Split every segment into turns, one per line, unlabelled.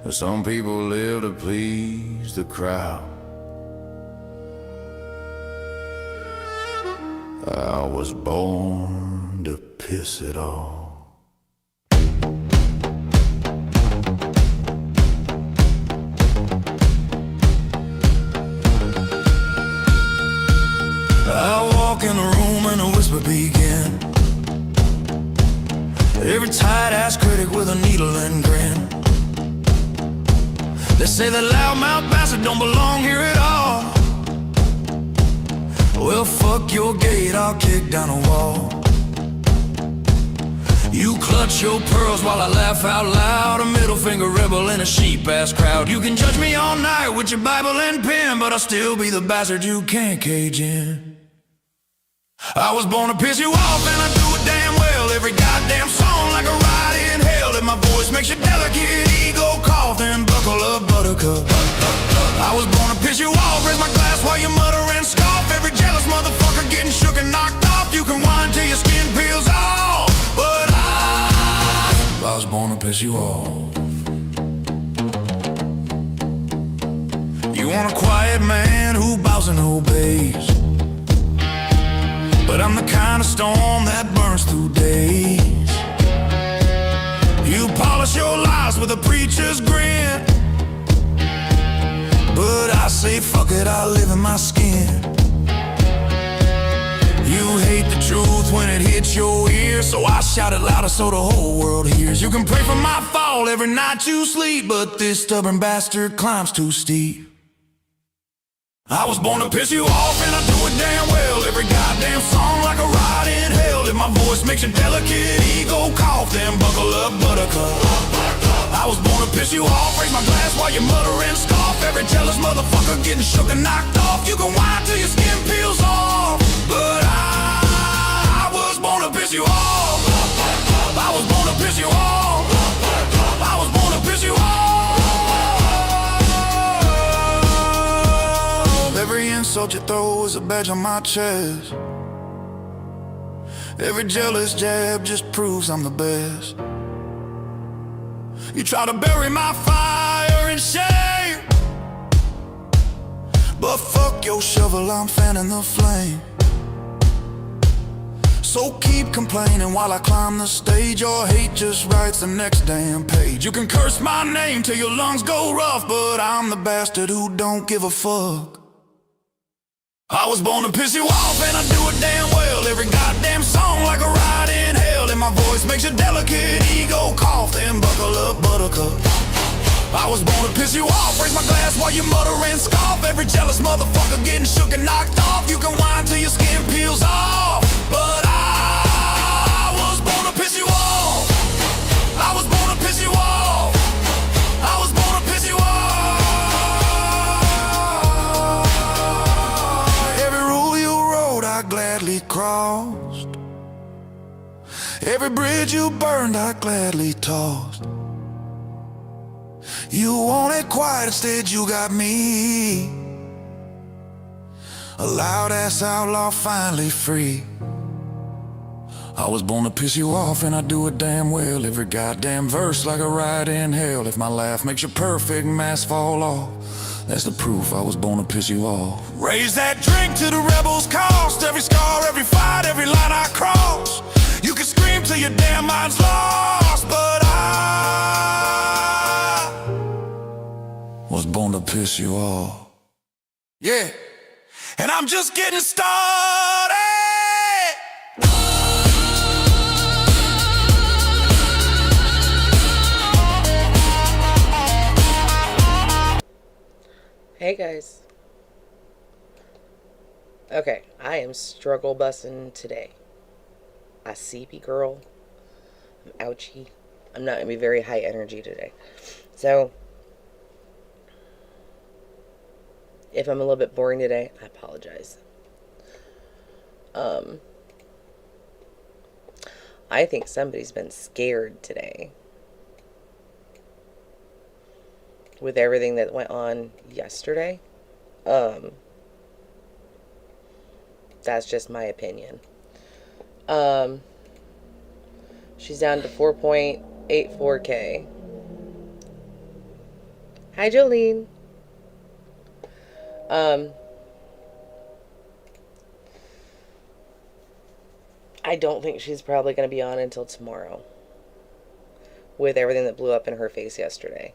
Some people live to please the crowd. I was born to piss it all. I walk in the room and a whisper begin. Every tight-ass critic with a needle and grin. They say the loudmouth bastard don't belong here at all. Well, fuck your gate, I'll kick down a wall. You clutch your pearls while I laugh out loud. A middle finger rebel in a sheep-ass crowd. You can judge me all night with your Bible and pen, but I'll still be the bastard you can't cage in. I was born to piss you off and I do it damn well. Every goddamn song like a ride in hell. If my voice makes your delicate ego cough, then buckle up, buttercup. I was born to piss you off. Raise my glass while you mutter and scoff. Every jealous motherfucker getting shook and knocked off. You can whine till your skin peels off, but I was born to piss you off. You want a quiet man who bows and obeys, but I'm the kind of storm that burns through days. You polish your lies with a preacher's grin, but I say fuck it, I live in my skin. You hate the truth when it hits your ears, so I shout it louder so the whole world hears. You can pray for my fall every night you sleep, but this stubborn bastard climbs too steep. I was born to piss you off and I do it damn well. Every goddamn song like a ride in hell. If my voice makes your delicate ego cough, then buckle up, buttercup. I was born to piss you off. Raise my glass while you mutter and scoff. Every jealous motherfucker getting shook and knocked off. You can whine till your skin peels off, but I was born to piss you off. I was born to piss you off. I was born to piss you off. Every insult you throw is a badge on my chest. Every jealous jab just proves I'm the best. You try to bury my fire in shame, but fuck your shovel, I'm fanning the flame. So keep complaining while I climb the stage. Your hate just writes the next damn page. You can curse my name till your lungs go rough, but I'm the bastard who don't give a fuck. I was born to piss you off and I do it damn well. Every goddamn song like a ride in hell. If my voice makes your delicate ego cough, then buckle up, buttercup. I was born to piss you off. Raise my glass while you mutter and scoff. Every jealous motherfucker getting shook and knocked off. You can whine till your skin peels off, but I was born to piss you off. I was born to piss you off. I was born to piss you off. I gladly crossed. Every bridge you burned I gladly tossed. You wanted quiet, instead you got me. A loud ass outlaw finally free. I was born to piss you off and I do it damn well. Every goddamn verse like a ride in hell. If my laugh makes your perfect mask fall off, that's the proof I was born to piss you off. Raise that drink to the rebels' cost. Every scar, every fight, every line I cross. You can scream till your damn mind's lost, but I was born to piss you off. Yeah, and I'm just getting started.
Hey guys. Okay, I am struggle busting today. I sleepy girl. I'm ouchy. I'm not gonna be very high energy today. So if I'm a little bit boring today, I apologize. I think somebody's been scared today with everything that went on yesterday. That's just my opinion. She's down to 4.84K. Hi, Jolene. Um, I don't think she's probably going to be on until tomorrow with everything that blew up in her face yesterday.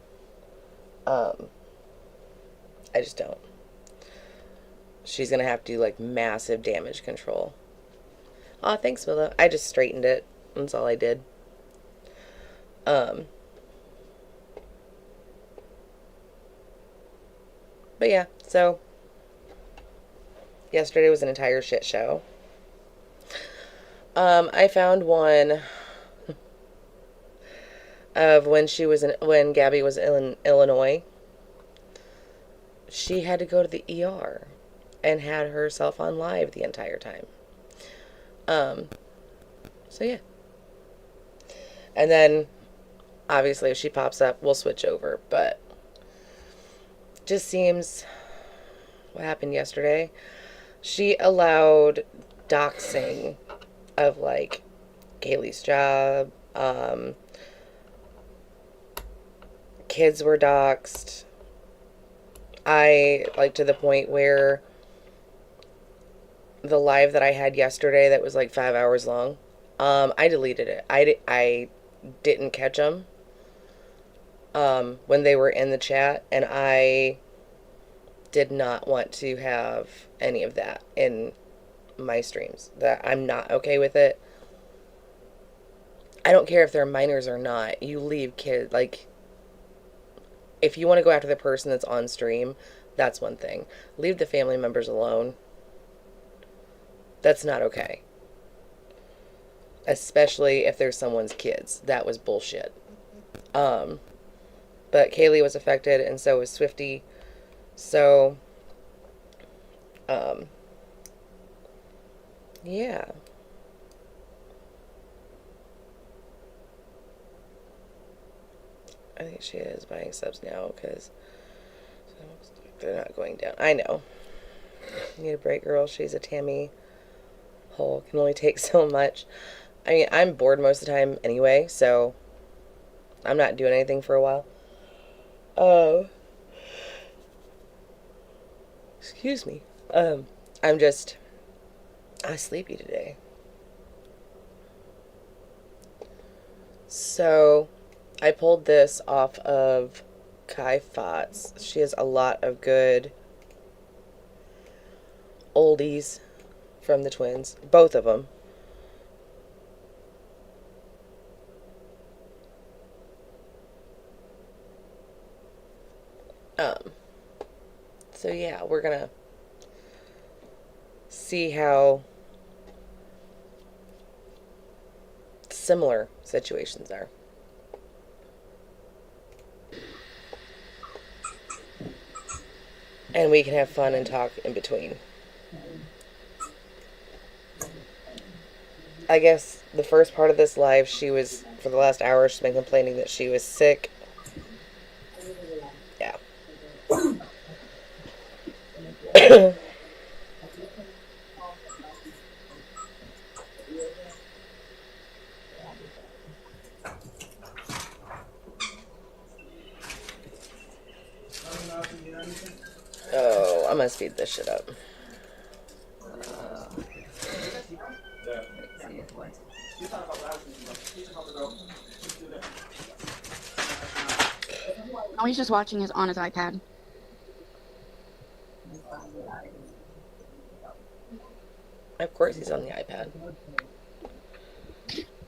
Um, I just don't. She's going to have to do like massive damage control. Aw, thanks, Willa. I just straightened it. That's all I did. Um, but yeah, so yesterday was an entire shit show. I found one of when Gabby was in Illinois. She had to go to the ER and had herself on live the entire time. Um, so yeah. And then obviously if she pops up, we'll switch over, but just seems what happened yesterday. She allowed doxing of like Kaylee's job. Kids were doxed. I like to the point where the live that I had yesterday that was like 5 hours long, I deleted it. I didn't catch them when they were in the chat, and I did not want to have any of that in my streams. That I'm not okay with it. I don't care if they're minors or not. You leave kids, like, if you want to go after the person that's on stream, that's one thing. Leave the family members alone. That's not okay. Especially if there's someone's kids. That was bullshit. But Kaylee was affected, and so was Swifty. So, yeah. I think she is buying subs now because they're not going down. I know. You need a break, girl. She's a Tammy hole. Can only take so much. I mean, I'm bored most of the time anyway, so I'm not doing anything for a while. Oh. Excuse me. I'm sleepy today. So, I pulled this off of Kai Fots. She has a lot of good oldies from the twins. Both of them. So yeah, we're gonna see how similar situations are. And we can have fun and talk in between. I guess the first part of this live, for the last hour, she's been complaining that she was sick. Yeah. Oh, I'm gonna speed this shit up.
Oh, he's just watching on his iPad.
Of course he's on the iPad.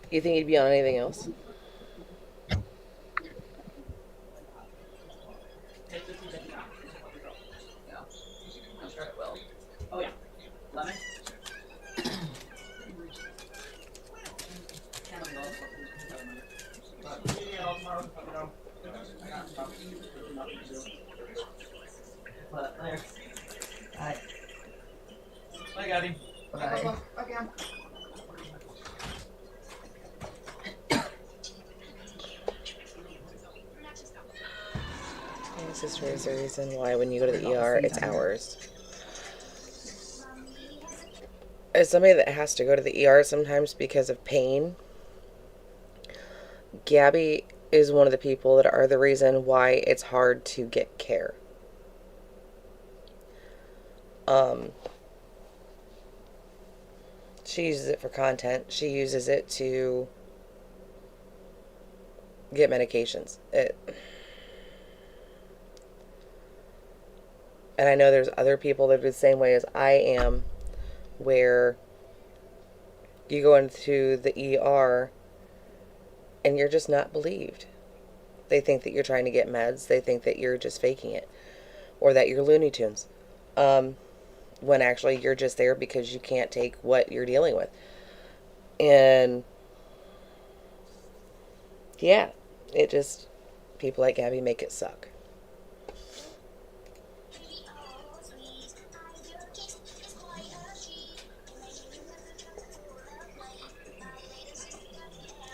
You think he'd be on anything else?
Oh yeah. Lemon? Alright. I got him. Bye.
Okay.
Sister is the reason why when you go to the ER, it's hours. As somebody that has to go to the ER sometimes because of pain, Gabby is one of the people that are the reason why it's hard to get care. She uses it for content. She uses it to get medications. And I know there's other people that are the same way as I am, where you go into the ER and you're just not believed. They think that you're trying to get meds. They think that you're just faking it, or that you're Looney Tunes, when actually you're just there because you can't take what you're dealing with. And yeah, it just, people like Gabby make it suck.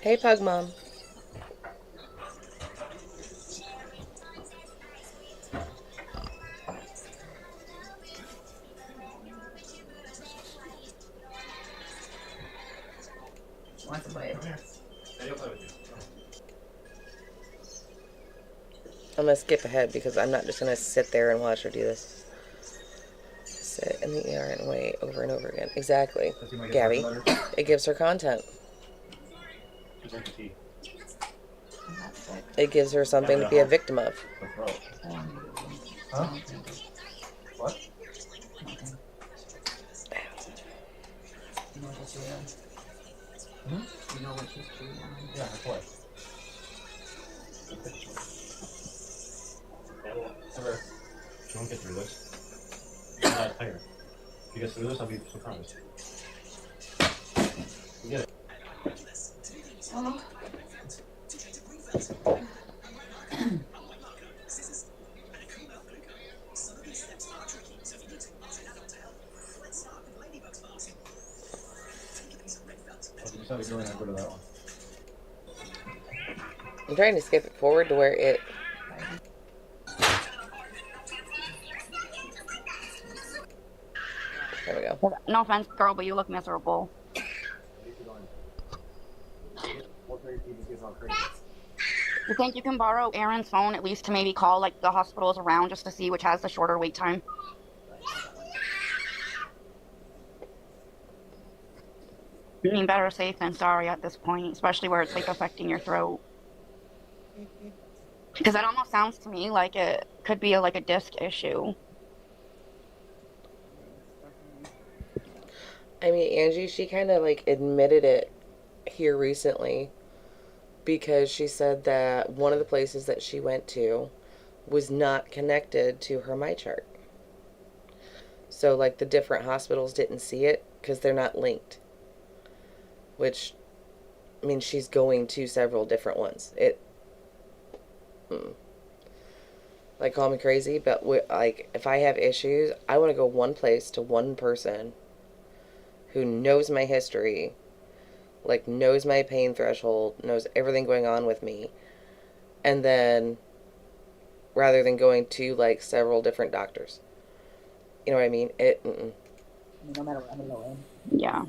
Hey, Pug Mom.
Wants to play it.
I'm going to skip ahead because I'm not just going to sit there and watch her do this. Sit in the ER and wait over and over again. Exactly. Gabby, it gives her content. It gives her something to be a victim of.
Huh? What?
You know what she's doing?
Hmm?
You know what she's doing?
Yeah, of course. Ever. She won't get through this. I'm not tired. If she gets through this, I'll be surprised. You get it.
Oh.
Instead of going, I'll go to that one.
I'm trying to skip it forward to where it... There we go.
No offense, girl, but you look miserable. You think you can borrow Aaron's phone at least to maybe call like the hospitals around just to see which has the shorter wait time? I mean, better safe than sorry at this point, especially where it's like affecting your throat. Because that almost sounds to me like it could be like a disc issue.
I mean, Angie, she kind of like admitted it here recently because she said that one of the places that she went to was not connected to her MyChart. So like the different hospitals didn't see it because they're not linked. Which, I mean, she's going to several different ones. Like, call me crazy, but like, if I have issues, I want to go one place to one person who knows my history, like, knows my pain threshold, knows everything going on with me, and then, rather than going to, like, several different doctors. You know what I mean?
No matter what, I'm gonna go in.
Yeah.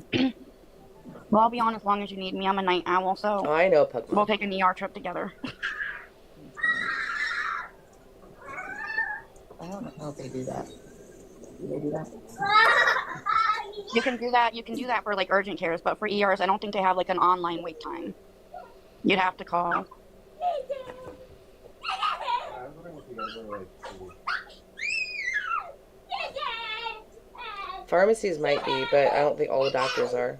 Well, I'll be on as long as you need me. I'm a night owl, so
Oh, I know, Puck.
we'll take an ER trip together.
I don't know if they do that. Do they do that?
You can do that. You can do that for like urgent cares, but for ERs, I don't think they have like an online wait time. You'd have to call.
Pharmacies might be, but I don't think all the doctors are.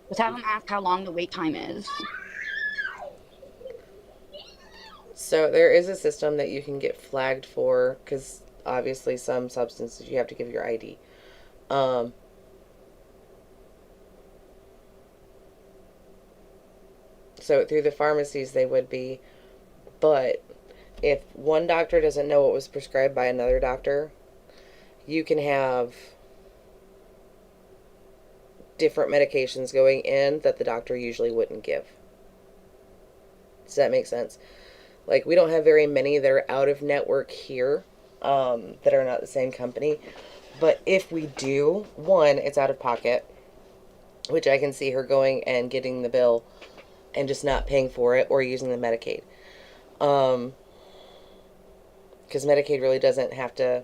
Just have them ask how long the wait time is.
So there is a system that you can get flagged for, because obviously some substances you have to give your ID. So through the pharmacies they would be, but if one doctor doesn't know what was prescribed by another doctor, you can have different medications going in that the doctor usually wouldn't give. Does that make sense? Like, we don't have very many that are out of network here, that are not the same company. But if we do, one, it's out of pocket, which I can see her going and getting the bill and just not paying for it or using the Medicaid. Because Medicaid really doesn't have to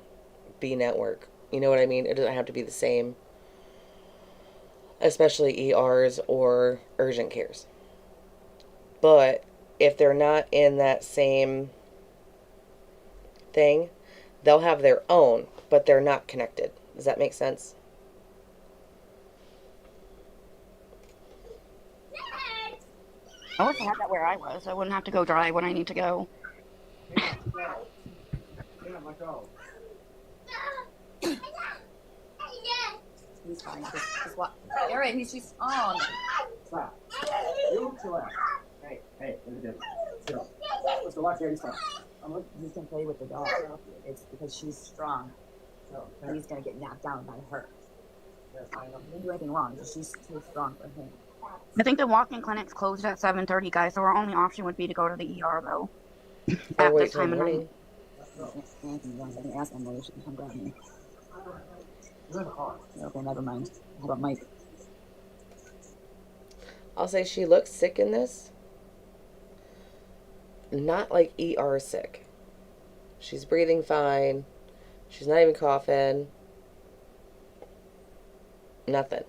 be network. You know what I mean? It doesn't have to be the same, especially ERs or urgent cares. But if they're not in that same thing, they'll have their own, but they're not connected. Does that make sense?
I wish I had that where I was. I wouldn't have to go dry when I need to go.
Yeah, let go.
He's fine. Just what? Aaron, she's on.
Stop. You chill out. Hey, let me do it. Chill. Let's go watch Daddy stop.
He's gonna play with the dog. It's because she's strong. So he's gonna get knocked down by her.
Yes, I know.
He didn't do anything wrong. She's too strong for him.
I think the walk-in clinic's closed at 7:30, guys, so our only option would be to go to the ER, though.
Or
At
wait
this
till
time of
morning.
night.
Anthony runs. I can ask him whether she can come grab me.
You're in the car.
Okay, never mind. How about Mike?
I'll say she looks sick in this. Not like ER sick. She's breathing fine. She's not even coughing. Nothing.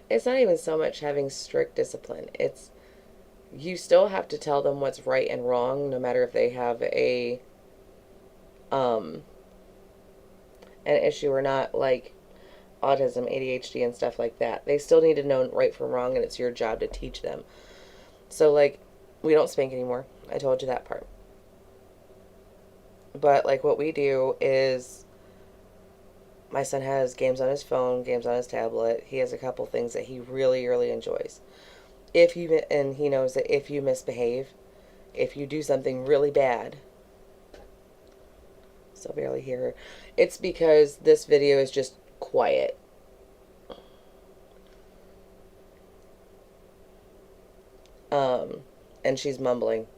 It's not even so much having strict discipline. It's you still have to tell them what's right and wrong, no matter if they have an issue or not, like autism, ADHD, and stuff like that. They still need to know right from wrong, and it's your job to teach them. So, like, we don't spank anymore. I told you that part. But, like, what we do is my son has games on his phone, games on his tablet. He has a couple things that he really, really enjoys. And he knows that if you misbehave, if you do something really bad, still barely hear her, it's because this video is just quiet. And she's mumbling.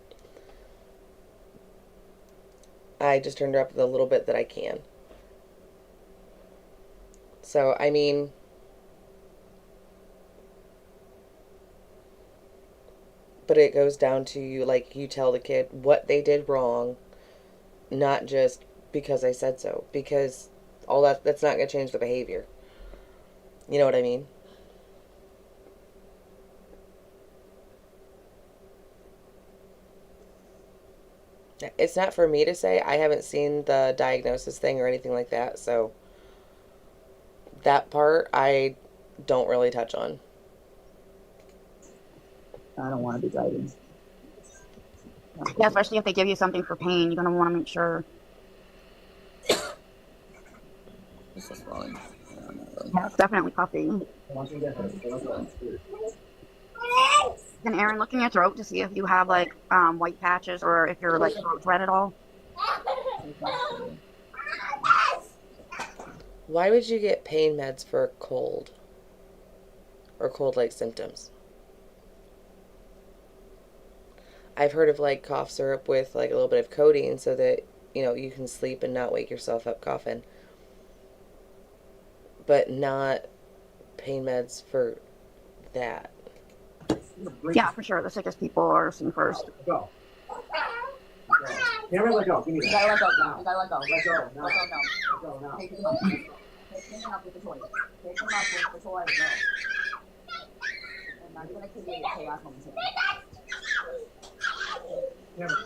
I just turned her up the little bit that I can. So, I mean, but it goes down to you, like, you tell the kid what they did wrong, not just because I said so, because all that's not going to change the behavior. You know what I mean? It's not for me to say. I haven't seen the diagnosis thing or anything like that, so that part I don't really touch on.
I don't want to be driving.
Yeah, especially if they give you something for pain, you're going to want to make sure.
This is falling.
Yeah, it's definitely puffy.
Once you get her, let's go.
And Aaron, look in your throat to see if you have, like, white patches or if your, like, throat's red at all.
Why would you get pain meds for a cold? Or cold-like symptoms? I've heard of, like, cough syrup with, like, a little bit of codeine so that, you know, you can sleep and not wake yourself up coughing. But not pain meds for that.
Yeah, for sure. The sickest people are seen first.
Go. Cameron, let go. Give me
You
that.
gotta let go. You gotta let go.
Let go. Now.
Let go now.
Let go now.
Take him up. Take him up with the toy. Take him up with the toy. No. And I'm gonna create a chaos moment.
Cameron.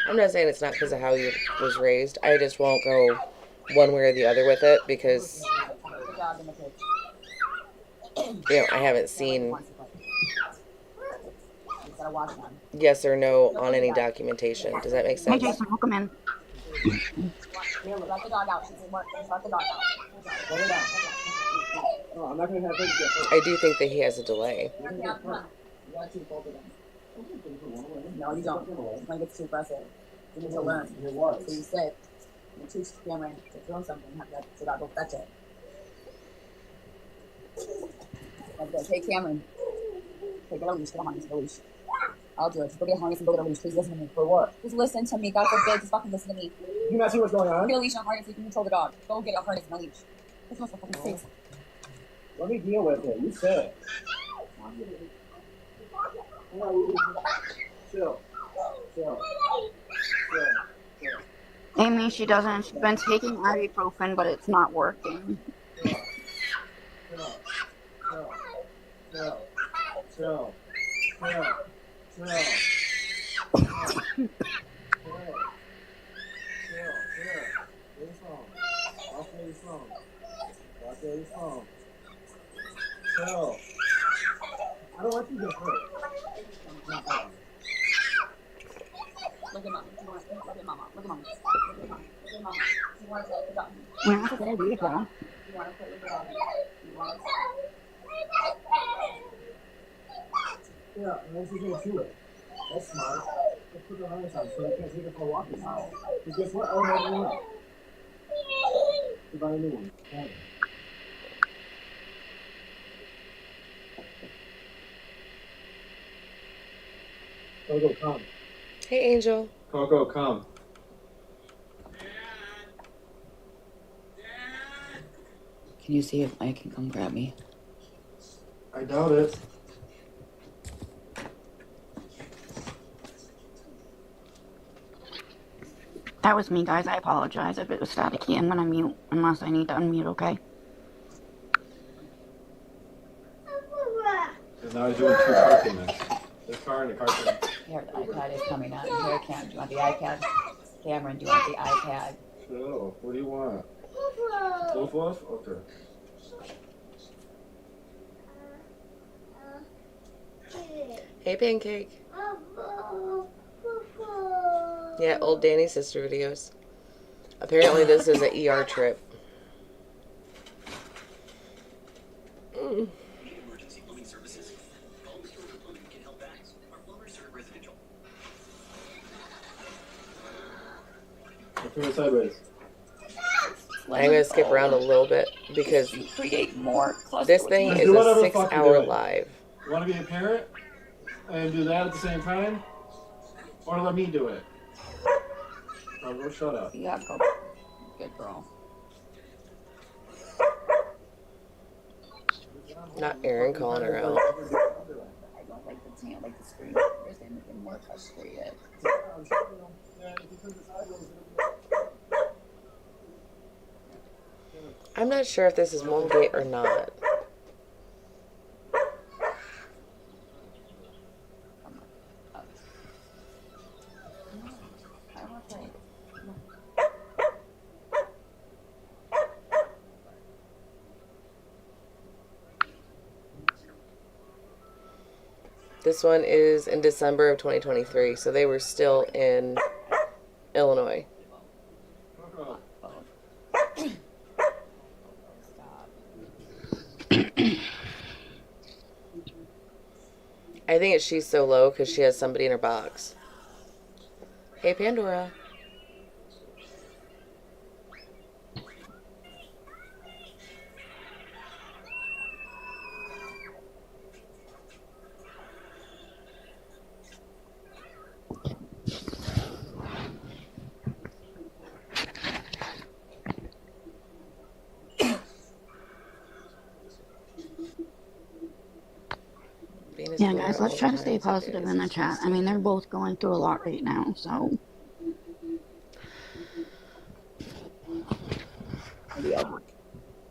I'm not saying it's not because of how you was raised. I just won't go one way or the other with it because,
Good job in the pitch.
you know, I haven't seen
You gotta watch them.
yes or no on any documentation. Does that make
Hey,
sense?
Jason, welcome in.
Let the dog out. Let the dog out.
Let her down. No, I'm not going to have her get hurt.
I do think that he has a delay.
Come on. You gotta keep both of them. No, you don't. It's gonna get too aggressive. You need to learn.
It was.
So you said, you teach Cameron to throw something, have that so dog go fetch it. Okay, hey Cameron. Take a leash, come on, it's a leash. I'll do it. Just go get a harness and go get a leash. Please listen to me. For what? Just listen to me. God forbid. Just fucking listen to me. You not see what's going on? Get a leash and a harness so you can control the dog. Go get a harness and a leash. That's not fucking safe.
Let me deal with it. You said it. Chill.
Amy, she doesn't. She's been taking ibuprofen, but it's not working.
Chill. I don't want you to get hurt.
Look at mama. Look at mama. Look at mama. Look at mama. Look at mama. You want to play with the dog?
Yeah, that's a good idea, girl.
You want to play with the dog? You want to
Yeah, and then she's gonna chew it. That's smart. Let's put the harness on so you can't take it for a walk now. Because guess what? Oh, no, no, no. Buy a new one. Okay. Coco, come.
Hey, Angel.
Coco, come.
Can you see if I can come grab me?
I doubt it.
That was me, guys. I apologize if it was staticky. I'm gonna mute unless I need to unmute, okay?
And now he's doing two car payments. This car and the car payment.
Here, the iPad is coming on. Here, Cam, do you want the iPad? Cameron, do you want the iPad?
So, what do you want? Both of us? Okay.
Hey, Pancake. Yeah, old Danny sister videos. Apparently this is an ER trip.
Emergency plumbing services. Call Mr. Plumbing can help bags. Our plumbers serve residential.
Let's turn it sideways.
I'm going to skip around a little bit because
You create more clusters.
this thing is
Do
a
whatever the fuck you're
6-hour
doing.
live.
You want to be a parent and do that at the same time? Or let me do it? Oh, go shut up.
Yeah, go. Good girl.
Not Aaron calling her out.
I don't like the tan, like the screen. There's gonna make him more frustrated.
I'm not sure if this is Mulgate or not.
I want to play.
This one is in December of 2023, so they were still in Illinois. I think it's She's So Low because she has somebody in her box. Hey, Pandora.
Yeah, guys, let's try to stay positive in the chat. I mean, they're both going through a lot right now, so.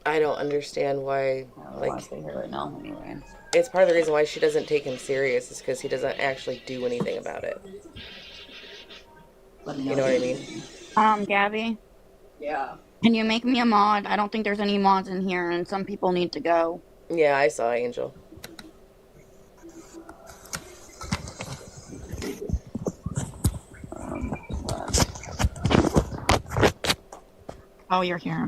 I don't understand why,
I don't want
like,
to stay here right now anyway.
it's part of the reason why she doesn't take him serious is because he doesn't actually do anything about it.
Let me
You know what I mean?
Gabby,
Yeah.
can you make me a mod? I don't think there's any mods in here, and some people need to go.
Yeah, I saw Angel.
Oh, you're here,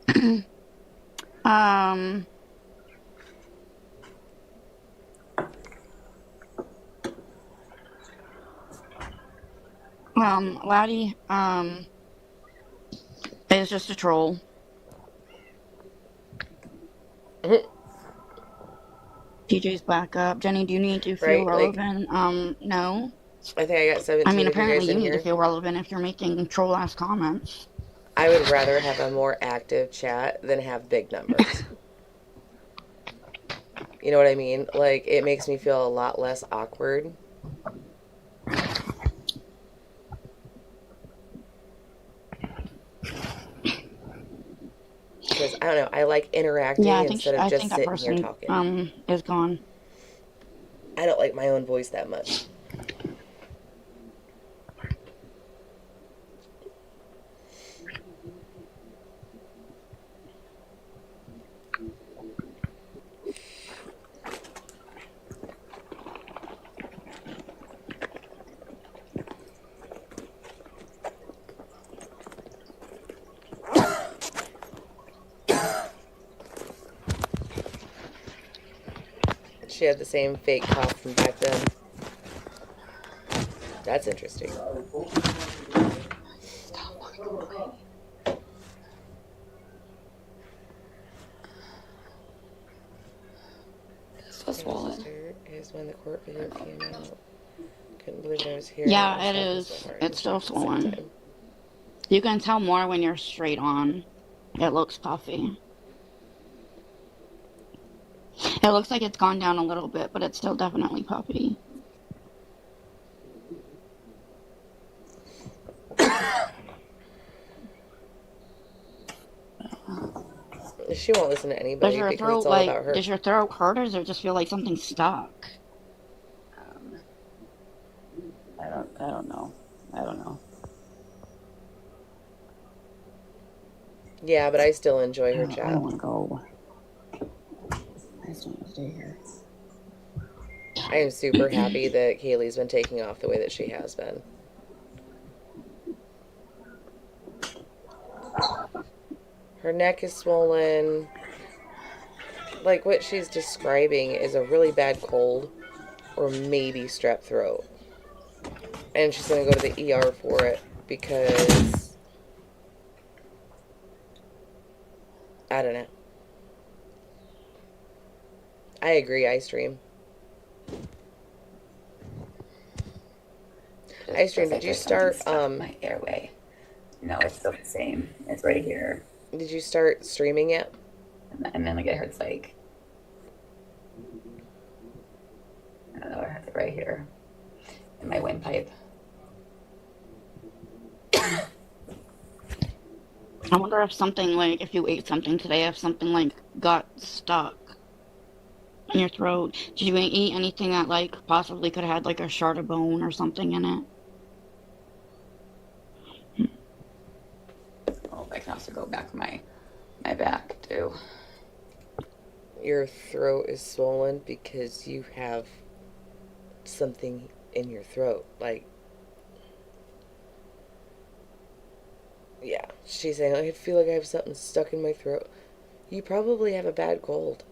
okay. um... Laddie, is just a troll. TJ's back up. Jenny, do you need to feel
Right? Like,
relevant? No.
I think I got
I
17
mean,
of you
apparently
guys
you
in
need to
here.
feel relevant if you're making troll-ass comments.
I would rather have a more active chat than have big numbers. You know what I mean? Like, it makes me feel a lot less awkward. Because, I don't know, I like interacting
Yeah,
instead of
I
just
think that
sitting here
person
talking.
is gone.
I don't like my own voice that much. She had the same fake cough from back then. That's interesting.
So swollen.
Is when the court video came out. Couldn't believe I was here.
Yeah,
I
it
was
is.
so hard.
It's still
At the same
swollen.
time.
You can tell more when you're straight on. It looks puffy. It looks like it's gone down a little bit, but it's still definitely puffy.
She won't listen to anybody because it's all about her.
Does your throat hurt, or does it just feel like something's stuck?
I don't know. I don't know.
Yeah, but I still enjoy her
I
chat.
don't want to go. I just don't want to stay here.
I am super happy that Kaylee's been taking off the way that she has been. Her neck is swollen. Like, what she's describing is a really bad cold or maybe strep throat. And she's going to go to the ER for it because, I don't know. I agree, ice cream. Ice cream, did you start,
my airway. No, it's still the same. It's right here.
Did you start streaming yet?
And then like it hurts like, I don't know, it hurts right here in my windpipe.
I wonder if something like, if you ate something today, if something like got stuck in your throat. Did you eat anything that like possibly could have had like a shard of bone or something in it?
Oh, I can also go back my back too.
Your throat is swollen because you have something in your throat. Like, yeah, she's saying, I feel like I have something stuck in my throat. You probably have a bad cold.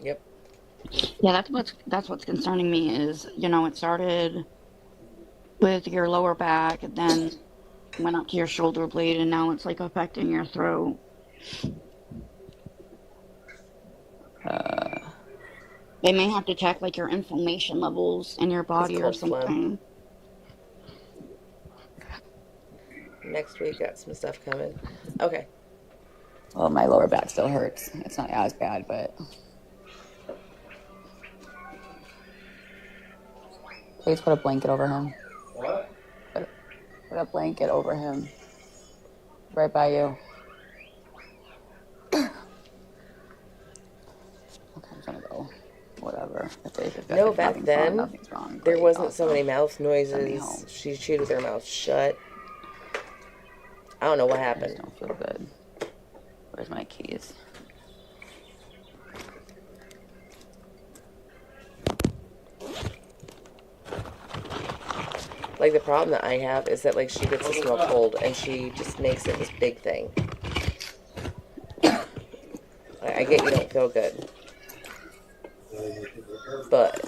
Yep.
Yeah, that's what's concerning me is, you know, it started with your lower back and then went up to your shoulder blade and now it's like affecting your throat. They may have to check like your inflammation levels in your body or
cold phlegm.
something.
Next week, got some stuff coming. Okay.
Well, my lower back still hurts. It's not as bad, but please put a blanket over him.
What?
Put a blanket over him. Right by you. Okay, I'm gonna go. Whatever.
No, back then,
nothing's wrong.
there
Great,
wasn't so
awesome.
many mouth
Send me home.
noises. She chewed with her mouth shut. I don't know what
I just
happened.
don't feel good. Where's my keys?
Like, the problem that I have is that, like, she gets a small cold and she just makes it this big thing. I get you don't feel good. But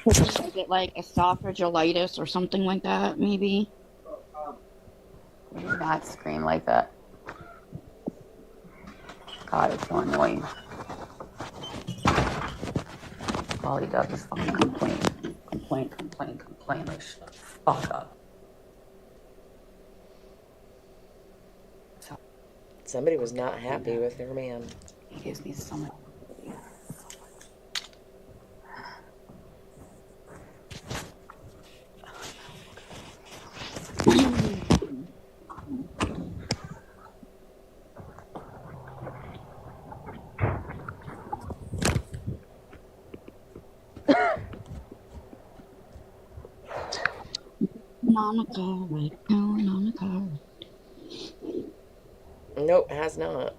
Is it like esophagitis or something like that, maybe?
Can you not scream like that? God, it's so annoying. All he does is fucking complain. Complain, complain, complain. Like, shut the fuck up.
Somebody was not happy with their man.
He gives me so much.
On the car, right going on the car.
Nope, has not.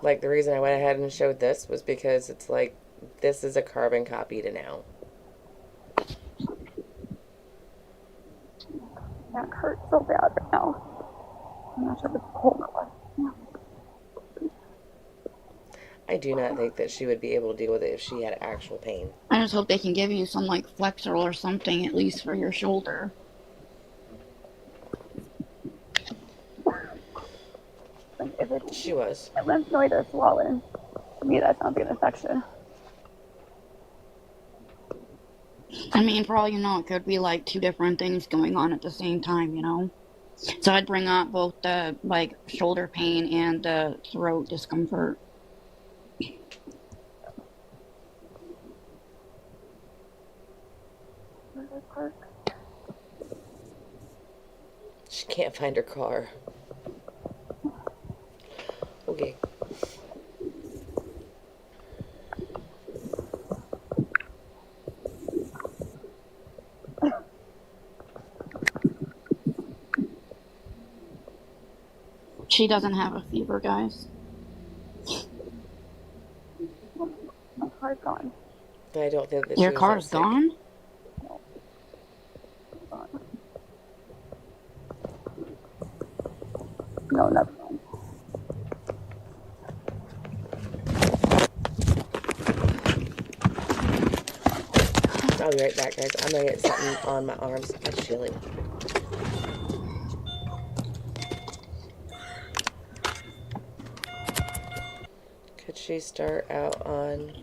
Like, the reason I went ahead and showed this was because it's like, this is a carbon copy to now.
That hurts so bad right now. I'm not sure if it's cold or what.
I do not think that she would be able to deal with it if she had actual pain.
I just hope they can give you some like Flexeril or something at least for your shoulder.
Like if it's
She was.
my lymph nodes are swollen, to me that sounds like an infection.
I mean, for all you know, it could be like two different things going on at the same time, you know? So I'd bring up both the like shoulder pain and the throat discomfort.
Where's this park?
She can't find her car. Okay.
She doesn't have a fever, guys.
My car's gone.
I don't think that
Your
she was
car's
that sick.
gone?
No, nothing.
I'll be right back, guys. I'm gonna get something on my arms. I'm chilling. Could she start out on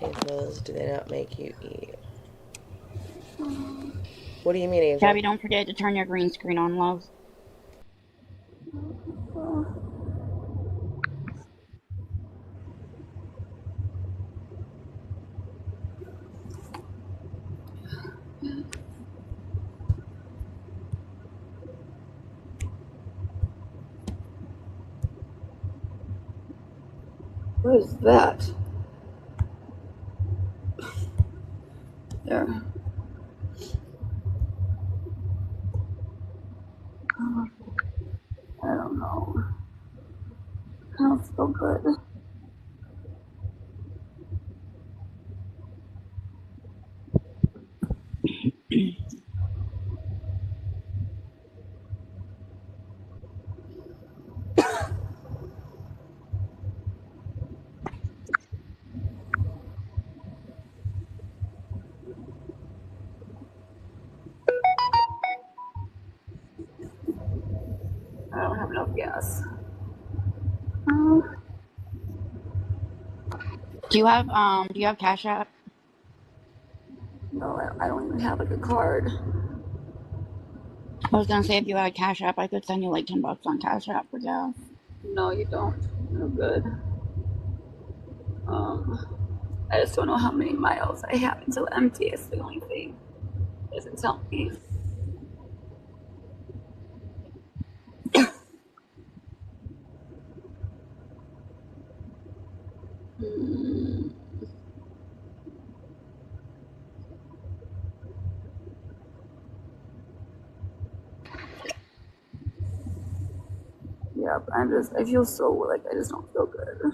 painkillers? Do they not make you eat? What do you mean, Angel?
Gabby, don't forget to turn your green screen on, love.
What is that? There. I don't know. I don't feel good. I don't have enough gas.
Do you have Cash App?
No, I don't even have like a card.
I was gonna say if you had Cash App, I could send you like $10 on Cash App for gas.
No, you don't. No good. I just don't know how many miles I have until empty. It's the only thing. It doesn't tell me. Yep, I feel so like I just don't feel good.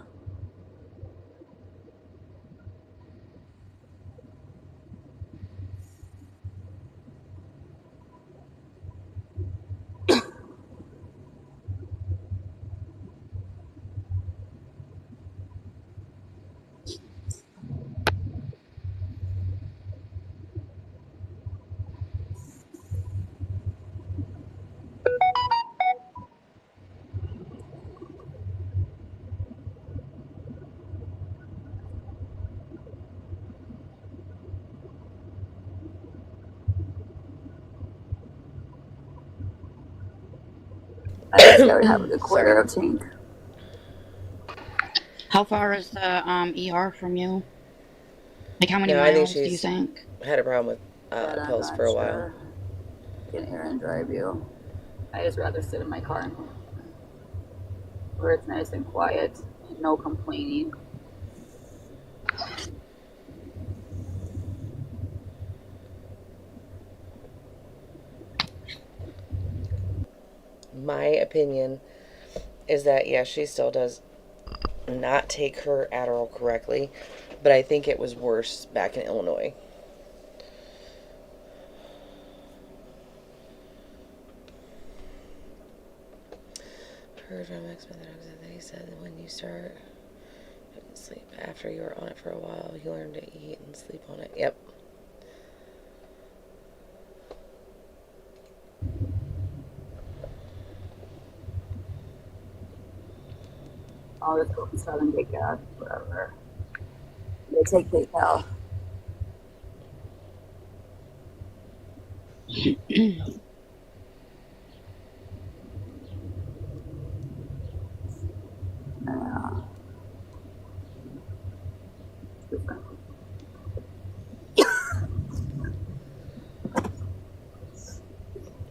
I would have a quarter of tank.
How far is the ER from you? Like, how many
No, I think
miles do you
she's
think?
had a problem with
But I'm
pills
not
for a while.
sure. Get here and drive you. I just rather sit in my car and where it's nice and quiet, no complaining.
My opinion is that, yeah, she still does not take her Adderall correctly, but I think it was worse back in Illinois. Heard from ex-methodogs that they said that when you start sleep after you were on it for a while, you learn to eat and sleep on it. Yep.
I'll just go inside and get gas, whatever. They take PayPal.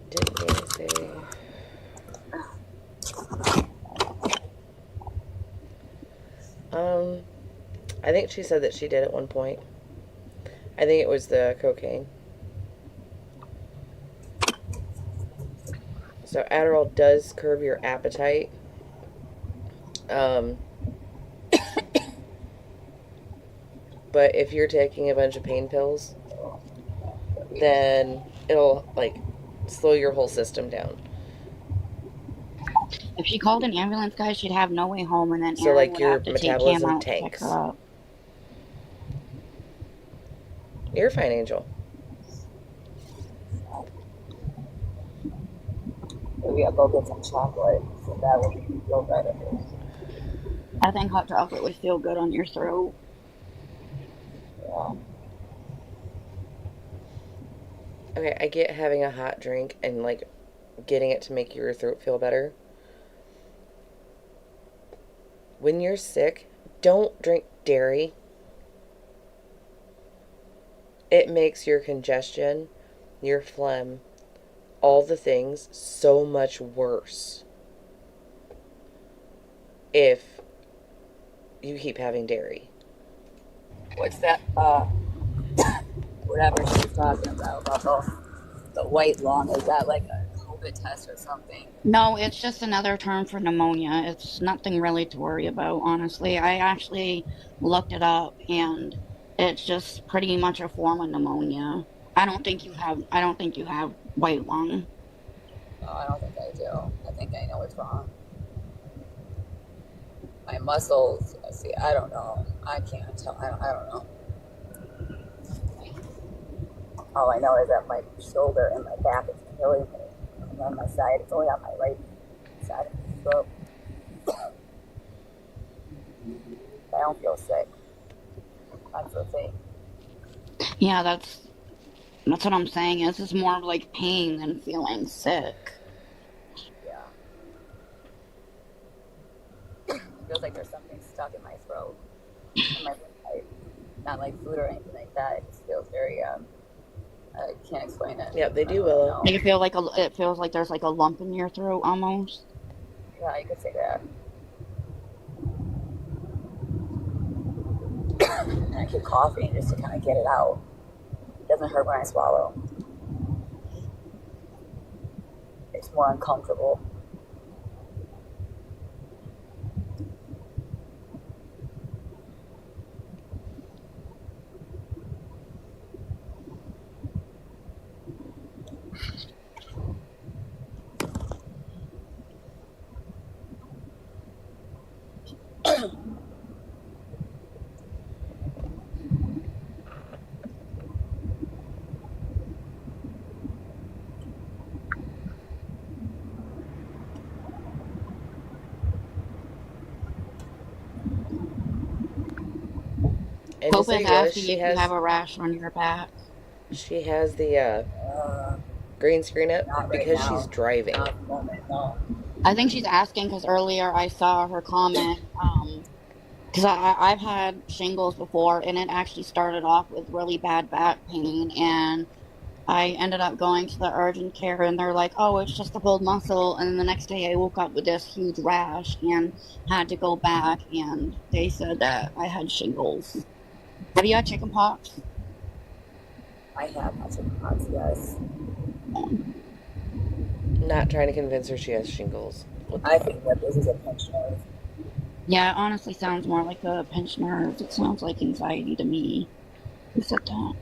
Didn't they say... I think she said that she did at one point. I think it was the cocaine. So Adderall does curb your appetite. But if you're taking a bunch of pain pills, then it'll, like, slow your whole system down.
If she called an ambulance, guys, she'd have no way home, and then
So,
Aaron
like,
would
your
have to take Cam
metabolism
out to pick
tanks.
her up.
You're fine, Angel.
Maybe I'll go get some chocolate, so that will make me feel better.
I think hot chocolate would feel good on your throat.
Yeah.
Okay, I get having a hot drink and, like, getting it to make your throat feel better. When you're sick, don't drink dairy. It makes your congestion, your phlegm, all the things so much worse if you keep having dairy.
What's that, whatever she was talking about the white lung, is that like a COVID test or something?
No, it's just another term for pneumonia. It's nothing really to worry about, honestly. I actually looked it up, and it's just pretty much a form of pneumonia. I don't think you have white lung.
No, I don't think I do. I think I know what's wrong. My muscles, see, I don't know. I can't tell. I don't know. All I know is that my shoulder and my back is killing me. And on my side, it's only on my right side of my throat. I don't feel sick. That's the thing.
Yeah, that's what I'm saying. This is more of like pain than feeling sick.
Yeah. It feels like there's something stuck in my throat. In my throat. Not like food or anything like that. It just feels very, I can't explain it.
Yep, they do, Willow.
You feel like it feels like there's like a lump in your throat almost.
Yeah, you could say that. And I keep coughing just to kind of get it out. It doesn't hurt when I swallow. It's more uncomfortable.
And just so
Pope
you
is
know,
asking if you have a rash on your back.
she has the green screen up
Not right
because
now.
she's driving.
Not at the moment, no.
I think she's asking because earlier I saw her comment. Because I've had shingles before, and it actually started off with really bad back pain, and I ended up going to the urgent care, and they're like, "Oh, it's just a pulled muscle." And then the next day, I woke up with this huge rash and had to go back, and they said that I had shingles. Have you had chicken pox?
I have had chickenpox, yes.
Not trying to convince her she has shingles. What the
I
fuck?
think that this is a pinched nerve.
Yeah, it honestly sounds more like a pinched nerve. It sounds like anxiety to me. Who said that?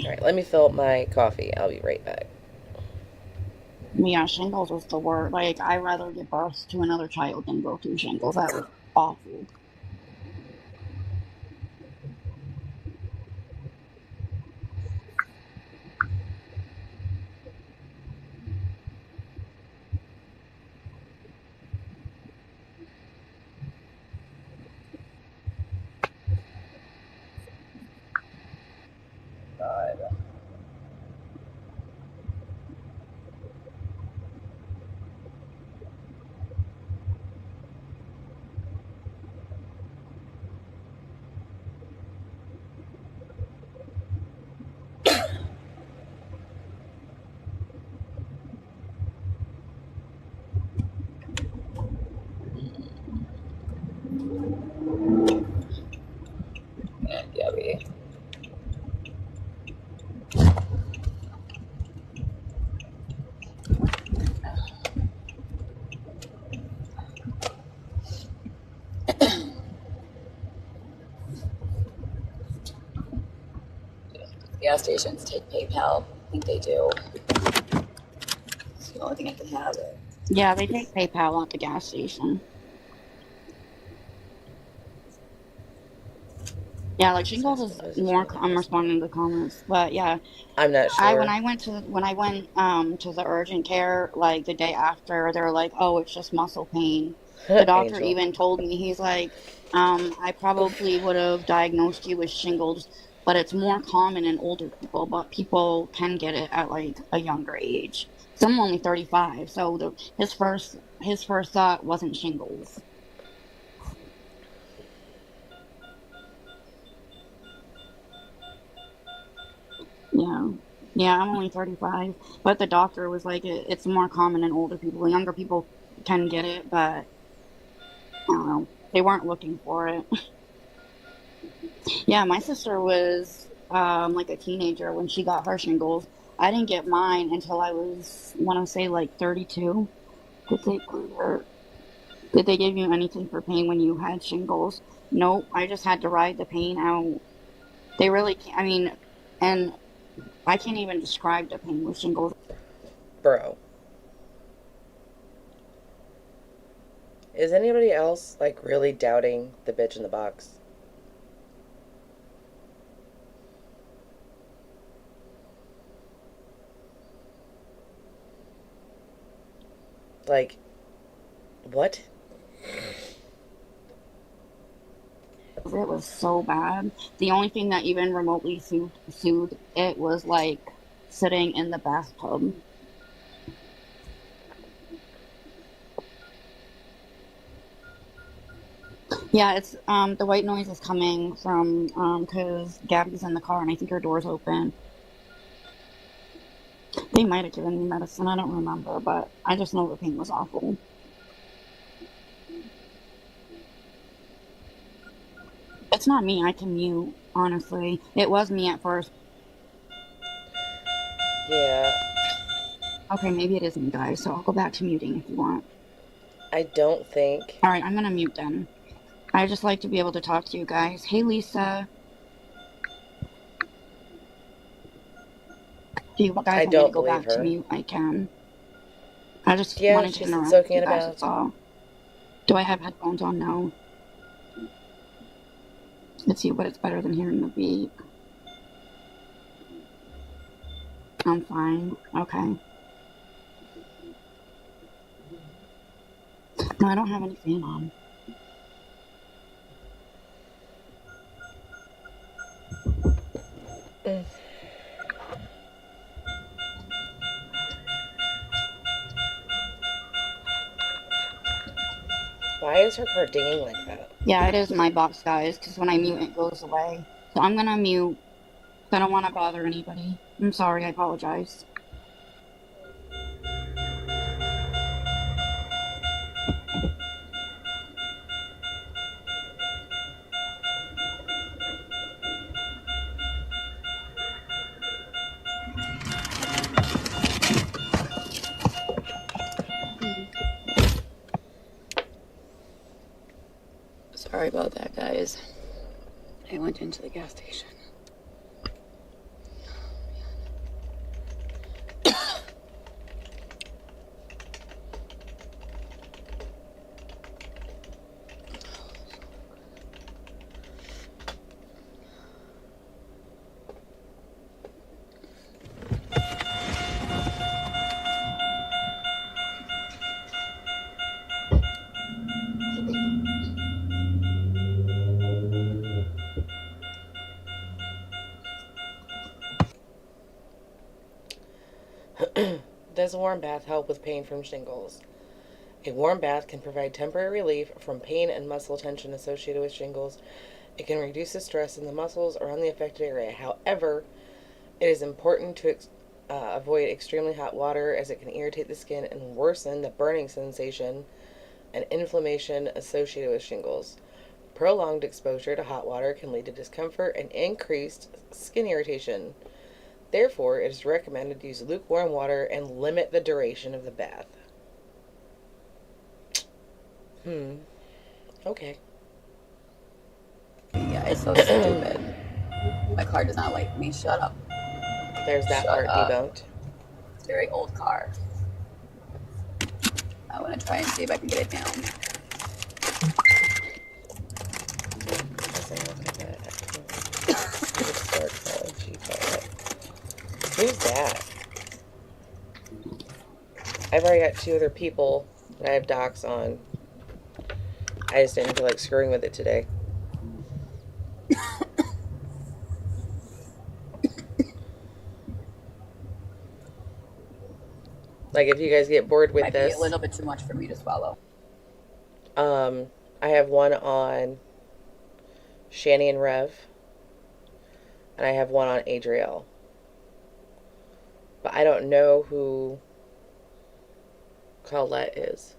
All right, let me fill up my coffee. I'll be right back.
Yeah, shingles was the word. Like, I'd rather give birth to another child than go through shingles. That was awful.
God. Man, Gabby. Gas stations take PayPal. I think they do. It's the only thing I can have it.
Yeah, they take PayPal at the gas station. Yeah, like shingles is more. I'm responding to the comments, but yeah,
I'm not
I
sure.
when I went to the urgent care like the day after, they were like, "Oh, it's just muscle pain." The doctor
Angel.
even told me, he's like, "I probably would have diagnosed you with shingles, but it's more common in older people, but people can get it at like a younger age." So I'm only 35, so his first thought wasn't shingles. Yeah. Yeah, I'm only 35, but the doctor was like, it's more common in older people. Younger people can get it, but I don't know. They weren't looking for it. Yeah, my sister was like a teenager when she got her shingles. I didn't get mine until I was, want to say like 32. Did they did they give you anything for pain when you had shingles? Nope, I just had to ride the pain out. They really can't, I mean, and I can't even describe the pain with shingles.
Bro. Is anybody else, like, really doubting the bitch in the box? Like, what?
It was so bad. The only thing that even remotely soothed it was like sitting in the bathtub. Yeah, it's the white noise is coming from because Gabby's in the car and I think her door's open. They might have given me medicine, I don't remember, but I just know the pain was awful. It's not me, I can mute, honestly. It was me at first.
Yeah,
Okay, maybe it is me, guys, so I'll go back to muting if you want.
I don't think.
Alright, I'm gonna mute then. I just like to be able to talk to you guys. Hey, Lisa. Do you guys
I
want me to
don't
go
believe
back to
her.
mute? I can. I just
Yeah,
wanted to
she's
interrupt
soaking
you
in a
guys, that's
bathtub.
all. Do I have headphones on now? Let's see, but it's better than hearing the beat. I'm fine. Okay. No, I don't have any fan on.
is her car dinging like that?
Yeah, it is my box, guys, because when I mute, it goes away. So I'm gonna mute. I don't want to bother anybody. I'm sorry, I apologize. Sorry about that, guys. I went into the gas station.
Does a warm bath help with pain from shingles? A warm bath can provide temporary relief from pain and muscle tension associated with shingles. It can reduce the stress in the muscles around the affected area. However, it is important to avoid extremely hot water as it can irritate the skin and worsen the burning sensation and inflammation associated with shingles. Prolonged exposure to hot water can lead to discomfort and increased skin irritation. Therefore, it is recommended to use lukewarm water and limit the duration of the bath. Okay.
Yeah, it's so stupid. My car does not like me. Shut up.
There's that
Shut
part
up.
debunked.
It's a very old car. I want to try and see if I can get it down.
Who's that? I've already got 2 other people that I have docs on. I just didn't feel like screwing with it today. Like, if you guys get bored with
Might
this,
be a little bit too much for me to swallow.
I have one on Shani and Rev, and I have one on Adrielle. But I don't know who Colette is.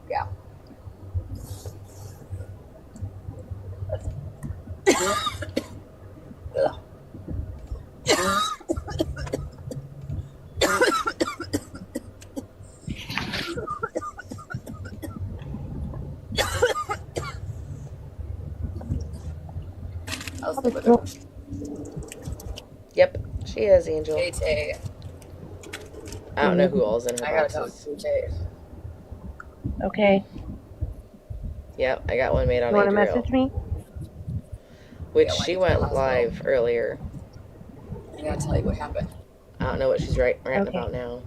Yeah. I'll stick with her.
Yep, she is, Angel.
Tay.
I don't know who all's in her
I gotta talk
boxes.
to Tay.
Okay.
Yep, I got one made on
You want to
Adrielle.
message me?
Which
Yeah,
she
when I get to the
went live earlier.
I gotta tell you what happened.
I don't know what she's ranting
Okay.
about now.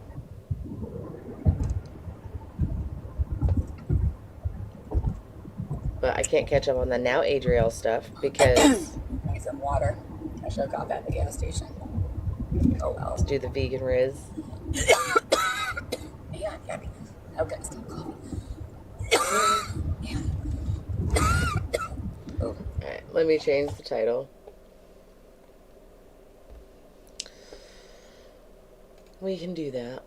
But I can't catch up on the now Adrielle stuff because
I need some water. I should have got that at the gas station. Oh well.
let's do the vegan Riz.
Yeah, Gabby. Okay, stop coughing. Yeah. Oh.
Alright, let me change the title. We can do that.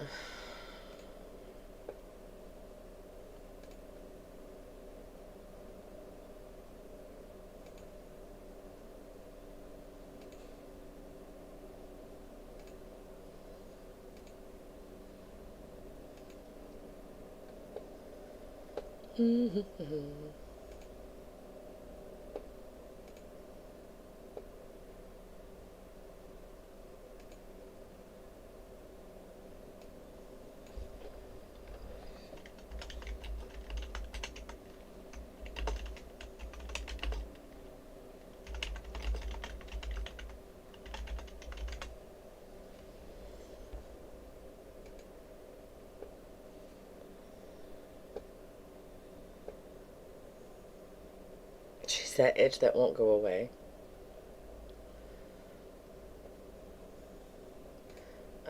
She's that itch that won't go away.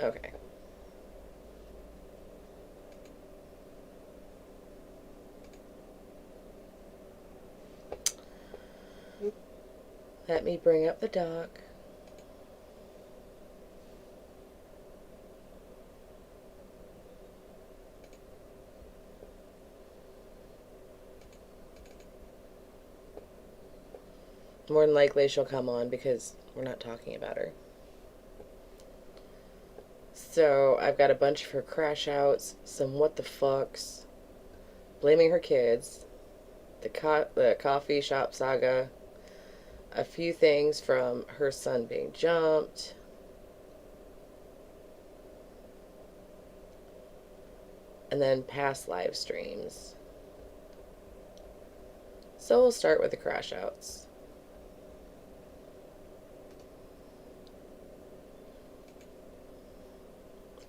Okay. Let me bring up the doc. More than likely she'll come on because we're not talking about her. So I've got a bunch of her crash outs, some what the fucks, blaming her kids, the coffee shop saga, a few things from her son being jumped, and then past live streams. So we'll start with the crash outs.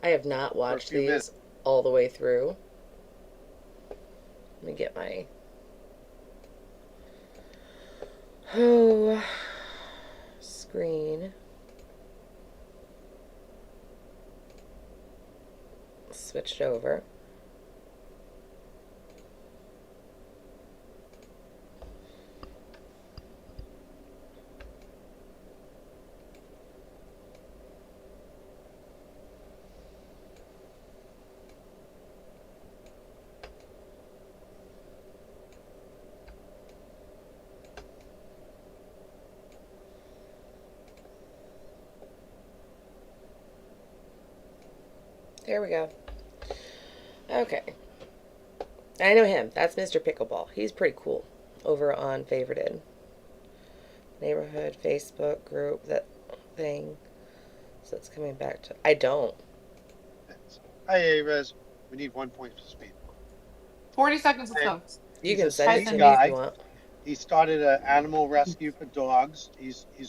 I have not watched these all the way through. Let me get my screen. Switched over. There we go. Okay. I know him. That's Mr. Pickleball. He's pretty cool. Over on Favorited. Neighborhood, Facebook group, that thing. So it's coming back to... I don't.
Hi, Ares. We need 1 point for speed.
40 seconds, let's go.
You can send it to me if you want.
He started an animal rescue for dogs. He's a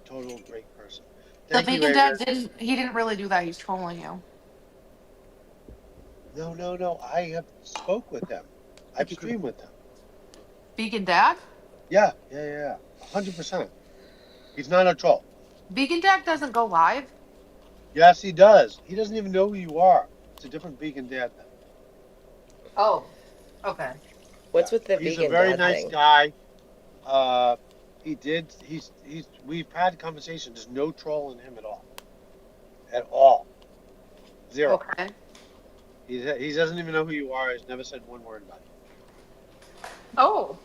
total great person.
The vegan dad didn't really do that. He's trolling you.
No. I have spoke with them. I've streamed with them.
Vegan dad?
Yeah. 100%. He's not a troll.
Vegan dad doesn't go live?
Yes, he does. He doesn't even know who you are. It's a different vegan dad.
Oh, okay.
What's with the vegan dad?
He's a very nice guy. We've had conversations. There's no troll in him at all. At all. Zero.
Okay.
He doesn't even know who you are. He's never said one word about it.
Oh.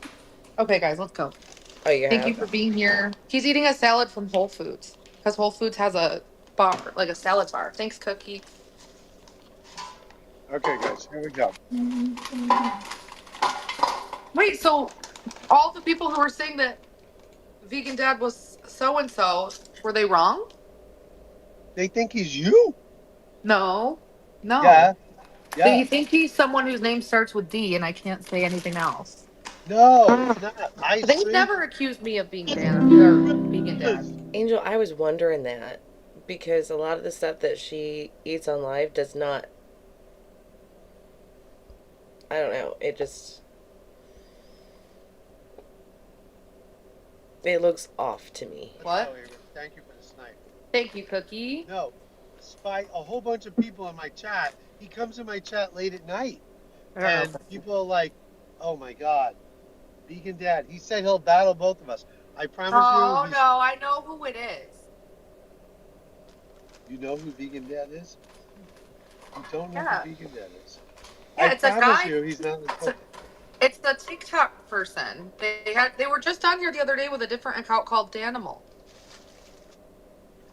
Okay, guys, let's go.
Oh, you
Thank you for being here. He's eating a salad from Whole Foods because Whole Foods has a bar, like a salad bar. Thanks, Cookie.
Okay, guys, here we go.
Wait, so all the people who were saying that vegan dad was so-and-so, were they wrong?
They think he's you?
No.
Yeah.
They think he's someone whose name starts with D, and I can't say anything else.
No, it's not.
They never accused me of being vegan dad.
Angel, I was wondering that because a lot of the stuff that she eats on live does not. I don't know. It looks off to me.
What?
Thank you for the snipe.
Thank you, Cookie.
No, despite a whole bunch of people in my chat, he comes in my chat late at night, and people are like, "Oh my God, vegan dad." He said he'll battle both of us. I promise you.
Oh no, I know who it is.
You know who vegan dad is? You don't know who vegan dad is.
Yeah, it's a guy.
He's not.
It's the TikTok person. They were just on here the other day with a different account called Danimal.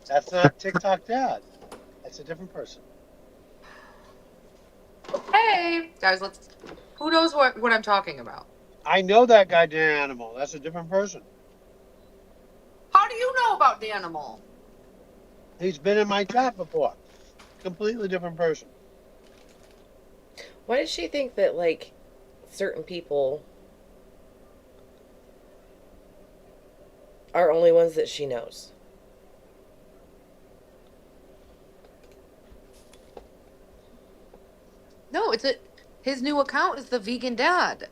That's not TikTok dad. That's a different person.
Hey guys, who knows what I'm talking about?
I know that guy Danimal. That's a different person.
How do you know about Danimal?
He's been in my chat before. Completely different person.
Why does she think that, like, certain people are only ones that she knows?
No, his new account is the Vegan Dad.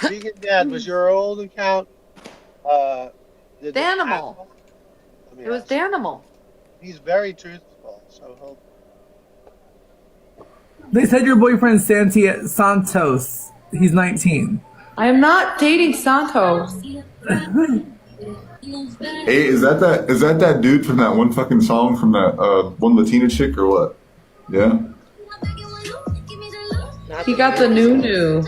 Vegan Dad was your old account.
Danimal. It was Danimal.
He's very truthful, so he'll.
They said your boyfriend's Santos. He's 19.
I am not dating Santos.
Hey, is that dude from that one fucking song from that one Latina chick or what? Yeah.
He got the new.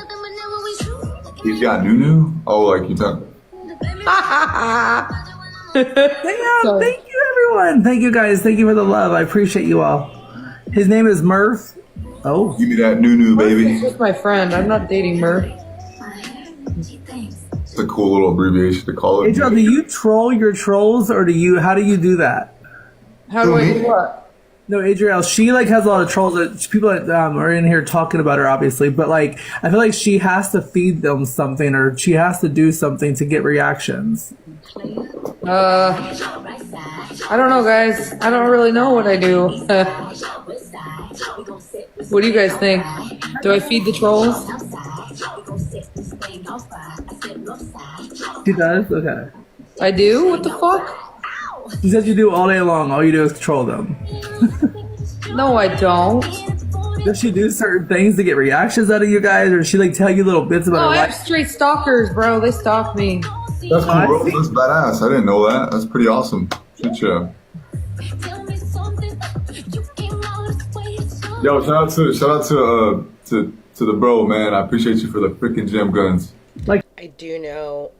He's got new. Oh, like you talk.
Damn, thank you everyone. Thank you guys. Thank you for the love. I appreciate you all. His name is Murph. Oh.
Give me that new baby.
He's just my friend. I'm not dating Murph.
It's a cool little abbreviation to call it.
Adrielle, do you troll your trolls or how do you do that?
How do I do what?
No, Adrielle, she like has a lot of trolls. People that are in here talking about her, obviously, but like I feel like she has to feed them something or she has to do something to get reactions.
I don't know, guys. I don't really know what I do. What do you guys think? Do I feed the trolls?
She does? Okay.
I do? What the fuck?
She says you do all day long. All you do is troll them.
No, I don't.
Does she do certain things to get reactions out of you guys, or does she like tell you little bits about
No,
her
I have
life?
straight stalkers, bro. They stalk me.
That's cool, bro. That's badass. I didn't know that. That's pretty awesome. Good job. Yo, shout out to the bro, man. I appreciate you for the freaking gem guns.
I do know.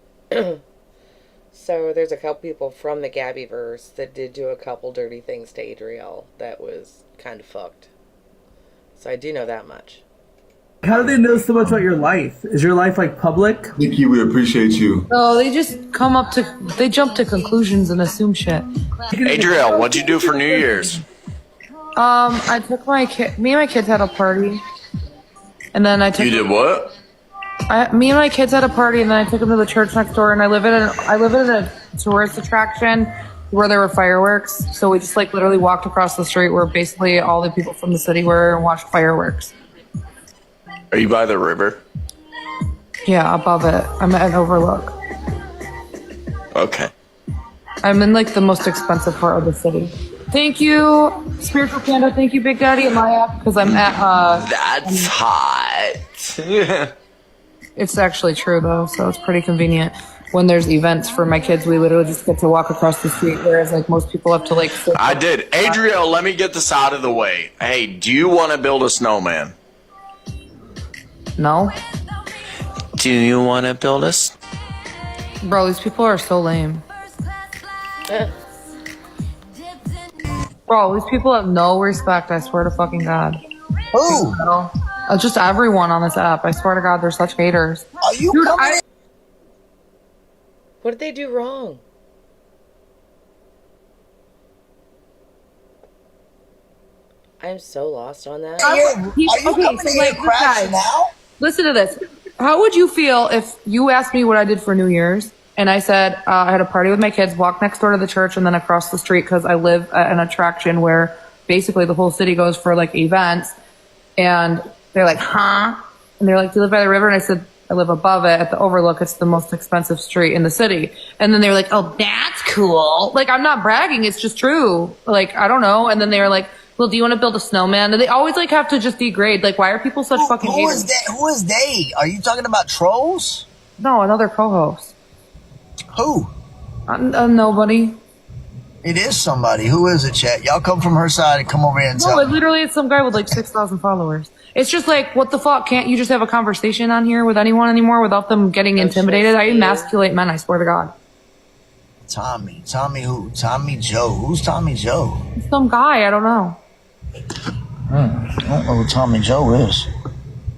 So there's a couple people from the Gabbyverse that did do a couple dirty things to Adrielle that was kind of fucked. So I do know that much.
How do they know so much about your life? Is your life like public?
Nikki, we appreciate you.
No, they just they jump to conclusions and assume shit.
Adrielle, what'd you do for New Year's?
I took me and my kids had a party. And then I took...
You did what?
Me and my kids had a party, and then I took them to the church next door, and I live in a tourist attraction where there were fireworks. So we just like literally walked across the street where basically all the people from the city were and watched fireworks.
Are you by the river?
Yeah, above it. I'm at an overlook.
Okay.
I'm in like the most expensive part of the city. Thank you, Spiritual Panda. Thank you, Big Daddy, and my app, because I'm at
That's hot.
It's actually true though, so it's pretty convenient. When there's events for my kids, we literally just get to walk across the street, whereas like most people have to like sit.
I did. Adrielle, let me get this out of the way. Hey, do you want to build a snowman?
No.
Do you want to build us?
Bro, these people are so lame. Bro, these people have no respect, I swear to fucking God.
Who?
Just everyone on this app. I swear to God, they're such haters.
Are you coming in?
What did they do wrong? I'm so lost on that.
Are you coming in here crashing now?
Listen to this. How would you feel if you asked me what I did for New Year's and I said I had a party with my kids, walked next door to the church, and then across the street because I live at an attraction where basically the whole city goes for like events, and they're like, huh? And they're like, do you live by the river? And I said, I live above it at the overlook. It's the most expensive street in the city. And then they were like, oh, that's cool. Like, I'm not bragging. It's just true. Like, I don't know. And then they were like, well, do you want to build a snowman? And they always like have to just degrade. Like, why are people such fucking haters?
Who is they? Are you talking about trolls?
No, another co-host.
Who?
Nobody.
It is somebody. Who is it, chat? Y'all come from her side and come over here and tell
No,
me.
literally it's some guy with like 6,000 followers. It's just like, what the fuck? Can't you just have a conversation on here with anyone anymore without them getting intimidated? I emasculate men, I swear to God.
Tommy. Tommy who? Tommy Joe. Who's Tommy Joe?
Some guy, I don't know.
I don't know who Tommy Joe is.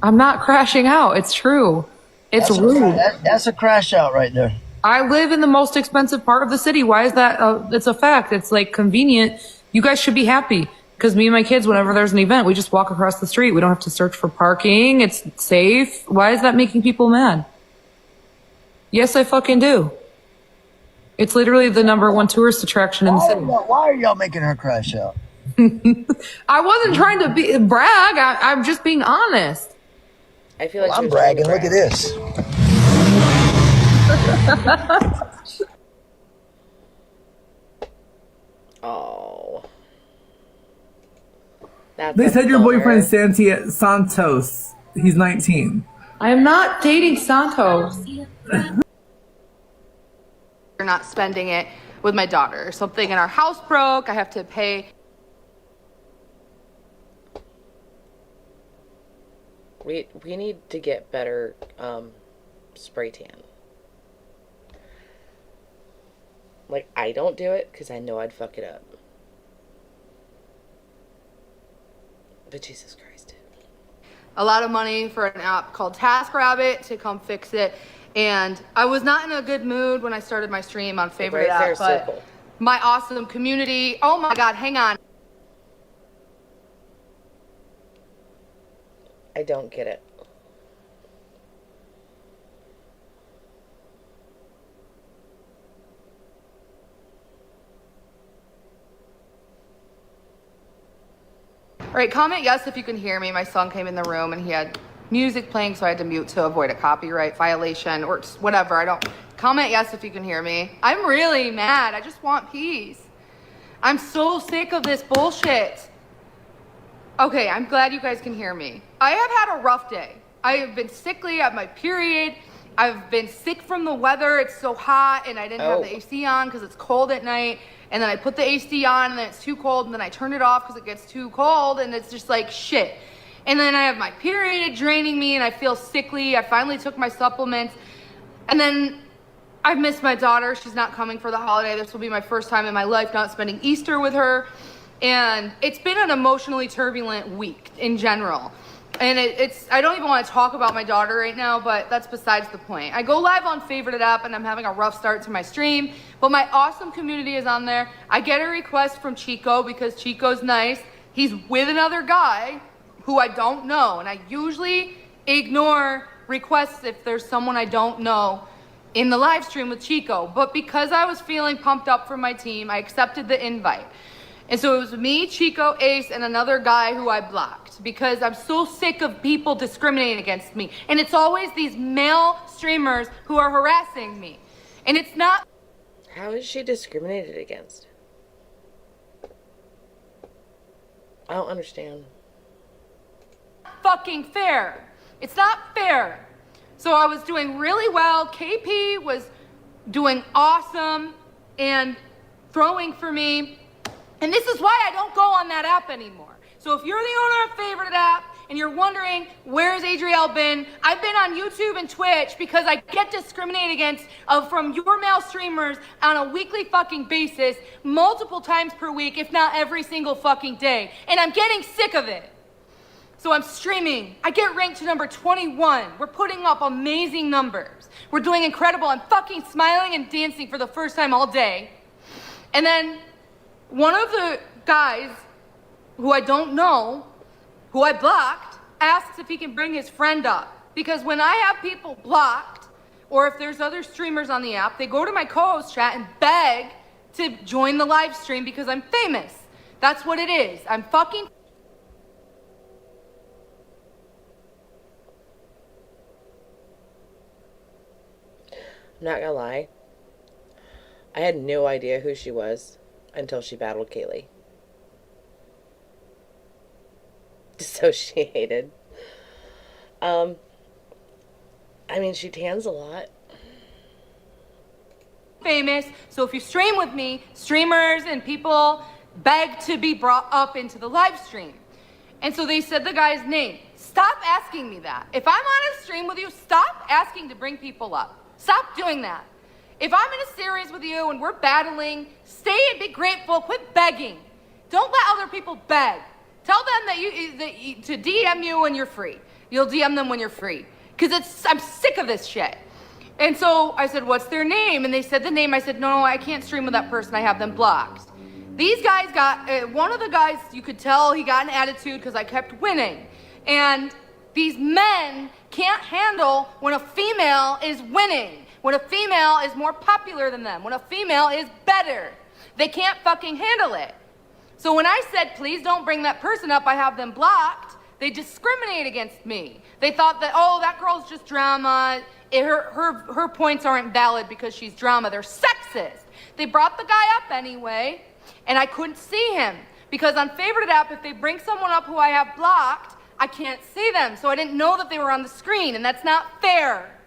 I'm not crashing out. It's true. It's rude.
That's a crash out right there.
I live in the most expensive part of the city. Why is that? It's a fact. It's like convenient. You guys should be happy because me and my kids, whenever there's an event, we just walk across the street. We don't have to search for parking. It's safe. Why is that making people mad? Yes, I fucking do. It's literally the #1 tourist attraction in the city.
Why are y'all making her crash out?
I wasn't trying to brag. I'm just being honest.
I feel like
I'm bragging. Look at this.
Oh. That's
They said your
bummer.
boyfriend's Santos. He's 19.
I am not dating Santos.
not spending it with my daughter. Something in our house broke. I have to pay.
We need to get better spray tan. Like, I don't do it because I know I'd fuck it up. But Jesus Christ.
A lot of money for an app called TaskRabbit to come fix it. And I was not in a good mood when I started my stream on favorite app, but my awesome community. Oh my God, hang on.
I don't get it.
All right, comment yes if you can hear me. My son came in the room and he had music playing, so I had to mute to avoid a copyright violation or whatever. I don't. Comment yes if you can hear me. I'm really mad. I just want peace. I'm so sick of this bullshit. Okay, I'm glad you guys can hear me. I have had a rough day. I have been sickly. I have my period. I've been sick from the weather. It's so hot and I didn't have the AC on because it's cold at night. And then I put the AC on and then it's too cold and then I turn it off because it gets too cold and it's just like shit. And then I have my period draining me and I feel sickly. I finally took my supplements and then I've missed my daughter. She's not coming for the holiday. This will be my first time in my life not spending Easter with her. And it's been an emotionally turbulent week in general. And I don't even want to talk about my daughter right now, but that's besides the point. I go live on Favorite App and I'm having a rough start to my stream, but my awesome community is on there. I get a request from Chico because Chico's nice. He's with another guy who I don't know, and I usually ignore requests if there's someone I don't know in the live stream with Chico. But because I was feeling pumped up for my team, I accepted the invite. And so it was me, Chico, Ace, and another guy who I blocked because I'm so sick of people discriminating against me. And it's always these male streamers who are harassing me. And it's not...
How is she discriminated against? I don't understand.
Fucking fair. It's not fair. So I was doing really well. KP was doing awesome and throwing for me. And this is why I don't go on that app anymore. So if you're the owner of Favorite App and you're wondering, where's Adrielle been? I've been on YouTube and Twitch because I get discriminated against from your male streamers on a weekly fucking basis, multiple times per week, if not every single fucking day. And I'm getting sick of it. So I'm streaming. I get ranked to number 21. We're putting up amazing numbers. We're doing incredible. I'm fucking smiling and dancing for the first time all day. And then one of the guys who I don't know, who I blocked, asks if he can bring his friend up. Because when I have people blocked, or if there's other streamers on the app, they go to my co-host chat and beg to join the live stream because I'm famous. That's what it is. I'm fucking...
I'm not gonna lie. I had no idea who she was until she battled Kaylee. So she hated. I mean, she tans a lot.
Famous, so if you stream with me, streamers and people beg to be brought up into the live stream. And so they said the guy's name. Stop asking me that. If I'm on a stream with you, stop asking to bring people up. Stop doing that. If I'm in a series with you and we're battling, stay and be grateful. Quit begging. Don't let other people beg. Tell them that to DM you when you're free. You'll DM them when you're free. Because I'm sick of this shit. And so I said, what's their name? And they said the name. I said, no, I can't stream with that person. I have them blocked. These guys got, one of the guys, you could tell he got an attitude because I kept winning. And these men can't handle when a female is winning. When a female is more popular than them. When a female is better. They can't fucking handle it. So when I said, please don't bring that person up, I have them blocked, they discriminate against me. They thought that, oh, that girl's just drama. Her points aren't valid because she's drama. They're sexist. They brought the guy up anyway, and I couldn't see him. Because on Favorite App, if they bring someone up who I have blocked, I can't see them. So I didn't know that they were on the screen, and that's not fair.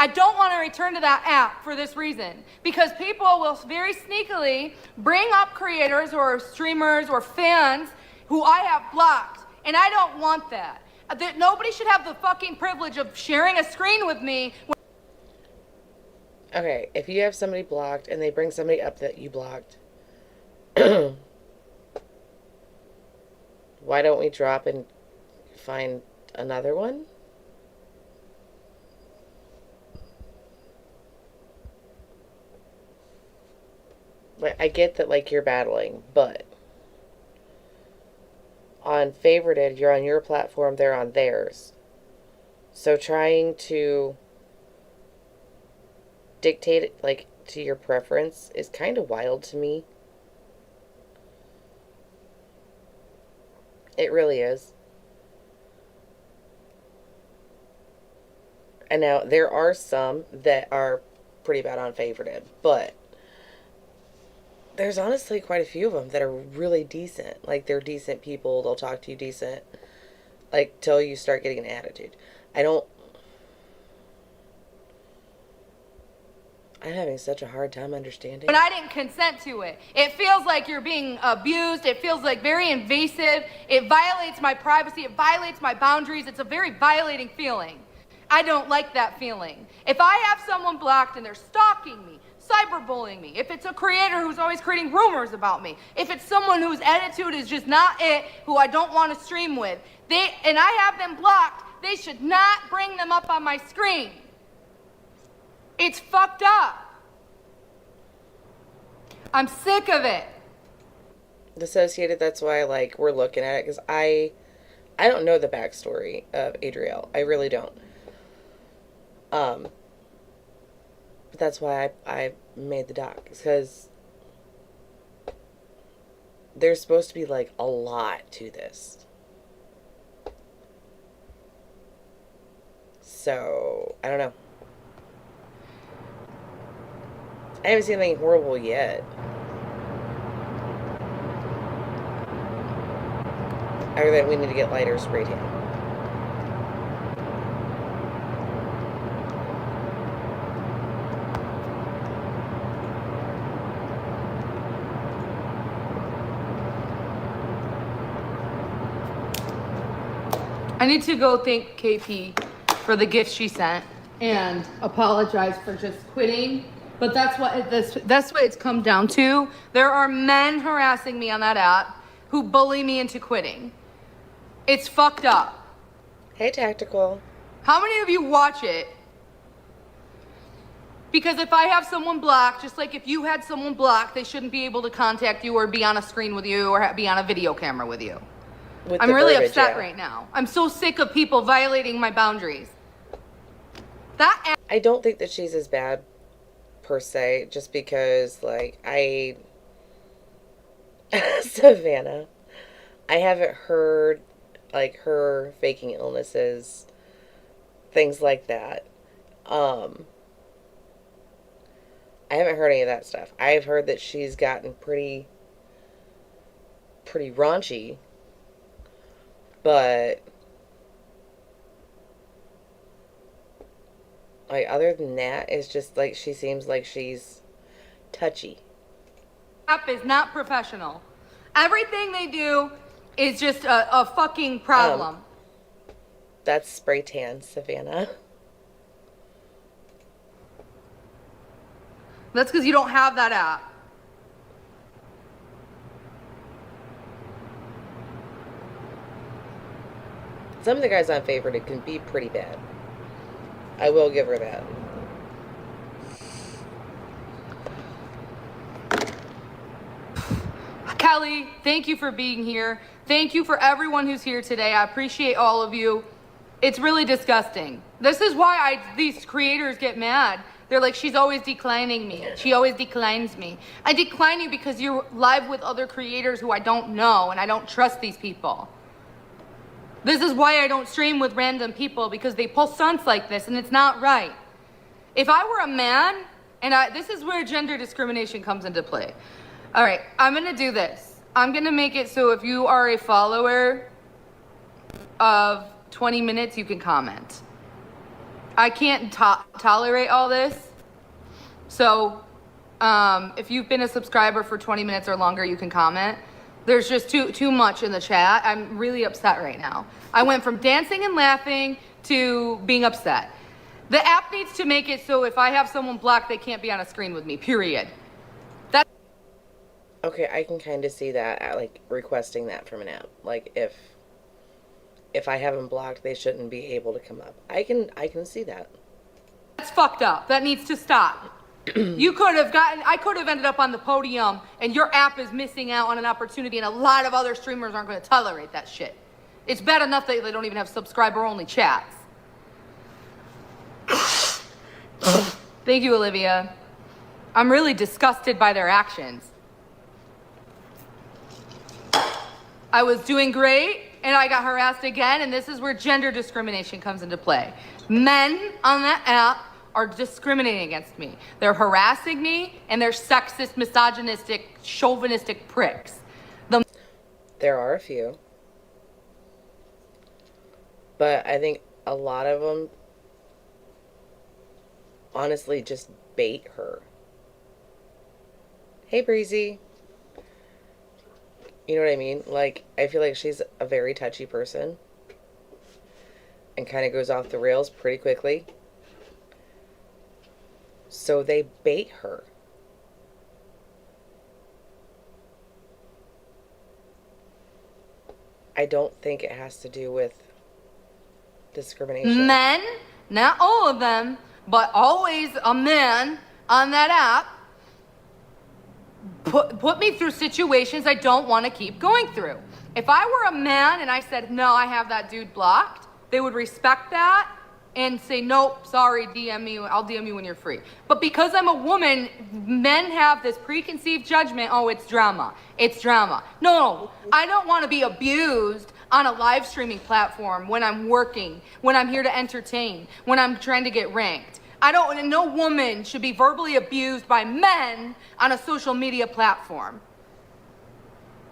I don't want to return to that app for this reason. Because people will very sneakily bring up creators or streamers or fans who I have blocked. And I don't want that. That nobody should have the fucking privilege of sharing a screen with me.
Okay, if you have somebody blocked and they bring somebody up that you blocked, why don't we drop and find another one? Like, I get that, like, you're battling, but on favorited, you're on your platform, they're on theirs. So trying to dictate it, like, to your preference is kind of wild to me. It really is. And now, there are some that are pretty bad on favorited, but there's honestly quite a few of them that are really decent. Like, they're decent people. They'll talk to you decent. Like, till you start getting an attitude. I'm having such a hard time understanding.
But I didn't consent to it. It feels like you're being abused. It feels like very invasive. It violates my privacy. It violates my boundaries. It's a very violating feeling. I don't like that feeling. If I have someone blocked and they're stalking me, cyberbullying me, if it's a creator who's always creating rumors about me, if it's someone whose attitude is just not it, who I don't want to stream with, and I have them blocked, they should not bring them up on my screen. It's fucked up. I'm sick of it.
Dissociated, that's why, like, we're looking at it, because I don't know the backstory of Adrielle. I really don't. But that's why I made the doc, because there's supposed to be, like, a lot to this. So, I don't know. I haven't seen anything horrible yet. Other than we need to get lighter spray tan.
I need to go thank KP for the gift she sent and apologize for just quitting. But that's what it's come down to. There are men harassing me on that app who bully me into quitting. It's fucked up.
Hey, Tactical.
How many of you watch it? Because if I have someone blocked, just like if you had someone blocked, they shouldn't be able to contact you or be on a screen with you or be on a video camera with you. I'm really upset right now. I'm so sick of people violating my boundaries.
I don't think that she's as bad per se, just because, like, Savannah, I haven't heard, like, her faking illnesses, things like that. I haven't heard any of that stuff. I've heard that she's gotten pretty raunchy, but, like, other than that, it's just, like, she seems like she's touchy.
App is not professional. Everything they do is just a fucking problem.
That's spray tan, Savannah.
That's because you don't have that app.
Some of the guys on Favorited can be pretty bad. I will give her that.
Kelly, thank you for being here. Thank you for everyone who's here today. I appreciate all of you. It's really disgusting. This is why these creators get mad. They're like, she's always declining me. She always declines me. I decline you because you're live with other creators who I don't know, and I don't trust these people. This is why I don't stream with random people, because they pull stunts like this, and it's not right. If I were a man, and this is where gender discrimination comes into play. All right, I'm gonna do this. I'm gonna make it so if you are a follower of 20 minutes, you can comment. I can't tolerate all this. So, if you've been a subscriber for 20 minutes or longer, you can comment. There's just too much in the chat. I'm really upset right now. I went from dancing and laughing to being upset. The app needs to make it so if I have someone blocked, they can't be on a screen with me, period. That's
Okay, I can kind of see that, like, requesting that from an app. Like, if I have them blocked, they shouldn't be able to come up. I can see that.
That's fucked up. That needs to stop. I could have ended up on the podium, and your app is missing out on an opportunity, and a lot of other streamers aren't going to tolerate that shit. It's bad enough that they don't even have subscriber-only chats. Thank you, Olivia. I'm really disgusted by their actions. I was doing great, and I got harassed again, and this is where gender discrimination comes into play. Men on that app are discriminating against me. They're harassing me, and they're sexist, misogynistic, chauvinistic pricks.
There are a few. But I think a lot of them honestly just bait her. Hey, Breezy. You know what I mean? Like, I feel like she's a very touchy person and kind of goes off the rails pretty quickly. So they bait her. I don't think it has to do with discrimination.
Men, not all of them, but always a man on that app, put me through situations I don't want to keep going through. If I were a man and I said, no, I have that dude blocked, they would respect that and say, nope, sorry, DM me, I'll DM you when you're free. But because I'm a woman, men have this preconceived judgment, oh, it's drama, it's drama. No, I don't want to be abused on a live streaming platform when I'm working, when I'm here to entertain, when I'm trying to get ranked. No woman should be verbally abused by men on a social media platform.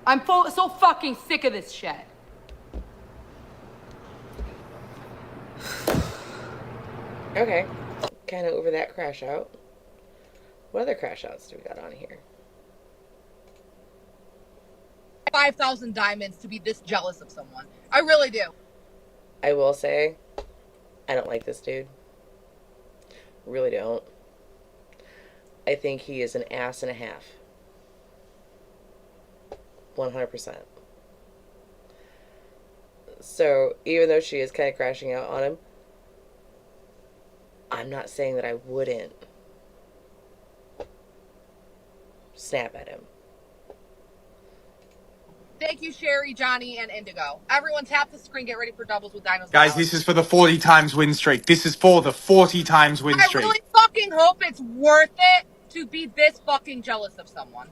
I'm so fucking sick of this shit.
Okay, kind of over that crash out. What other crash outs do we got on here?
5,000 diamonds to be this jealous of someone. I really do.
I will say, I don't like this dude. Really don't. I think he is an ass and a half. 100%. So, even though she is kind of crashing out on him, I'm not saying that I wouldn't snap at him.
Thank you, Sherry, Johnny, and Indigo. Everyone tap the screen, get ready for doubles with Dinos.
Guys, this is for the 40 times win streak. This is for the 40 times win
I
streak.
really fucking hope it's worth it to be this fucking jealous of someone.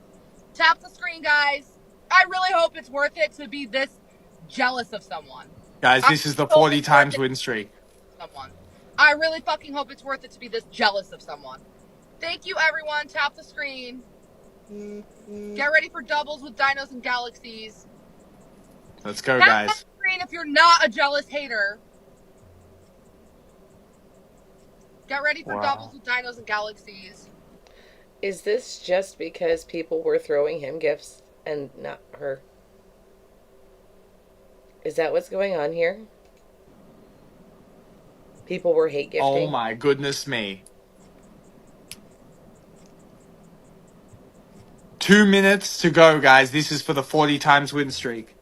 Tap the screen, guys. I really hope it's worth it to be this jealous of someone.
Guys, this is the 40 times win streak.
I really fucking hope it's worth it to be this jealous of someone. Thank you, everyone. Tap the screen. Get ready for doubles with Dinos and Galaxies.
Let's go,
Tap
guys.
the screen if you're not a jealous hater. Get ready for doubles with Dinos and Galaxies.
Is this just because people were throwing him gifts and not her? Is that what's going on here? People were hate gifting.
Oh my goodness me. 2 minutes to go, guys. This is for the 40 times win streak.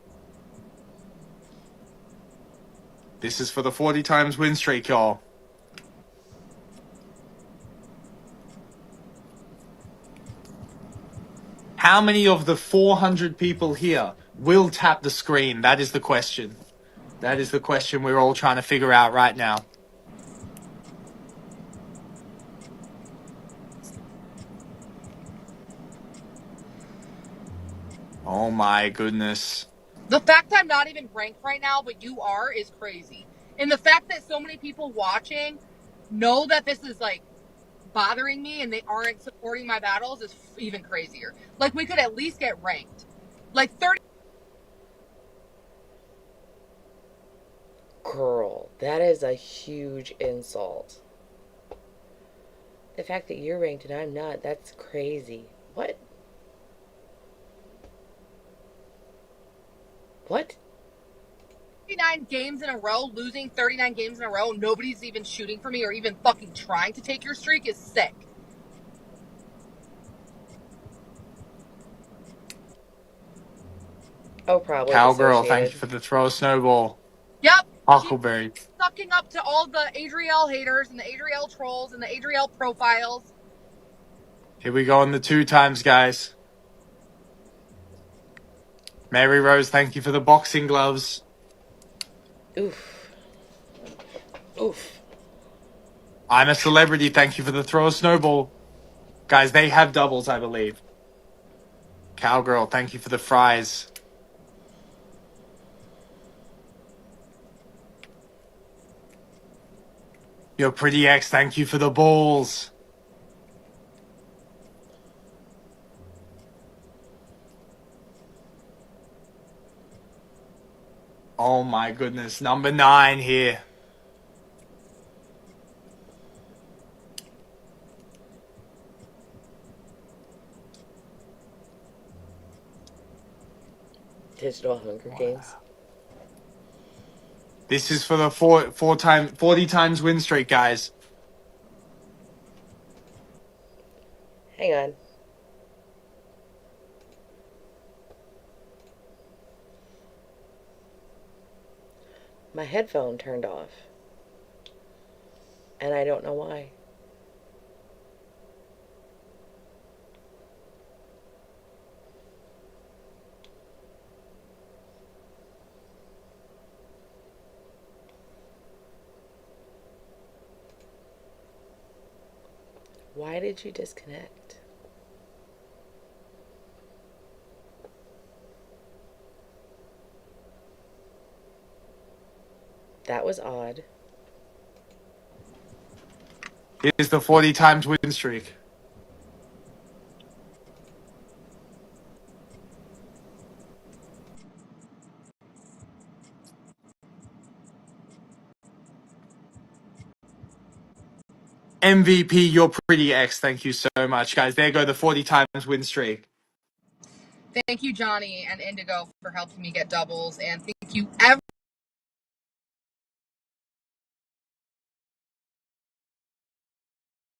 This is for the 40 times win streak, y'all. How many of the 400 people here will tap the screen? That is the question. That is the question we're all trying to figure out right now. Oh my goodness.
The fact I'm not even ranked right now, but you are, is crazy. And the fact that so many people watching know that this is, like, bothering me and they aren't supporting my battles is even crazier. Like, we could at least get ranked. Like, 30...
Girl, that is a huge insult. The fact that you're ranked and I'm not, that's crazy. What? What?
39 games in a row, losing 39 games in a row, nobody's even shooting for me or even fucking trying to take your streak is sick.
Oh, probably
Cowgirl, thank
dissociated.
you for the throw snowball.
Yep.
Huckleberry.
Sucking up to all the Adrielle haters and the Adrielle trolls and the Adrielle profiles.
Here we go on the 2 times, guys. Mary Rose, thank you for the boxing gloves.
Oof. Oof.
I'm a celebrity, thank you for the throw a snowball. Guys, they have doubles, I believe. Cowgirl, thank you for the fries. Your pretty ex, thank you for the balls. Oh my goodness, number 9 here.
Digital Hunger Games.
This is for the 40 times win streak, guys.
Hang on. My headphone turned off. And I don't know why. Why did you disconnect? That was odd.
Here's the 40 times win streak. MVP, your pretty ex. Thank you so much, guys. There go the 40 times win streak.
Thank you, Johnny and Indigo, for helping me get doubles. And thank you, everyone.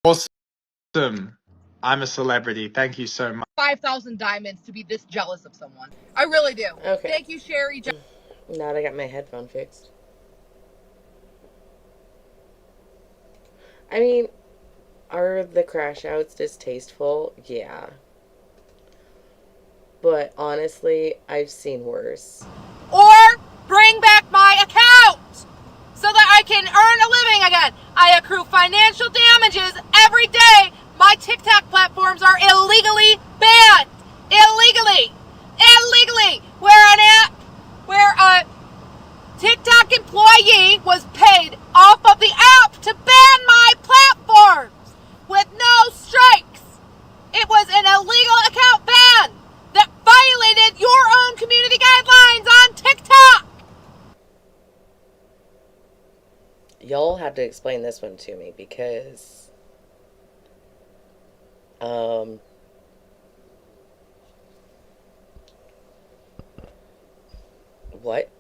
Awesome. I'm a celebrity. Thank you so much.
5,000 diamonds to be this jealous of someone. I really do.
Okay.
Thank you, Sherry.
Now that I got my headphone fixed. I mean, are the crash outs distasteful? Yeah. But honestly, I've seen worse.
Or bring back my account so that I can earn a living again. I accrue financial damages every day. My TikTok platforms are illegally banned. Illegally. Where a TikTok employee was paid off of the app to ban my platforms with no strikes. It was an illegal account ban that violated your own community guidelines on TikTok.
Y'all have to explain this one to me because what?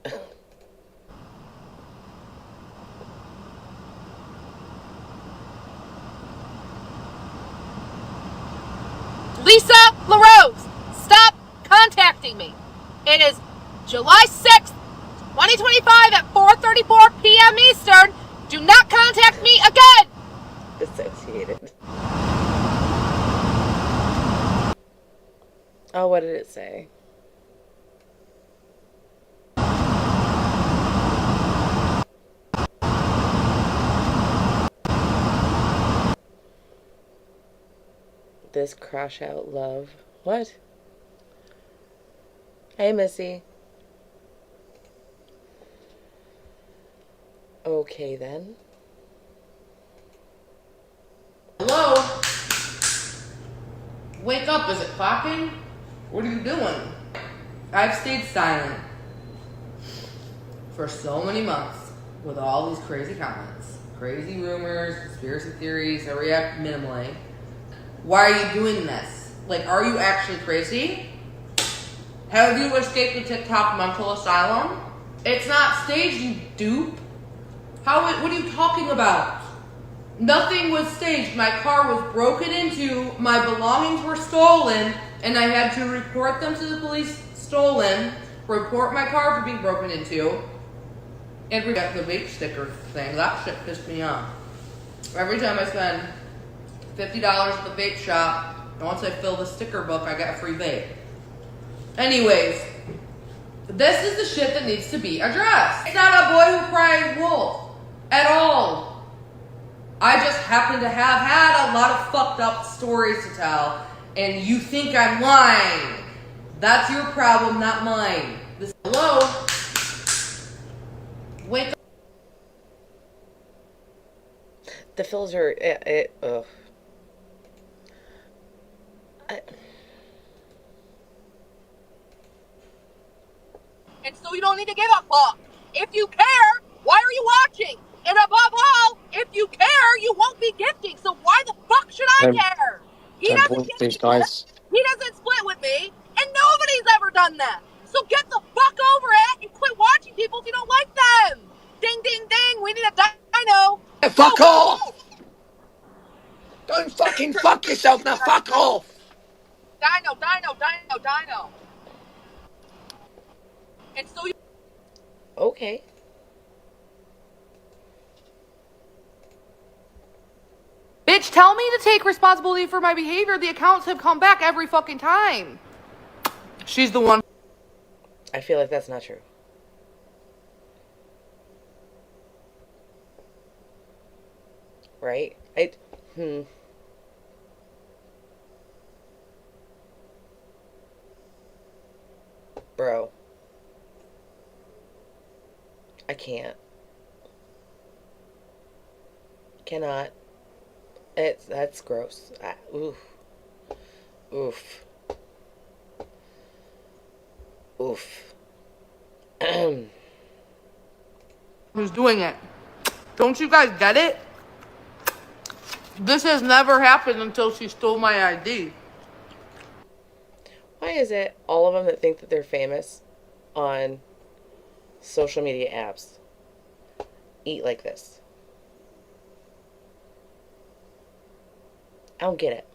Lisa LaRose, stop contacting me. It is July 6th, 2025 at 4:34 p.m. Eastern. Do not contact me again.
Associated. Oh, what did it say? This crash out love. What? Hey, Missy. Okay, then.
Hello? Wake up, is it clocking? What are you doing? I've stayed silent for so many months. with all these crazy comments, crazy rumors, conspiracy theories. I react minimally. Why are you doing this? Like, are you actually crazy? Have you escaped the TikTok mental asylum? It's not staged, you dupe. What are you talking about? Nothing was staged. My car was broken into, my belongings were stolen, and I had to report them to the police stolen, report my car for being broken into, and forget the vape sticker thing. That shit pissed me off. Every time I spend $50 at the vape shop, and once I fill the sticker book, I get a free vape. Anyways, this is the shit that needs to be addressed. It's not a boy who cried wolf at all. I just happen to have had a lot of fucked up stories to tell, and you think I'm lying. That's your problem, not mine. Hello? Wake up.
The filter, ugh.
And so you don't need to give a fuck. If you care, why are you watching? And above all, if you care, you won't be gifting. So why the fuck should I care? He doesn't give a shit. He doesn't split with me, and nobody's ever done that. So get the fuck over it and quit watching people if you don't like them. Ding, ding, ding. We need a dino.
Fuck off! Don't fucking fuck yourself now. Fuck off!
Dino, dino, dino, dino. And so you...
Okay.
Bitch, tell me to take responsibility for my behavior. The accounts have come back every fucking time. She's the one.
I feel like that's not true. Right? Bro. I can't. Cannot. That's gross. Oof. Oof. Oof.
Who's doing it? Don't you guys get it? This has never happened until she stole my ID.
Why is it all of them that think that they're famous on social media apps eat like this? I don't get it.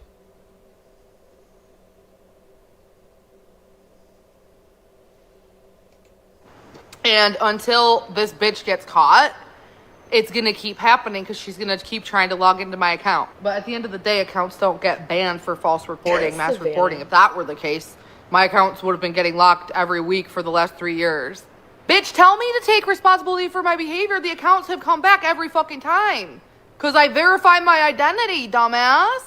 And until this bitch gets caught, it's going to keep happening because she's going to keep trying to log into my account. But at the end of the day, accounts don't get banned for false reporting, mass reporting. If that were the case, my accounts would have been getting locked every week for the last 3 years. Bitch, tell me to take responsibility for my behavior. The accounts have come back every fucking time. Because I verified my identity, dumbass.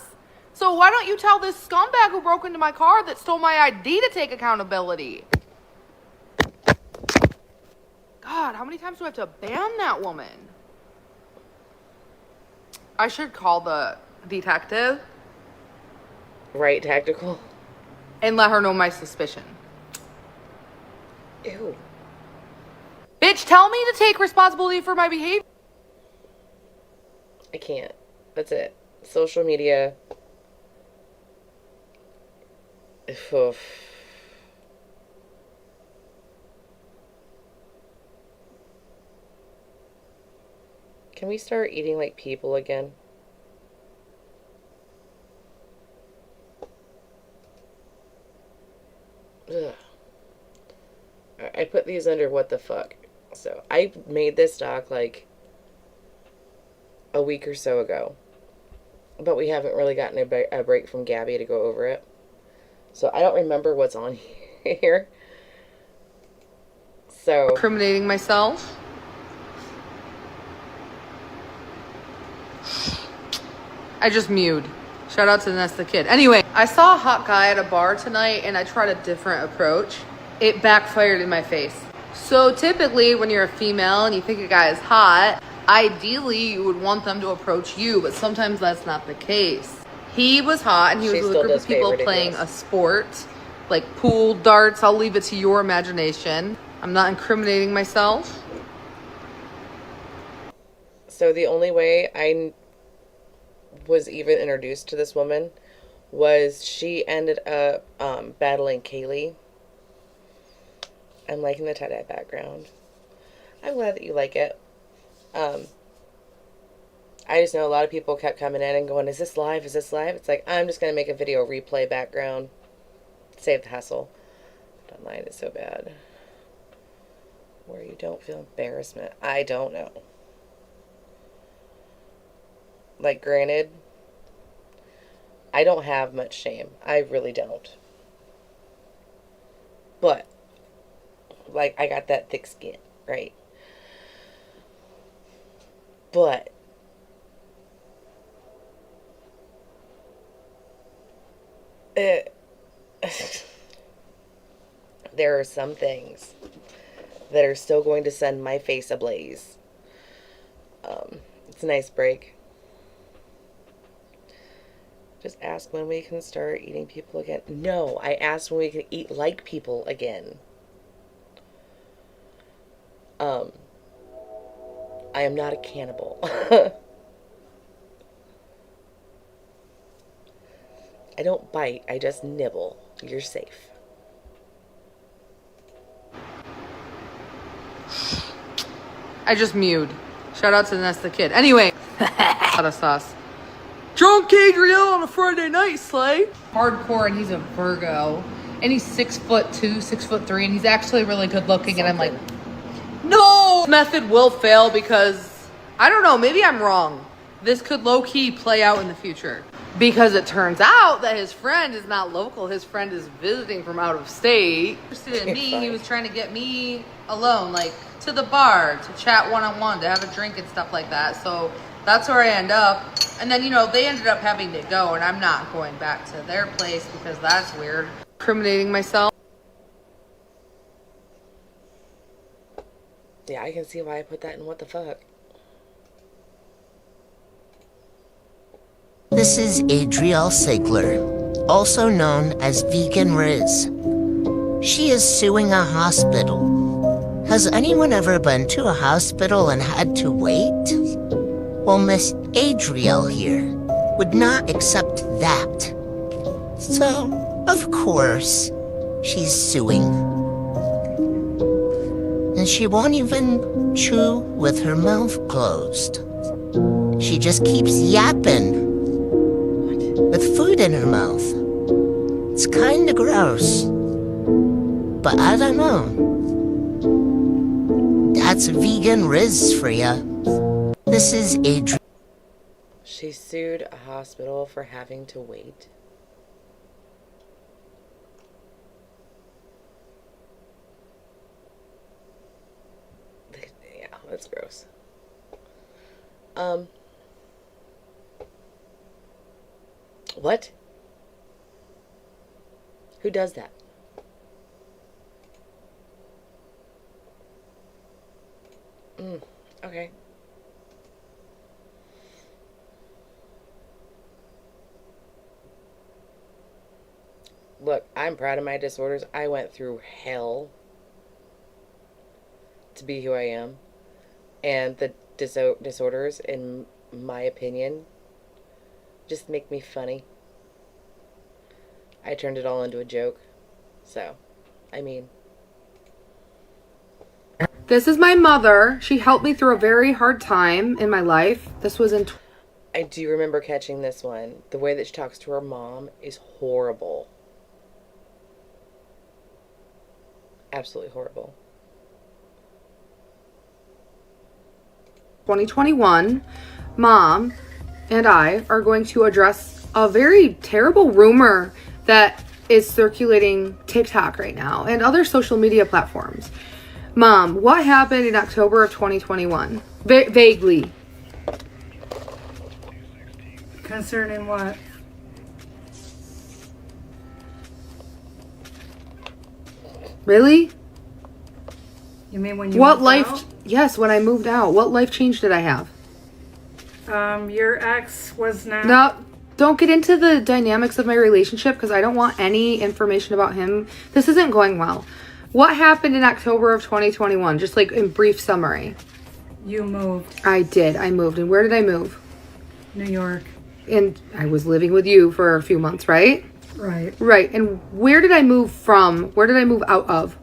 So why don't you tell this scumbag who broke into my car that stole my ID to take accountability? God, how many times do I have to ban that woman? I should call the detective.
Right, tactical.
And let her know my suspicion.
Ew.
Bitch, tell me to take responsibility for my behavior.
I can't. That's it. Social media. Oof. Can we start eating like people again? Ugh. I put these under what the fuck. So I made this doc like a week or so ago. But we haven't really gotten a break from Gabby to go over it. So I don't remember what's on here. So
incriminating myself. I just mewed. Shout out to Nesta Kid. Anyway, I saw a hot guy at a bar tonight and I tried a different approach. It backfired in my face. So typically when you're a female and you think a guy is hot, ideally you would want them to approach you, but sometimes that's not the case. He was hot and he was with a group of people playing a sport, like pool, darts. I'll leave it to your imagination. I'm not incriminating myself.
So the only way I was even introduced to this woman was she ended up battling Kaylee. I'm liking the tie-dye background. I'm glad that you like it. I just know a lot of people kept coming in and going, is this live? Is this live? It's like, I'm just going to make a video replay background. Save the hassle. But online is so bad. Where you don't feel embarrassment. I don't know. Like, granted, I don't have much shame. I really don't. But, like, I got that thick skin, right? But there are some things that are still going to send my face ablaze. It's a nice break. Just ask when we can start eating people again. No, I asked when we can eat like people again. I am not a cannibal. I don't bite, I just nibble. You're safe.
I just mewed. Shout out to Nesta Kid. Anyway, lot of sauce. Drunk Adrielle on a Friday night, Slay. Hardcore, and he's a Virgo. And he's 6'2", 6'3", and he's actually really good looking. And I'm like, no! Method will fail because, I don't know, maybe I'm wrong. This could low-key play out in the future. Because it turns out that his friend is not local. His friend is visiting from out of state. Interested in me, he was trying to get me alone, like to the bar, to chat one-on-one, to have a drink and stuff like that. So that's where I end up. And then, you know, they ended up having to go, and I'm not going back to their place because that's weird. Incriminating myself.
Yeah, I can see why I put that in what the fuck.
This is Adrielle Sigler, also known as Vegan Riz. She is suing a hospital. Has anyone ever been to a hospital and had to wait? Well, Miss Adrielle here would not accept that. So, of course, she's suing. And she won't even chew with her mouth closed. She just keeps yapping with food in her mouth. It's kinda gross. But I don't know. That's Vegan Riz for ya. This is Adrielle.
She sued a hospital for having to wait. Yeah, that's gross. What? Who does that? Okay. Look, I'm proud of my disorders. I went through hell to be who I am. And the disorders, in my opinion, just make me funny. I turned it all into a joke. So, I mean.
This is my mother. She helped me through a very hard time in my life. This was in...
I do remember catching this one. The way that she talks to her mom is horrible. Absolutely horrible.
2021, Mom and I are going to address a very terrible rumor that is circulating TikTok right now and other social media platforms. Mom, what happened in October of 2021? Vaguely.
Concerning what?
Really?
You mean when you
What
moved
life?
out?
Yes, when I moved out. What life change did I have?
Your ex was not...
No, don't get into the dynamics of my relationship because I don't want any information about him. This isn't going well. What happened in October of 2021? Just like in brief summary.
You moved.
I did. I moved. And where did I move?
New York.
And I was living with you for a few months, right?
Right.
Right. And where did I move from? Where did I move out of?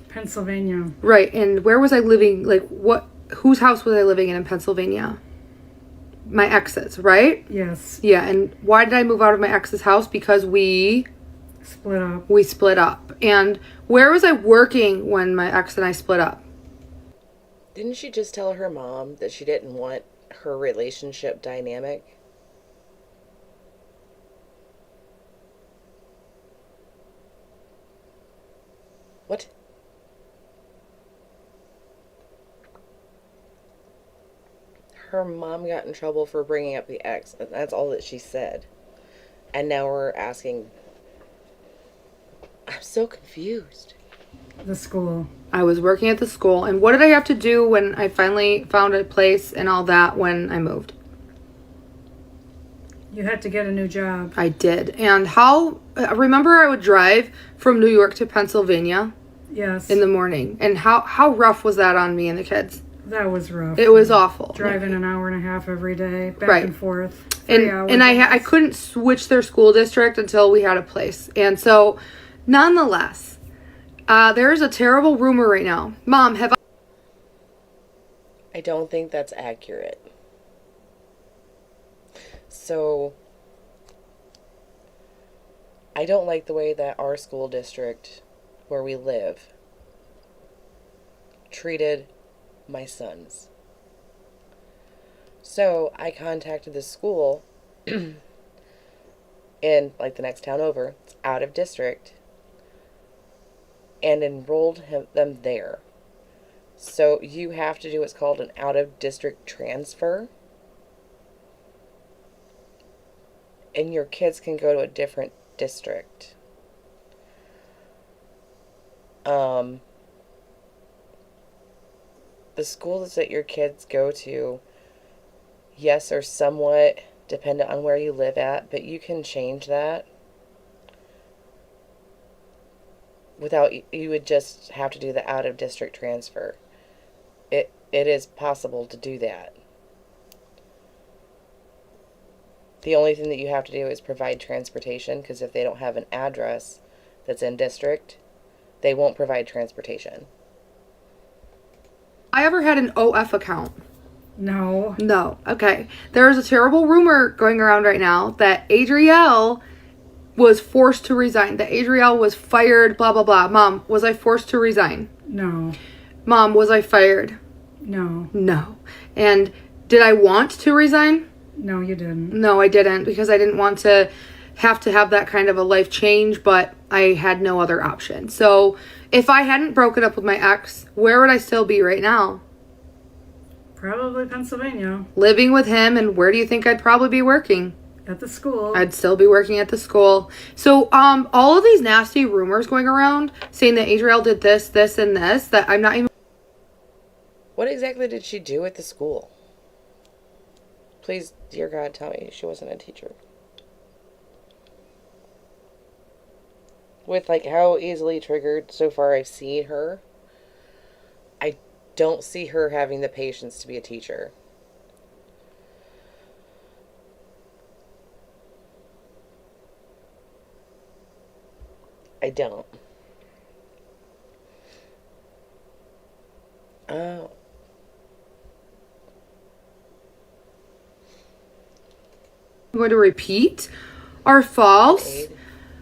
Pennsylvania.
Right. And where was I living? Like, whose house was I living in Pennsylvania? My ex's, right?
Yes.
Yeah. And why did I move out of my ex's house? Because we
split up.
We split up. And where was I working when my ex and I split up?
Didn't she just tell her mom that she didn't want her relationship dynamic? What? Her mom got in trouble for bringing up the ex, and that's all that she said. And now we're asking... I'm so confused.
The school.
I was working at the school. And what did I have to do when I finally found a place and all that when I moved?
You had to get a new job.
I did. And remember I would drive from New York to Pennsylvania?
Yes.
In the morning. And how rough was that on me and the kids?
That was rough.
It was awful.
Driving an hour and a half every day, back and forth. 3 hours.
And I couldn't switch their school district until we had a place. And so, nonetheless, there is a terrible rumor right now. Mom, have
I don't think that's accurate. So, I don't like the way that our school district, where we live, treated my sons. So, I contacted the school in, like, the next town over, it's out of district, and enrolled them there. So, you have to do what's called an out-of-district transfer. And your kids can go to a different district. The schools that your kids go to, yes, are somewhat dependent on where you live at, but you can change that. You would just have to do the out-of-district transfer. It is possible to do that. The only thing that you have to do is provide transportation, because if they don't have an address that's in district, they won't provide transportation.
I ever had an OF account?
No.
No. Okay. There's a terrible rumor going around right now that Adrielle was forced to resign. That Adrielle was fired, blah, blah, blah. Mom, was I forced to resign?
No.
Mom, was I fired?
No.
No. And did I want to resign?
No, you didn't.
No, I didn't, because I didn't want to have that kind of a life change, but I had no other option. So if I hadn't broken up with my ex, where would I still be right now?
Probably Pennsylvania.
Living with him, and where do you think I'd probably be working?
At the school.
I'd still be working at the school. So all of these nasty rumors going around saying that Adrielle did this, this, and this, that I'm not even...
What exactly did she do at the school? Please, dear God, tell me she wasn't a teacher. With, like, how easily triggered so far I've seen her, I don't see her having the patience to be a teacher. I don't. Oh.
I'm going to repeat are false.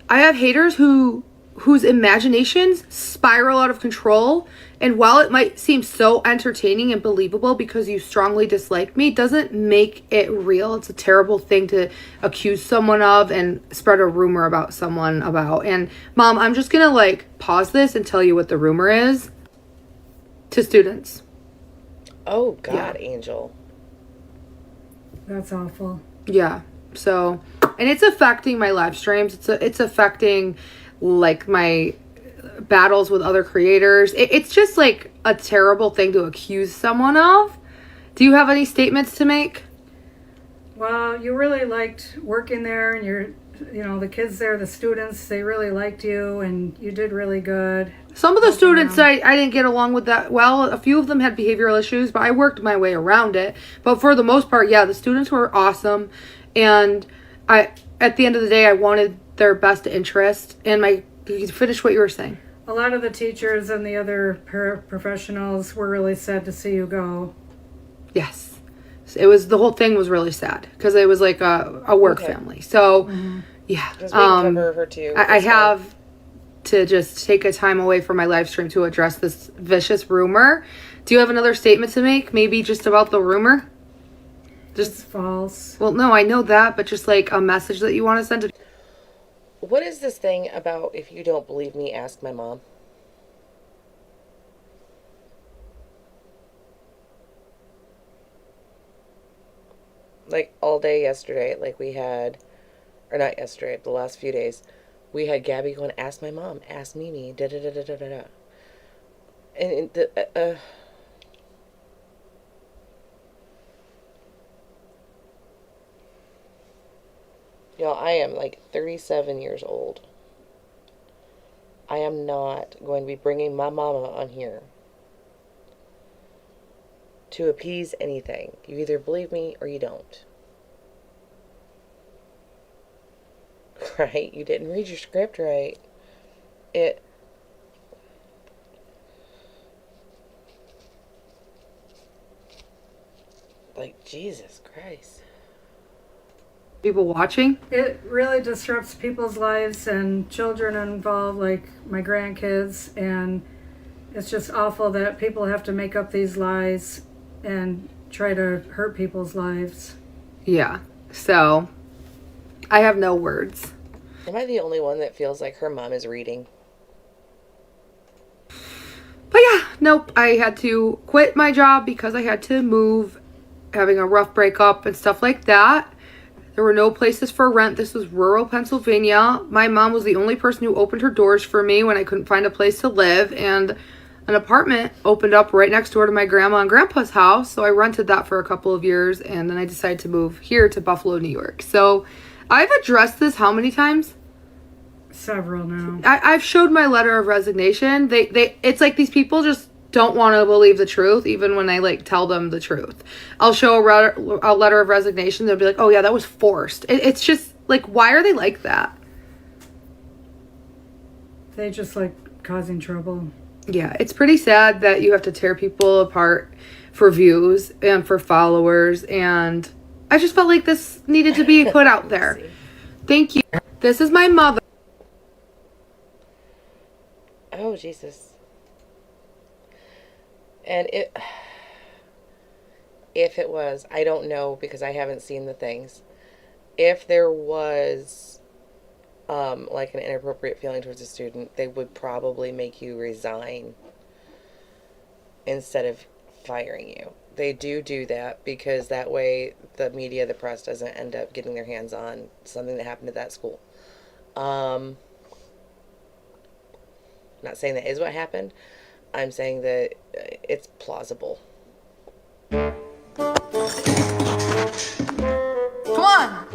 I have haters whose imaginations spiral out of control, and while it might seem so entertaining and believable because you strongly dislike me, doesn't make it real. It's a terrible thing to accuse someone of and spread a rumor about someone about. And Mom, I'm just gonna pause this and tell you what the rumor is to students.
Oh God, yeah. Angel.
That's awful.
Yeah. So, and it's affecting my live streams. It's affecting my battles with other creators. It's just a terrible thing to accuse someone of. Do you have any statements to make?
Well, you really liked working there, and you're you know, the kids there, the students, they really liked you and you did really good.
Some of the students I didn't get along with that well. A few of them had behavioral issues, but I worked my way around it. But for the most part, yeah, the students were awesome. And at the end of the day, I wanted their best interest. And you finish what you were saying.
A lot of the teachers and the other paraprofessionals were really sad to see you go.
Yes. It was, the whole thing was really sad because it was like a work family. So, yeah.
Cover her too.
I have to just take a time away from my live stream to address this vicious rumor. Do you have another statement to make? Maybe just about the rumor?
It's false.
Well, no, I know that, but just like a message that you want to send to...
What is this thing about if you don't believe me, ask my mom? Like all day yesterday, like we had, or not yesterday, the last few days, we had Gabby going, ask my mom, ask Mimi, da-da-da-da-da-da. And y'all, I am like 37 years old. I am not going to be bringing my mama on here to appease anything. You either believe me or you don't. Right? You didn't read your script right. Like, Jesus Christ.
People watching?
It really disrupts people's lives and children involved, like my grandkids, and it's just awful that people have to make up these lies and try to hurt people's lives.
Yeah. So, I have no words.
Am I the only one that feels like her mom is reading?
But yeah, nope. I had to quit my job because I had to move, having a rough breakup and stuff like that. There were no places for rent. This was rural Pennsylvania. My mom was the only person who opened her doors for me when I couldn't find a place to live. And an apartment opened up right next door to my grandma and grandpa's house. So I rented that for a couple of years. And then I decided to move here to Buffalo, New York. So I've addressed this how many times?
Several now.
I've showed my letter of resignation. It's like these people just don't want to believe the truth, even when I like tell them the truth. I'll show a letter of resignation. They'll be like, "Oh yeah, that was forced." It's just like, why are they like that?
They just like causing trouble.
Yeah, it's pretty sad that you have to tear people apart for views and for followers, and I just felt like this needed to be put out there. Thank you. This is my mother.
Oh, Jesus. And if it was, I don't know because I haven't seen the things. If there was like an inappropriate feeling towards a student, they would probably make you resign instead of firing you. They do that because that way the media, the press doesn't end up getting their hands on something that happened at that school. I'm not saying that is what happened. I'm saying that it's plausible.
Come on.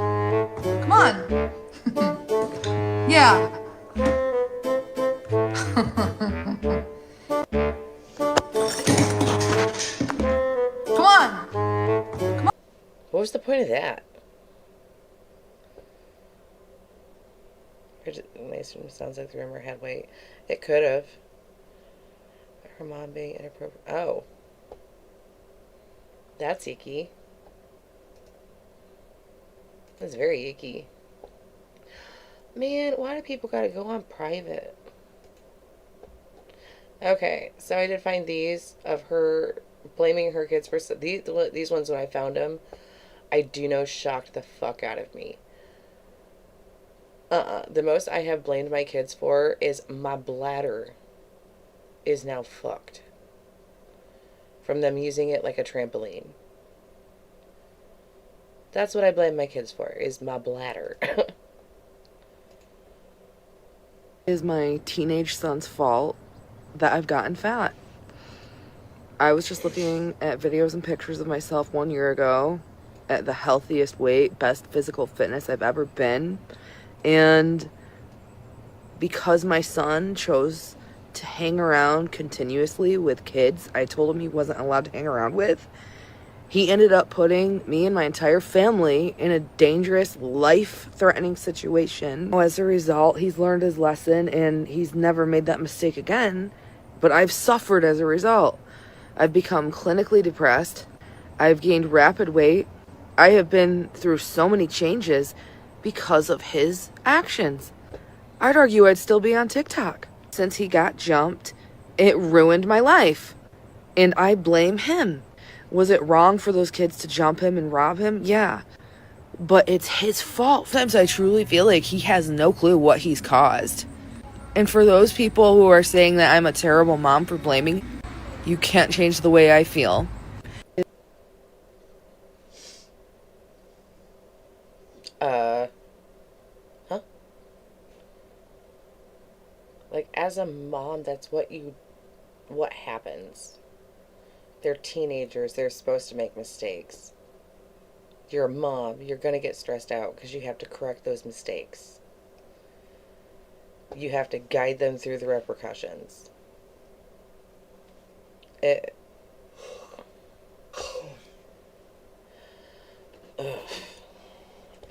Come on. Yeah. Come on. Come on.
What was the point of that? Sounds like the rumor had weight. It could have. Her mom being inappropriate. Oh. That's icky. That's very icky. Man, why do people gotta go on private? Okay, so I did find these of her blaming her kids for these ones when I found them. I do know shocked the fuck out of me. The most I have blamed my kids for is my bladder is now fucked from them using it like a trampoline. That's what I blame my kids for, is my bladder.
Is my teenage son's fault that I've gotten fat. I was just looking at videos and pictures of myself 1 year ago at the healthiest weight, best physical fitness I've ever been, And because my son chose to hang around continuously with kids I told him he wasn't allowed to hang around with, he ended up putting me and my entire family in a dangerous, life-threatening situation. As a result, he's learned his lesson and he's never made that mistake again. But I've suffered as a result. I've become clinically depressed. I've gained rapid weight. I have been through so many changes because of his actions. I'd argue I'd still be on TikTok. Since he got jumped, it ruined my life. And I blame him. Was it wrong for those kids to jump him and rob him? Yeah. But it's his fault. Sometimes I truly feel like he has no clue what he's caused. And for those people who are saying that I'm a terrible mom for blaming, you can't change the way I feel.
Huh? Like, as a mom, that's what happens. They're teenagers. They're supposed to make mistakes. You're a mom. You're going to get stressed out because you have to correct those mistakes. You have to guide them through the repercussions.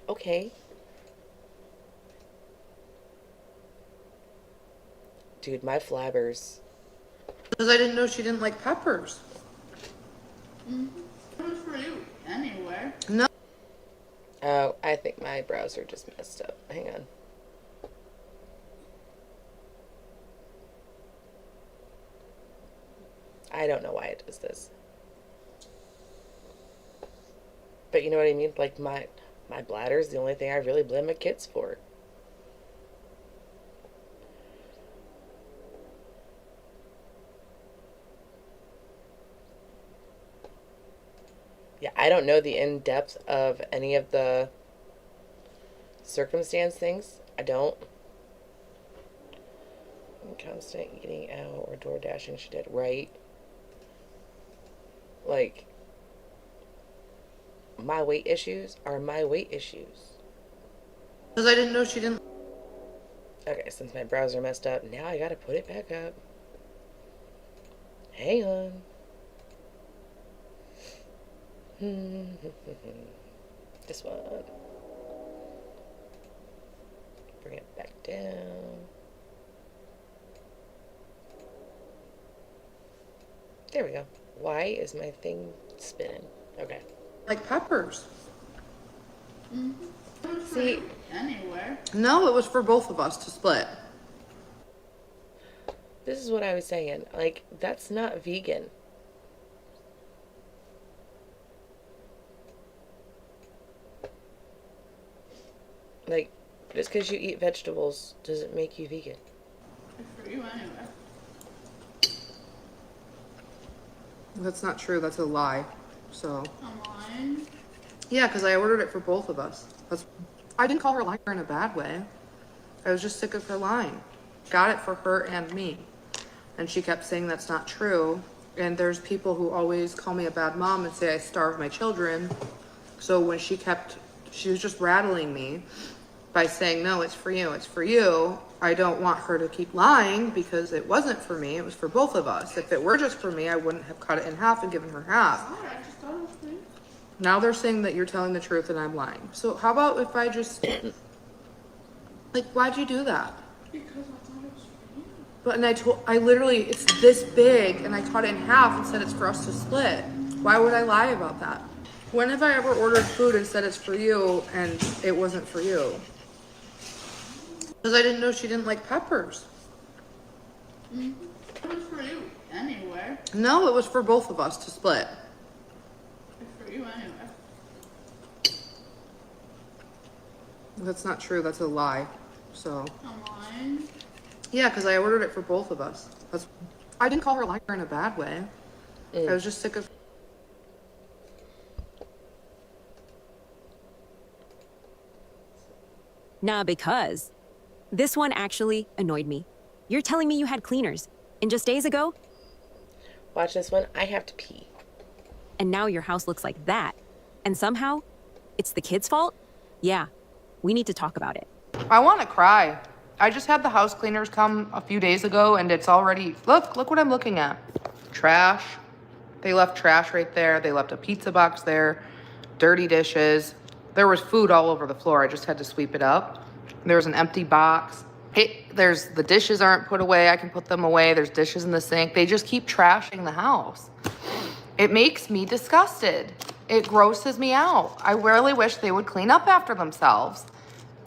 Okay. Dude, my flabbers.
Because I didn't know she didn't like peppers.
It was for you anyway.
No.
Oh, I think my browser just messed up. Hang on. I don't know why it does this. But you know what I mean? Like, my bladder is the only thing I really blame my kids for. Yeah, I don't know the in-depth of any of the circumstance things. I don't. Constant eating out or door dashing, she did. Right. Like, my weight issues are my weight issues.
Because I didn't know she didn't.
Okay, since my browser messed up, now I gotta put it back up. Hang on. This one. Bring it back down. There we go. Why is my thing spinning? Okay.
Like peppers.
See,
anyway.
No, it was for both of us to split.
This is what I was saying. Like, that's not vegan. Like, just because you eat vegetables doesn't make you vegan.
It's for you anyway.
That's not true. That's a lie. So.
I'm lying.
Yeah, because I ordered it for both of us. I didn't call her a liar in a bad way. I was just sick of her lying. Got it for her and me. And she kept saying that's not true. And there's people who always call me a bad mom and say I starve my children. So when she was just rattling me by saying, no, it's for you, it's for you. I don't want her to keep lying because it wasn't for me, it was for both of us. If it were just for me, I wouldn't have cut it in half and given her half.
I just thought it was for you.
Now they're saying that you're telling the truth and I'm lying. So how about if I just, like, why'd you do that?
Because I thought it was for you.
But, and I literally, it's this big and I cut it in half and said it's for us to split. Why would I lie about that? When have I ever ordered food and said it's for you and it wasn't for you? Because I didn't know she didn't like peppers.
It was for you anyway.
No, it was for both of us to split.
It's for you anyway.
That's not true. That's a lie. So.
I'm lying.
Yeah, because I ordered it for both of us. I didn't call her a liar in a bad way. I was just sick of.
Nah, because this one actually annoyed me. You're telling me you had cleaners, and just days ago?
Watch this one. I have to pee.
And now your house looks like that. And somehow, it's the kids' fault? Yeah, we need to talk about it.
I want to cry. I just had the house cleaners come a few days ago and it's already, look what I'm looking at. Trash. They left trash right there. They left a pizza box there. Dirty dishes. There was food all over the floor. I just had to sweep it up. There was an empty box. The dishes aren't put away. I can put them away. There's dishes in the sink. They just keep trashing the house. It makes me disgusted. It grosses me out. I really wish they would clean up after themselves.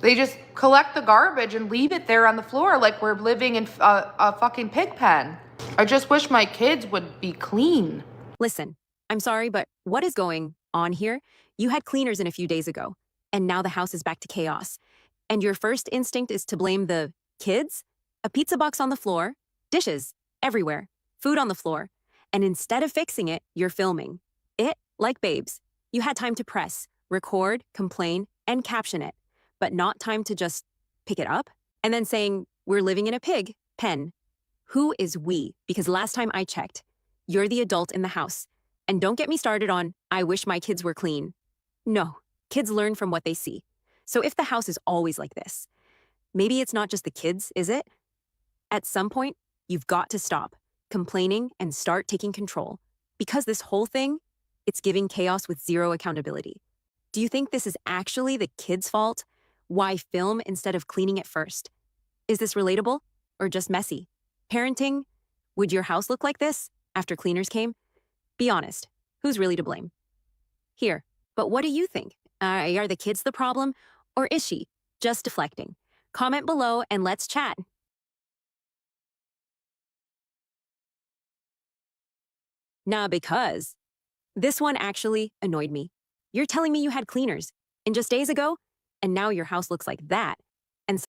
They just collect the garbage and leave it there on the floor like we're living in a fucking pig pen. I just wish my kids would be clean.
Listen, I'm sorry, but what is going on here? You had cleaners in a few days ago, and now the house is back to chaos. And your first instinct is to blame the kids? A pizza box on the floor, dishes everywhere, food on the floor. And instead of fixing it, you're filming. It, like babes, you had time to press, record, complain, and caption it, but not time to just pick it up and then saying, we're living in a pig pen. Who is we? Because last time I checked, you're the adult in the house. And don't get me started on, I wish my kids were clean. No, kids learn from what they see. So if the house is always like this, maybe it's not just the kids, is it? At some point, you've got to stop complaining and start taking control. Because this whole thing, it's giving chaos with zero accountability. Do you think this is actually the kids' fault? Why film instead of cleaning it first? Is this relatable or just messy? Parenting, would your house look like this after cleaners came? Be honest, who's really to blame? Here, but what do you think? Are the kids the problem, or is she just deflecting? Comment below and let's chat. Nah, because this one actually annoyed me. You're telling me you had cleaners in just days ago, and now your house looks like that. And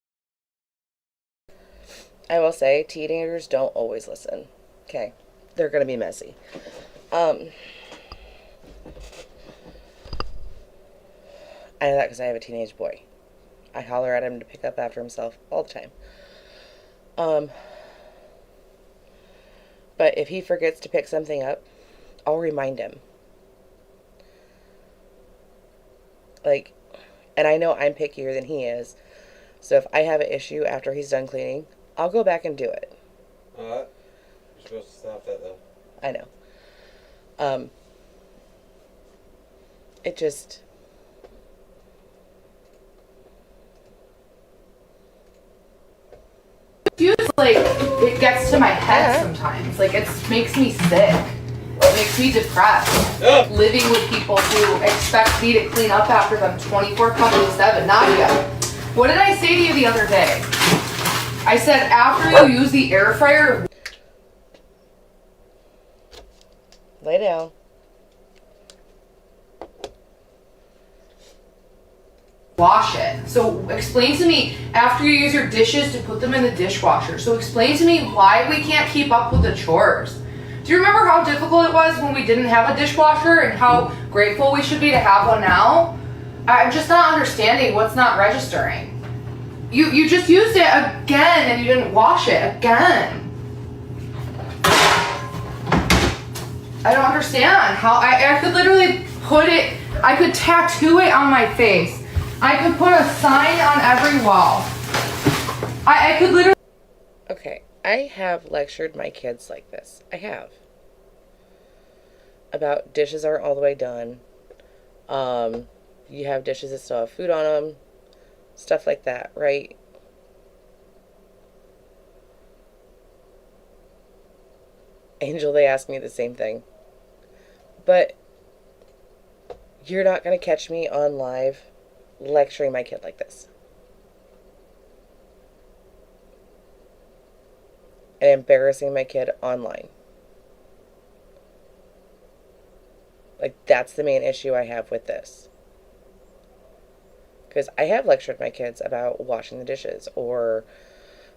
I will say, teenagers don't always listen. Okay, they're gonna be messy. I know that because I have a teenage boy. I holler at him to pick up after himself all the time. But if he forgets to pick something up, I'll remind him. Like, and I know I'm pickier than he is. So if I have an issue after he's done cleaning, I'll go back and do it.
Alright. You're supposed to stop that though.
I know. It just...
Feels like it gets to my head sometimes. Like it makes me sick. It makes me depressed. Living with people who expect me to clean up after them 24/7. Nadia, what did I say to you the other day? I said after you use the air fryer.
Lay down.
Wash it. So explain to me after you use your dishes to put them in the dishwasher. So explain to me why we can't keep up with the chores. Do you remember how difficult it was when we didn't have a dishwasher and how grateful we should be to have one now? I'm just not understanding what's not registering. You just used it again and you didn't wash it again. I don't understand how I could literally put it, I could tattoo it on my face. I could put a sign on every wall. I could literally...
Okay, I have lectured my kids like this. I have. About dishes aren't all the way done. You have dishes that still have food on them. Stuff like that, right? Angel, they asked me the same thing. But you're not going to catch me on live lecturing my kid like this. And embarrassing my kid online. Like, that's the main issue I have with this. Because I have lectured my kids about washing the dishes, or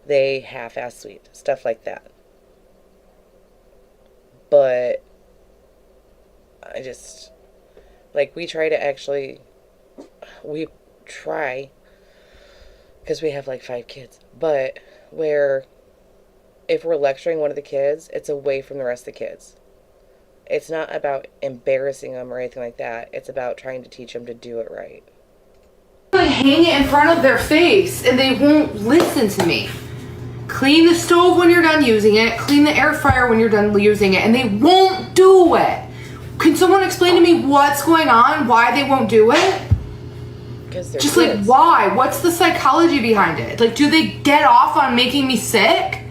they half-ass sweep, stuff like that. But I just, like, we try, because we have like 5 kids, but where if we're lecturing one of the kids, it's away from the rest of the kids. It's not about embarrassing them or anything like that. It's about trying to teach them to do it right.
I hang it in front of their face and they won't listen to me. Clean the stove when you're done using it. Clean the air fryer when you're done using it. And they won't do it. Can someone explain to me what's going on? Why they won't do it?
Because they're
just
kids.
like, why? What's the psychology behind it? Like, do they get off on making me sick?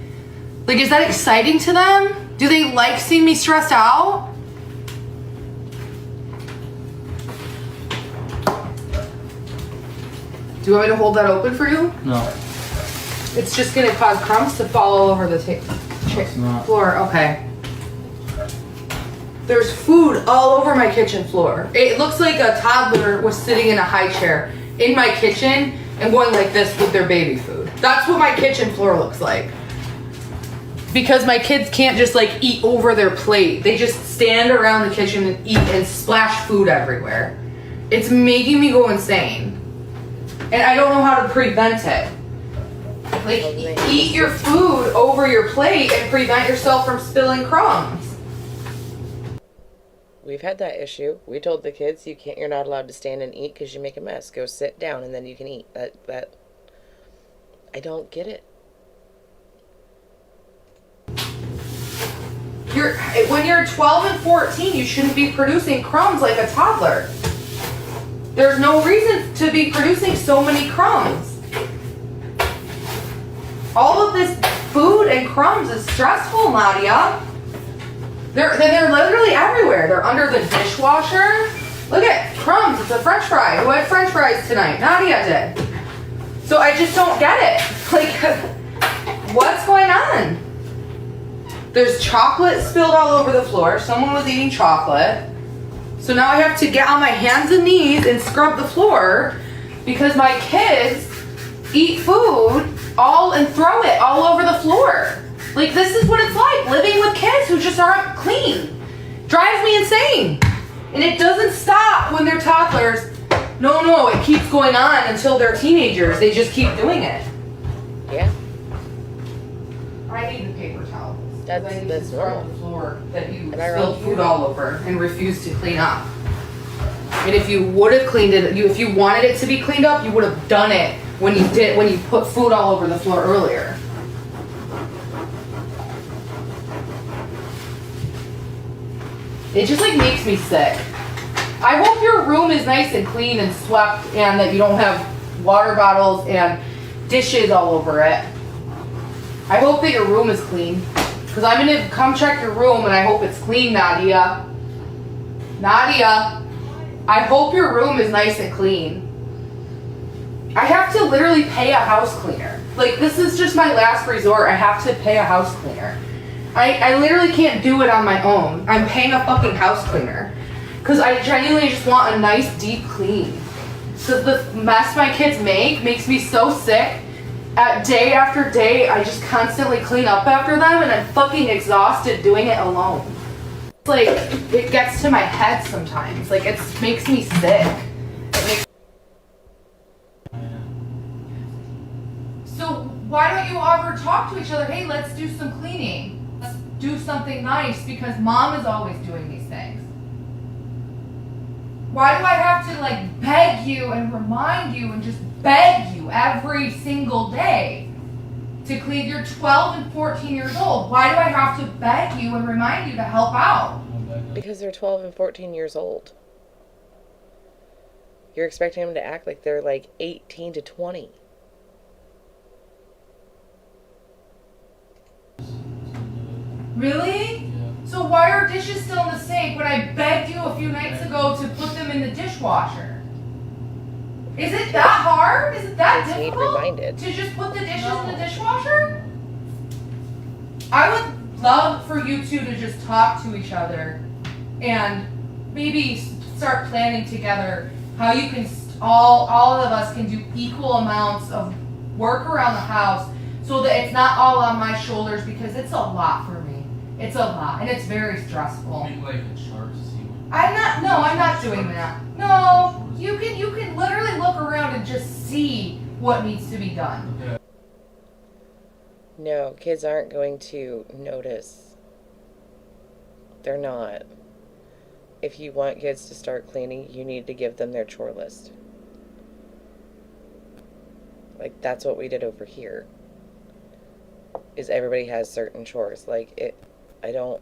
Like, is that exciting to them? Do they like seeing me stressed out? Do you want me to hold that open for you?
No.
It's just gonna cause crumbs to fall all over the floor. Okay. There's food all over my kitchen floor. It looks like a toddler was sitting in a high chair in my kitchen and going like this with their baby food. That's what my kitchen floor looks like. Because my kids can't just like eat over their plate. They just stand around the kitchen and eat and splash food everywhere. It's making me go insane. And I don't know how to prevent it. Like, eat your food over your plate and prevent yourself from spilling crumbs.
We've had that issue. We told the kids you're not allowed to stand and eat because you make a mess. Go sit down and then you can eat. That I don't get it.
When you're 12 and 14, you shouldn't be producing crumbs like a toddler. There's no reason to be producing so many crumbs. All of this food and crumbs is stressful, Nadia. They're literally everywhere. They're under the dishwasher. Look at crumbs. It's a French fry. Who had French fries tonight? Nadia did. So I just don't get it. Like, what's going on? There's chocolate spilled all over the floor. Someone was eating chocolate. So now I have to get on my hands and knees and scrub the floor because my kids eat food and throw it all over the floor. Like, this is what it's like living with kids who just aren't clean. Drives me insane. And it doesn't stop when they're toddlers. No, it keeps going on until they're teenagers. They just keep doing it.
Yeah.
I need the paper towels.
That's normal.
The floor that you spilled food all over and refused to clean up. And if you would have cleaned it, if you wanted it to be cleaned up, you would have done it when you put food all over the floor earlier. It just like makes me sick. I hope your room is nice and clean and swept and that you don't have water bottles and dishes all over it. I hope that your room is clean. Because I'm going to come check your room and I hope it's clean, Nadia. Nadia, I hope your room is nice and clean. I have to literally pay a house cleaner. Like, this is just my last resort. I have to pay a house cleaner. I literally can't do it on my own. I'm paying a fucking house cleaner. Because I genuinely just want a nice deep clean. So the mess my kids make makes me so sick. Day after day, I just constantly clean up after them and I'm fucking exhausted doing it alone. It's like, it gets to my head sometimes. Like, it makes me sick. So why don't you ever talk to each other? Hey, let's do some cleaning. Let's do something nice because mom is always doing these things. Why do I have to like beg you and remind you and just beg you every single day to clean? You're 12 and 14 years old. Why do I have to beg you and remind you to help out?
Because they're 12 and 14 years old. You're expecting them to act like they're like 18 to 20.
Really? So why are dishes still in the sink when I begged you a few nights ago to put them in the dishwasher? Is it that hard? Is it that difficult to just put the dishes in the dishwasher? I would love for you two to just talk to each other and maybe start planning together how you can all of us can do equal amounts of work around the house so that it's not all on my shoulders because it's a lot for me. It's a lot, and it's very stressful.
I'm
not doing that. No, you can literally look around and just see what needs to be done.
Okay.
No, kids aren't going to notice. They're not. If you want kids to start cleaning, you need to give them their chore list. Like, that's what we did over here. Is everybody has certain chores. Like, I don't...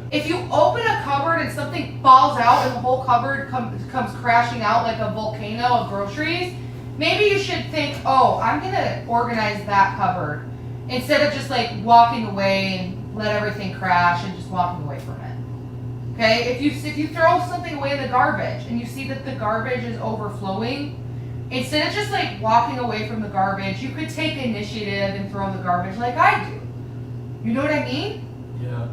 If you open a cupboard and something falls out and the whole cupboard comes crashing out like a volcano of groceries, maybe you should think, oh, I'm gonna organize that cupboard instead of just like walking away and let everything crash and just walking away from it. Okay, if you throw something away in the garbage and you see that the garbage is overflowing, instead of just like walking away from the garbage, you could take initiative and throw the garbage like I do. You know what I mean?
Yeah.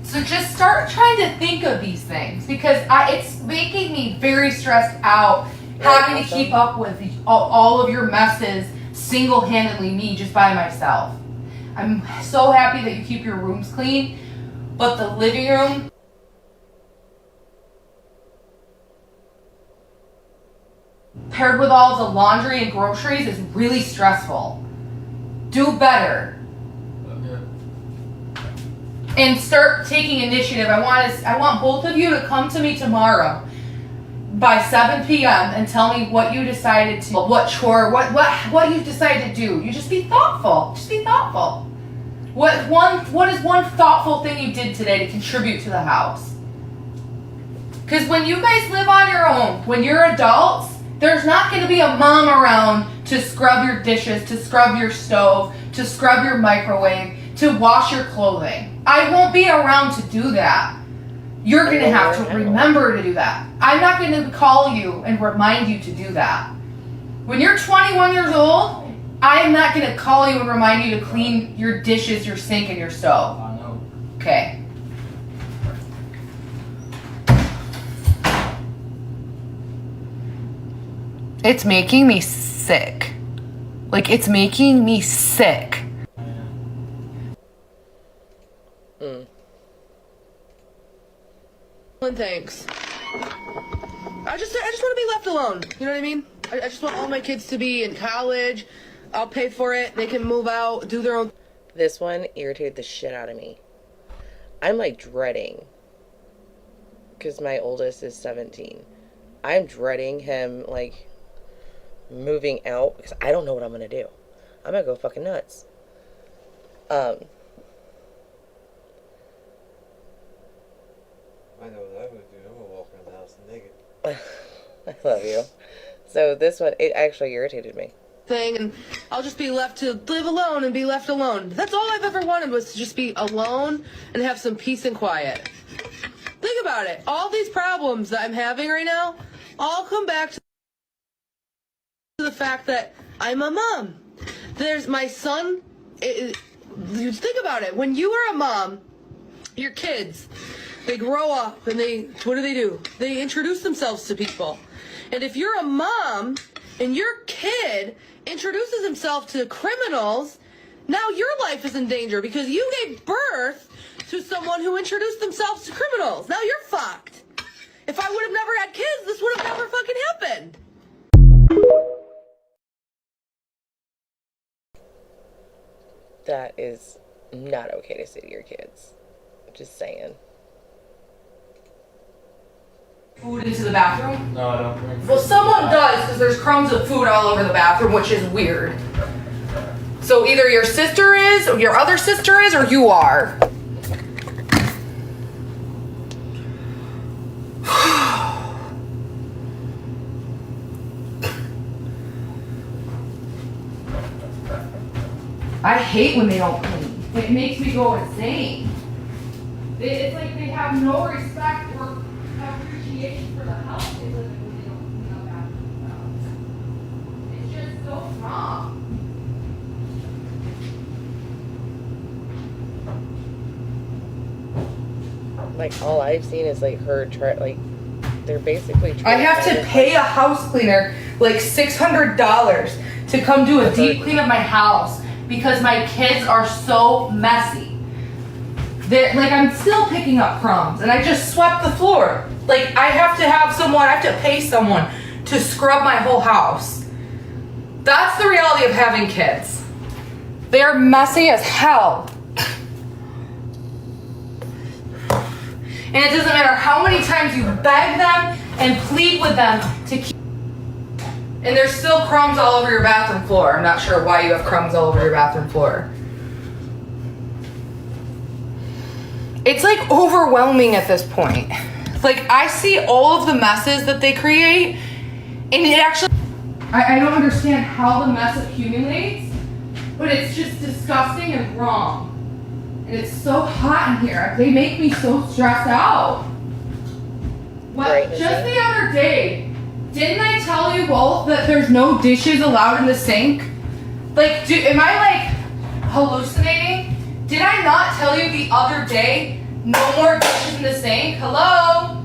So just start trying to think of these things because it's making me very stressed out having to keep up with all of your messes single-handedly, me just by myself. I'm so happy that you keep your rooms clean, but the living room, paired with all the laundry and groceries, is really stressful. Do better. And start taking initiative. I want both of you to come to me tomorrow by 7 p.m. and tell me what you decided to, what chore, what you decided to do. You just be thoughtful. Just be thoughtful. What is one thoughtful thing you did today to contribute to the house? Because when you guys live on your own, when you're adults, there's not going to be a mom around to scrub your dishes, to scrub your stove, to scrub your microwave, to wash your clothing. I won't be around to do that. You're going to have to remember to do that. I'm not going to call you and remind you to do that. When you're 21 years old, I'm not going to call you and remind you to clean your dishes, your sink, and your stove. I know. Okay. It's making me sick. Like, it's making me sick.
Thanks. I just want to be left alone. You know what I mean? I just want all my kids to be in college. I'll pay for it. They can move out, do their own.
This one irritated the shit out of me. I'm like dreading, because my oldest is 17. I'm dreading him like moving out because I don't know what I'm gonna do. I'm gonna go fucking nuts.
I know what I would do. I'm gonna walk around the house naked.
I love you. So this one, it actually irritated me.
Thing, and I'll just be left to live alone and be left alone. That's all I've ever wanted, was to just be alone and have some peace and quiet. Think about it. All these problems that I'm having right now all come back to the fact that I'm a mom. There's my son. You think about it. When you are a mom, your kids, they grow up and what do? They introduce themselves to people. And if you're a mom and your kid introduces himself to criminals, now your life is in danger because you gave birth to someone who introduced themselves to criminals. Now you're fucked. If I would have never had kids, this would have never fucking happened.
That is not okay to say to your kids. Just saying.
Food into the bathroom?
No, I don't drink.
Well, someone does, because there's crumbs of food all over the bathroom, which is weird. So either your sister is, or your other sister is, or you are. I hate when they don't clean. It makes me go insane. It's like they have no respect or appreciation for the house they live in when they don't clean up after themselves. It's just so wrong.
Like, all I've seen is like her they're basically trying
I have to pay a house cleaner like $600 to come do a deep clean of my house because my kids are so messy. I'm still picking up crumbs and I just swept the floor. Like, I have to pay someone to scrub my whole house. That's the reality of having kids. They're messy as hell. And it doesn't matter how many times you beg them and plead with them to keep. And there's still crumbs all over your bathroom floor. I'm not sure why you have crumbs all over your bathroom floor. It's like overwhelming at this point. Like, I see all of the messes that they create, and it actually, I don't understand how the mess accumulates, but it's just disgusting and wrong. And it's so hot in here. They make me so stressed out. What? Just the other day, didn't I tell you both that there's no dishes allowed in the sink? Like, am I like hallucinating? Did I not tell you the other day, no more dishes in the sink? Hello?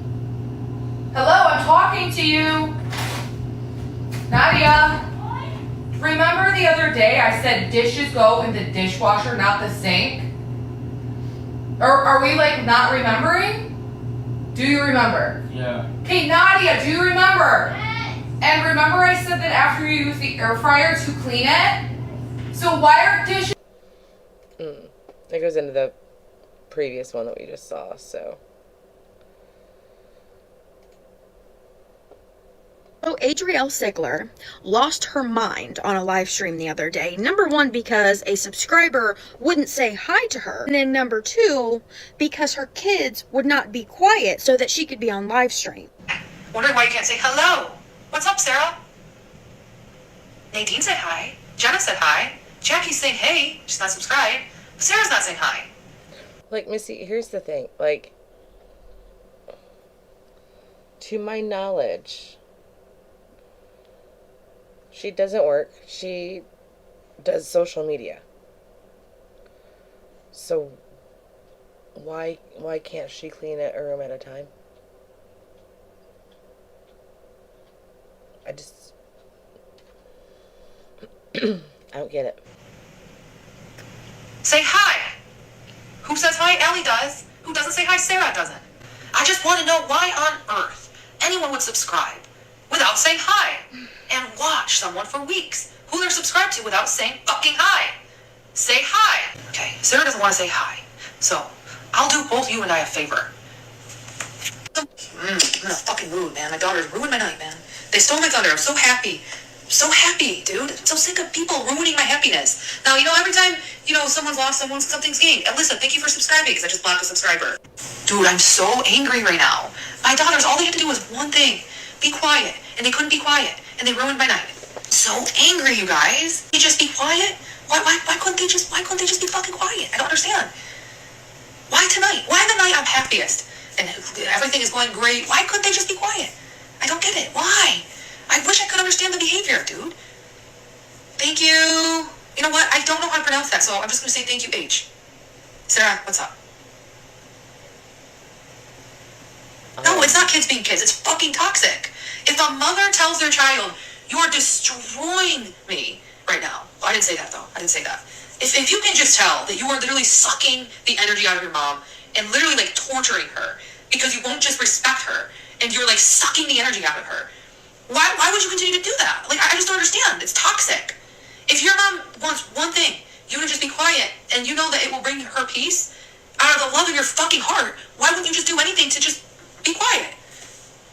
Hello, I'm talking to you. Nadia. Remember the other day I said dishes go in the dishwasher, not the sink? Or are we like not remembering? Do you remember?
Yeah.
Okay, Nadia, do you remember? Yes. And remember I said that after you use the air fryer to clean it? So why are dishes...
That goes into the previous one that we just saw, so...
So Adrielle Sigler lost her mind on a live stream the other day. Number one, because a subscriber wouldn't say hi to her. And then number two, because her kids would not be quiet so that she could be on live stream.
Wondering why you can't say hello. What's up, Sarah? Nadine said hi. Jenna said hi. Jackie's saying hey. She's not subscribed. But Sarah's not saying hi.
Like, Missy, here's the thing. Like, to my knowledge... She doesn't work. She does social media. So why can't she clean a room at a time? I don't get it.
Say hi. Who says hi? Ellie does. Who doesn't say hi? Sarah doesn't. I just want to know why on earth anyone would subscribe without saying hi and watch someone for weeks who they're subscribed to without saying fucking hi. Say hi. Okay, Sarah doesn't want to say hi, so I'll do both you and I a favor. I'm in a fucking mood, man. My daughter's ruined my night, man. They stole my thunder. I'm so happy. So happy, dude. I'm so sick of people ruining my happiness. Now, every time, someone's lost, something's gained. Alyssa, thank you for subscribing, because I just blocked a subscriber. Dude, I'm so angry right now. My daughters, all they had to do was one thing. Be quiet. And they couldn't be quiet. And they ruined my night. So angry, you guys. They just be quiet? Why couldn't they just be fucking quiet? I don't understand. Why tonight? Why the night I'm happiest? And everything is going great. Why couldn't they just be quiet? I don't get it. Why? I wish I could understand the behavior, dude. Thank you. You know what? I don't know how to pronounce that, so I'm just going to say thank you, H. Sarah, what's up? No, it's not kids being kids. It's fucking toxic. If a mother tells their child, you are destroying me right now. I didn't say that, though. I didn't say that. If you can just tell that you are literally sucking the energy out of your mom and literally, torturing her because you won't just respect her and you're, sucking the energy out of her, why would you continue to do that? I just don't understand. It's toxic. If your mom wants one thing, you would just be quiet and you know that it will bring her peace out of the love of your fucking heart. Why wouldn't you just do anything to just be quiet?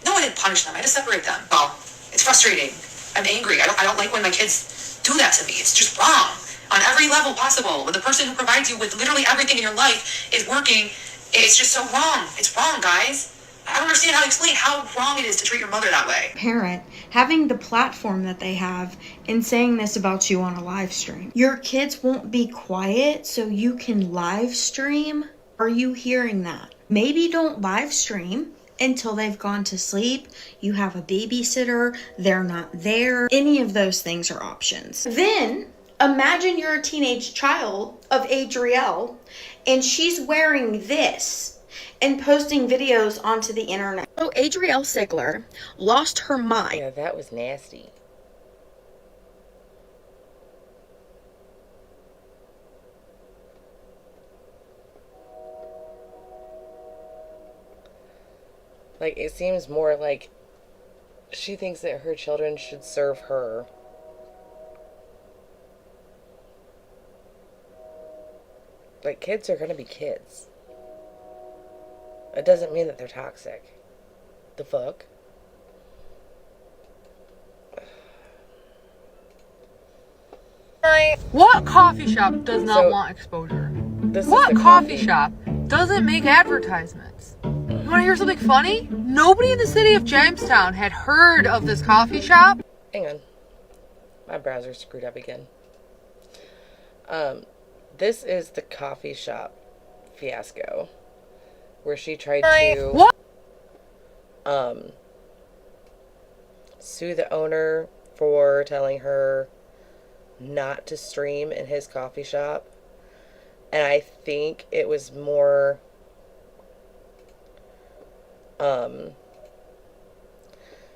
No, I didn't punish them. I had to separate them. Well, it's frustrating. I'm angry. I don't like when my kids do that to me. It's just wrong on every level possible. When the person who provides you with literally everything in your life is working, it's just so wrong. It's wrong, guys. I don't understand how to explain how wrong it is to treat your mother that way.
Parent having the platform that they have and saying this about you on a live stream. Your kids won't be quiet so you can live stream. Are you hearing that? Maybe don't live stream until they've gone to sleep. You have a babysitter, they're not there. Any of those things are options. Then imagine you're a teenage child of Adrielle and she's wearing this and posting videos onto the internet. So Adrielle Sigler lost her mind.
Yeah, that was nasty. It seems more like she thinks that her children should serve her. Kids are gonna be kids. It doesn't mean that they're toxic. The fuck?
What coffee shop does not
So,
want exposure?
This
What
is the
coffee shop doesn't make advertisements? You want to hear something funny? Nobody in the city of Jamestown had heard of this coffee shop.
Hang on. My browser's screwed up again. This is the coffee shop fiasco where she tried to sue the owner for telling her not to stream in his coffee shop. And I think it was more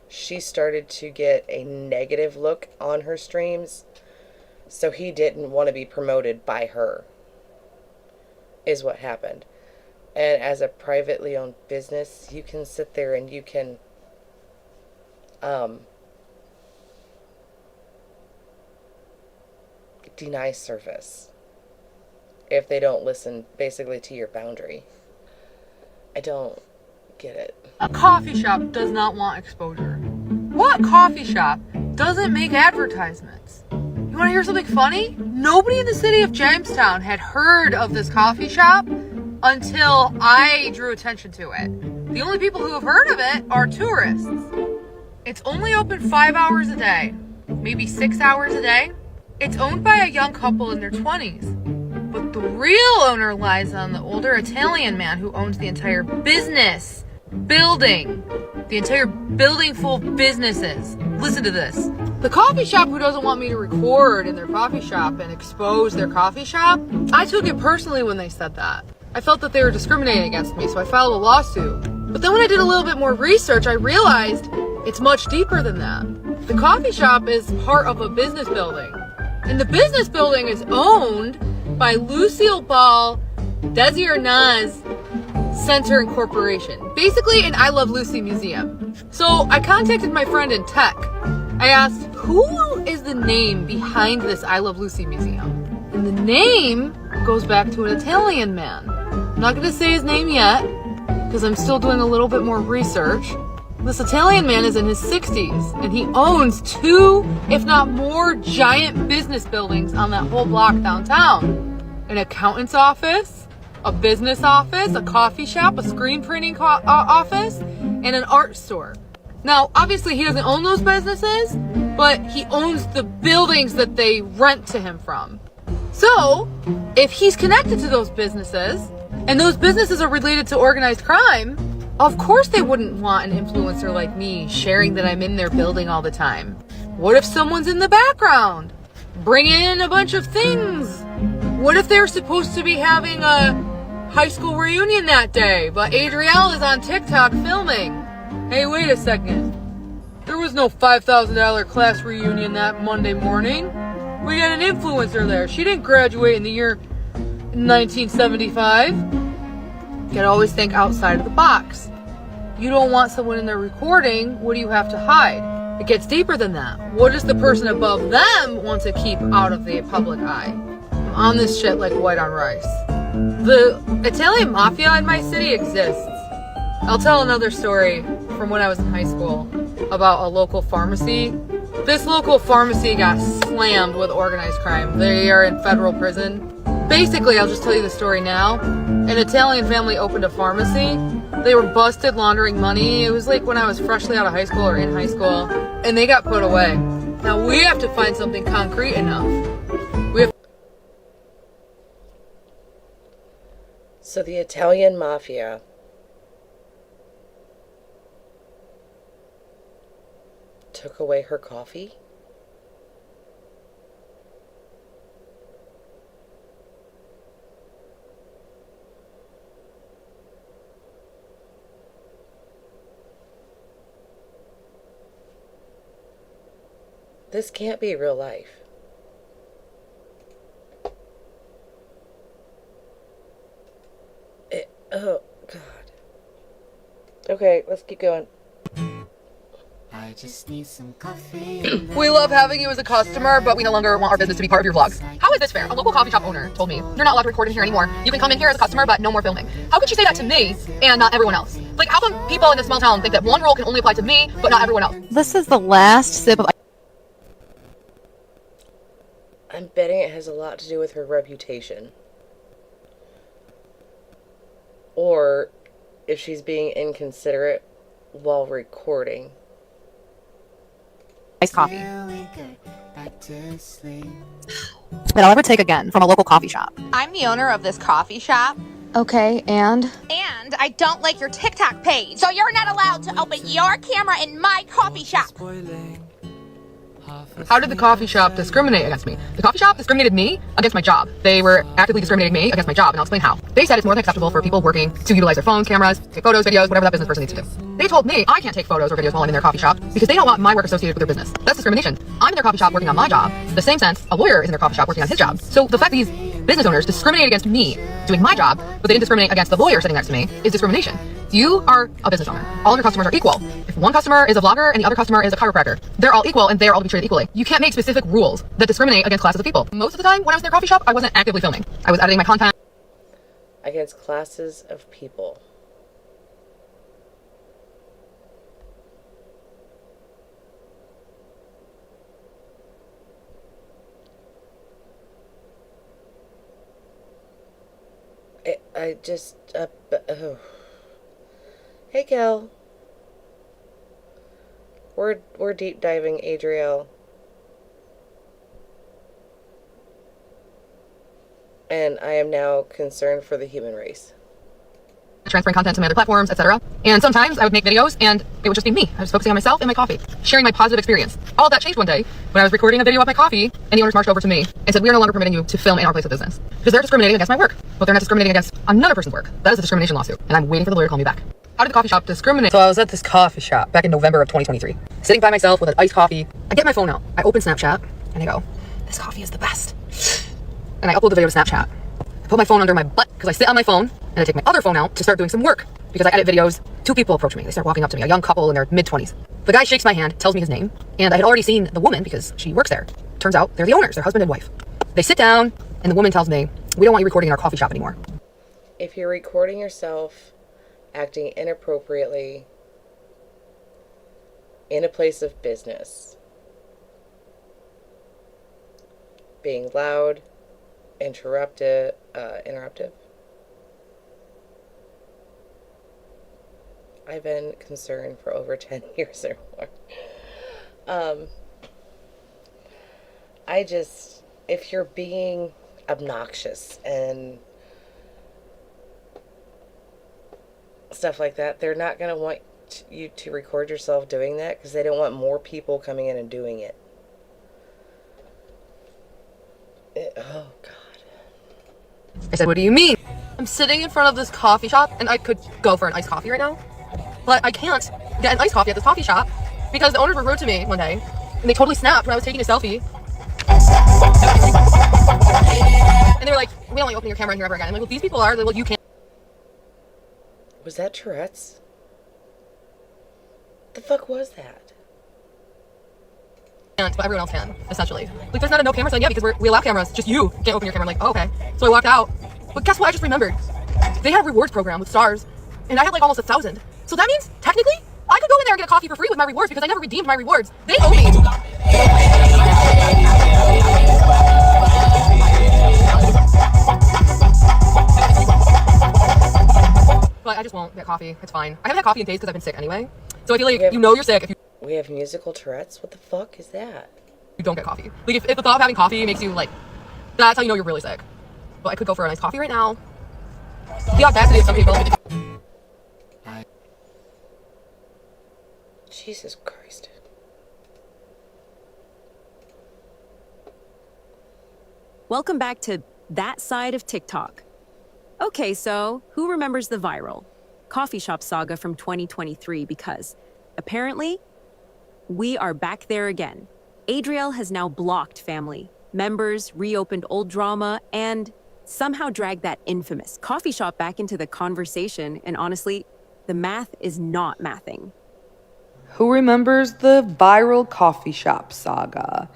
she started to get a negative look on her streams, so he didn't want to be promoted by her, is what happened. And as a privately owned business, you can sit there and you can deny service if they don't listen basically to your boundary. I don't get it.
A coffee shop does not want exposure. What coffee shop doesn't make advertisements? You want to hear something funny? Nobody in the city of Jamestown had heard of this coffee shop until I drew attention to it. The only people who have heard of it are tourists. It's only open 5 hours a day, maybe 6 hours a day. It's owned by a young couple in their 20s. But the real owner lies on the older Italian man who owns the entire business building. The entire building full of businesses. Listen to this. The coffee shop who doesn't want me to record in their coffee shop and expose their coffee shop, I took it personally when they said that. I felt that they were discriminating against me, so I filed a lawsuit. But then when I did a little bit more research, I realized it's much deeper than that. The coffee shop is part of a business building. And the business building is owned by Lucille Ball Desirnaz Center Incorporation. Basically an I Love Lucy museum. So I contacted my friend in tech. I asked, who is the name behind this I Love Lucy museum? And the name goes back to an Italian man. I'm not going to say his name yet, because I'm still doing a little bit more research. This Italian man is in his 60s, and he owns 2, if not more, giant business buildings on that whole block downtown. An accountant's office, a business office, a coffee shop, a screen printing office, and an art store. Now, obviously he doesn't own those businesses, but he owns the buildings that they rent to him from. So, if he's connected to those businesses, and those businesses are related to organized crime, of course they wouldn't want an influencer like me sharing that I'm in their building all the time. What if someone's in the background, bringing in a bunch of things? What if they're supposed to be having a high school reunion that day, but Adrielle is on TikTok filming? Hey, wait a second. There was no $5,000 class reunion that Monday morning. We got an influencer there. She didn't graduate in the year 1975. You gotta always think outside of the box. You don't want someone in there recording. What do you have to hide? It gets deeper than that. What does the person above them want to keep out of the public eye? I'm on this shit like white on rice. The Italian mafia in my city exists. I'll tell another story from when I was in high school about a local pharmacy. This local pharmacy got slammed with organized crime. They are in federal prison. Basically, I'll just tell you the story now. An Italian family opened a pharmacy. They were busted laundering money. It was like when I was freshly out of high school or in high school. And they got put away. Now we have to find something concrete enough.
So the Italian mafia took away her coffee? This can't be real life. Oh, God. Okay, let's keep going.
I just need some coffee.
We love having you as a customer, but we no longer want our business to be part of your vlogs. How is this fair? A local coffee shop owner told me, you're not allowed to record in here anymore. You can come in here as a customer, but no more filming. How could she say that to me and not everyone else? Like, how come people in this small town think that one rule can only apply to me, but not everyone else?
This is the last sip of...
I'm betting it has a lot to do with her reputation. Or if she's being inconsiderate while recording.
Iced coffee that I'll ever take again from a local coffee shop.
I'm the owner of this coffee shop.
Okay, and?
And I don't like your TikTok page. So you're not allowed to open your camera in my coffee shop.
How did the coffee shop discriminate against me? The coffee shop discriminated me against my job. They were actively discriminating me against my job, and I'll explain how. They said it's more than acceptable for people working to utilize their phones, cameras, take photos, videos, whatever that business person needs to do. They told me I can't take photos or videos while I'm in their coffee shop because they don't want my work associated with their business. That's discrimination. I'm in their coffee shop working on my job, the same sense a lawyer is in their coffee shop working on his job. So the fact that these business owners discriminate against me doing my job, but they didn't discriminate against the lawyer sitting next to me, is discrimination. You are a business owner. All of your customers are equal. If one customer is a vlogger and the other customer is a chiropractor, they're all equal and they're all to be treated equally. You can't make specific rules that discriminate against classes of people. Most of the time when I was in their coffee shop, I wasn't actively filming. I was editing my content.
Against classes of people. I just, oh. Hey, Kel. We're deep diving, Adrielle. And I am now concerned for the human race.
Transferring content to my other platforms, etc. And sometimes I would make videos and it would just be me. I was focusing on myself and my coffee, sharing my positive experience. All of that changed one day when I was recording a video of my coffee and the owners marched over to me and said, "We are no longer permitting you to film in our place of business." Because they're discriminating against my work, but they're not discriminating against another person's work. That is a discrimination lawsuit, and I'm waiting for the lawyer to call me back. How did the coffee shop discriminate? So I was at this coffee shop back in November of 2023, sitting by myself with an iced coffee. I get my phone out, I open Snapchat, and I go, "This coffee is the best." And I upload the video to Snapchat. I put my phone under my butt because I sit on my phone, and I take my other phone out to start doing some work. Because I edit videos, two people approach me. They start walking up to me, a young couple in their mid-20s. The guy shakes my hand, tells me his name, and I had already seen the woman because she works there. Turns out they're the owners, they're husband and wife. They sit down, and the woman tells me, "We don't want you recording in our coffee shop anymore."
If you're recording yourself acting inappropriately in a place of business, being loud, interruptive, I've been concerned for over 10 years or more. If you're being obnoxious and stuff like that, they're not going to want you to record yourself doing that because they don't want more people coming in and doing it. Oh, God.
I said, "What do you mean? I'm sitting in front of this coffee shop and I could go for an iced coffee right now. But I can't get an iced coffee at this coffee shop because the owners were rude to me one day and they totally snapped when I was taking a selfie. And they were like, "We don't want you opening your camera in here ever again." I'm like, "Well, these people are, well, you can't."
Was that Tourette's? The fuck was that?
But everyone else can, essentially. Like, there's not a no camera sign. Yeah, because we allow cameras. Just you can't open your camera. I'm like, "Oh, okay." So I walked out. But guess what? I just remembered. They had a rewards program with stars, and I had like almost 1,000. So that means, technically, I could go in there and get a coffee for free with my rewards because I never redeemed my rewards. They owe me. But I just won't get coffee. It's fine. I haven't had coffee in days because I've been sick anyway. So I feel like, you know you're sick if you...
We have musical Tourette's? What the fuck is that?
You don't get coffee. Like, if the thought of having coffee makes you, like... That's how you know you're really sick. But I could go for a nice coffee right now. The audacity of some people...
Jesus Christ.
Welcome back to That Side of TikTok. Okay, so who remembers the viral coffee shop saga from 2023? Because apparently we are back there again. Adrielle has now blocked family members, reopened old drama, and somehow dragged that infamous coffee shop back into the conversation. And honestly, the math is not mathing.
Who remembers the viral coffee shop saga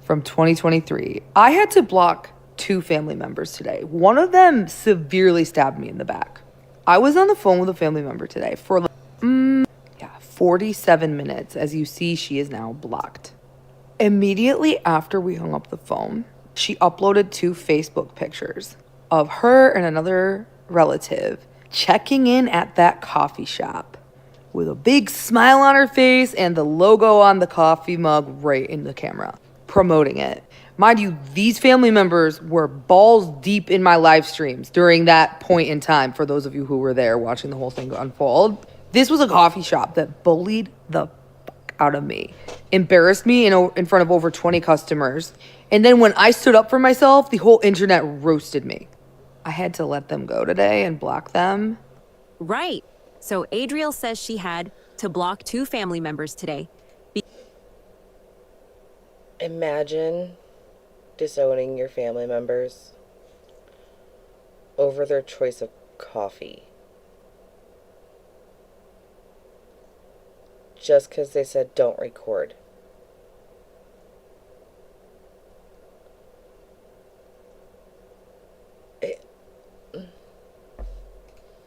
from 2023? I had to block 2 family members today. One of them severely stabbed me in the back. I was on the phone with a family member today for 47 minutes. As you see, she is now blocked. Immediately after we hung up the phone, she uploaded 2 Facebook pictures of her and another relative checking in at that coffee shop with a big smile on her face and the logo on the coffee mug right in the camera, promoting it. Mind you, these family members were balls deep in my live streams during that point in time, for those of you who were there watching the whole thing unfold. This was a coffee shop that bullied the fuck out of me, embarrassed me in front of over 20 customers, and then when I stood up for myself, the whole internet roasted me. I had to let them go today and block them.
Right. So Adrielle says she had to block 2 family members today.
Imagine disowning your family members over their choice of coffee. Just because they said don't record.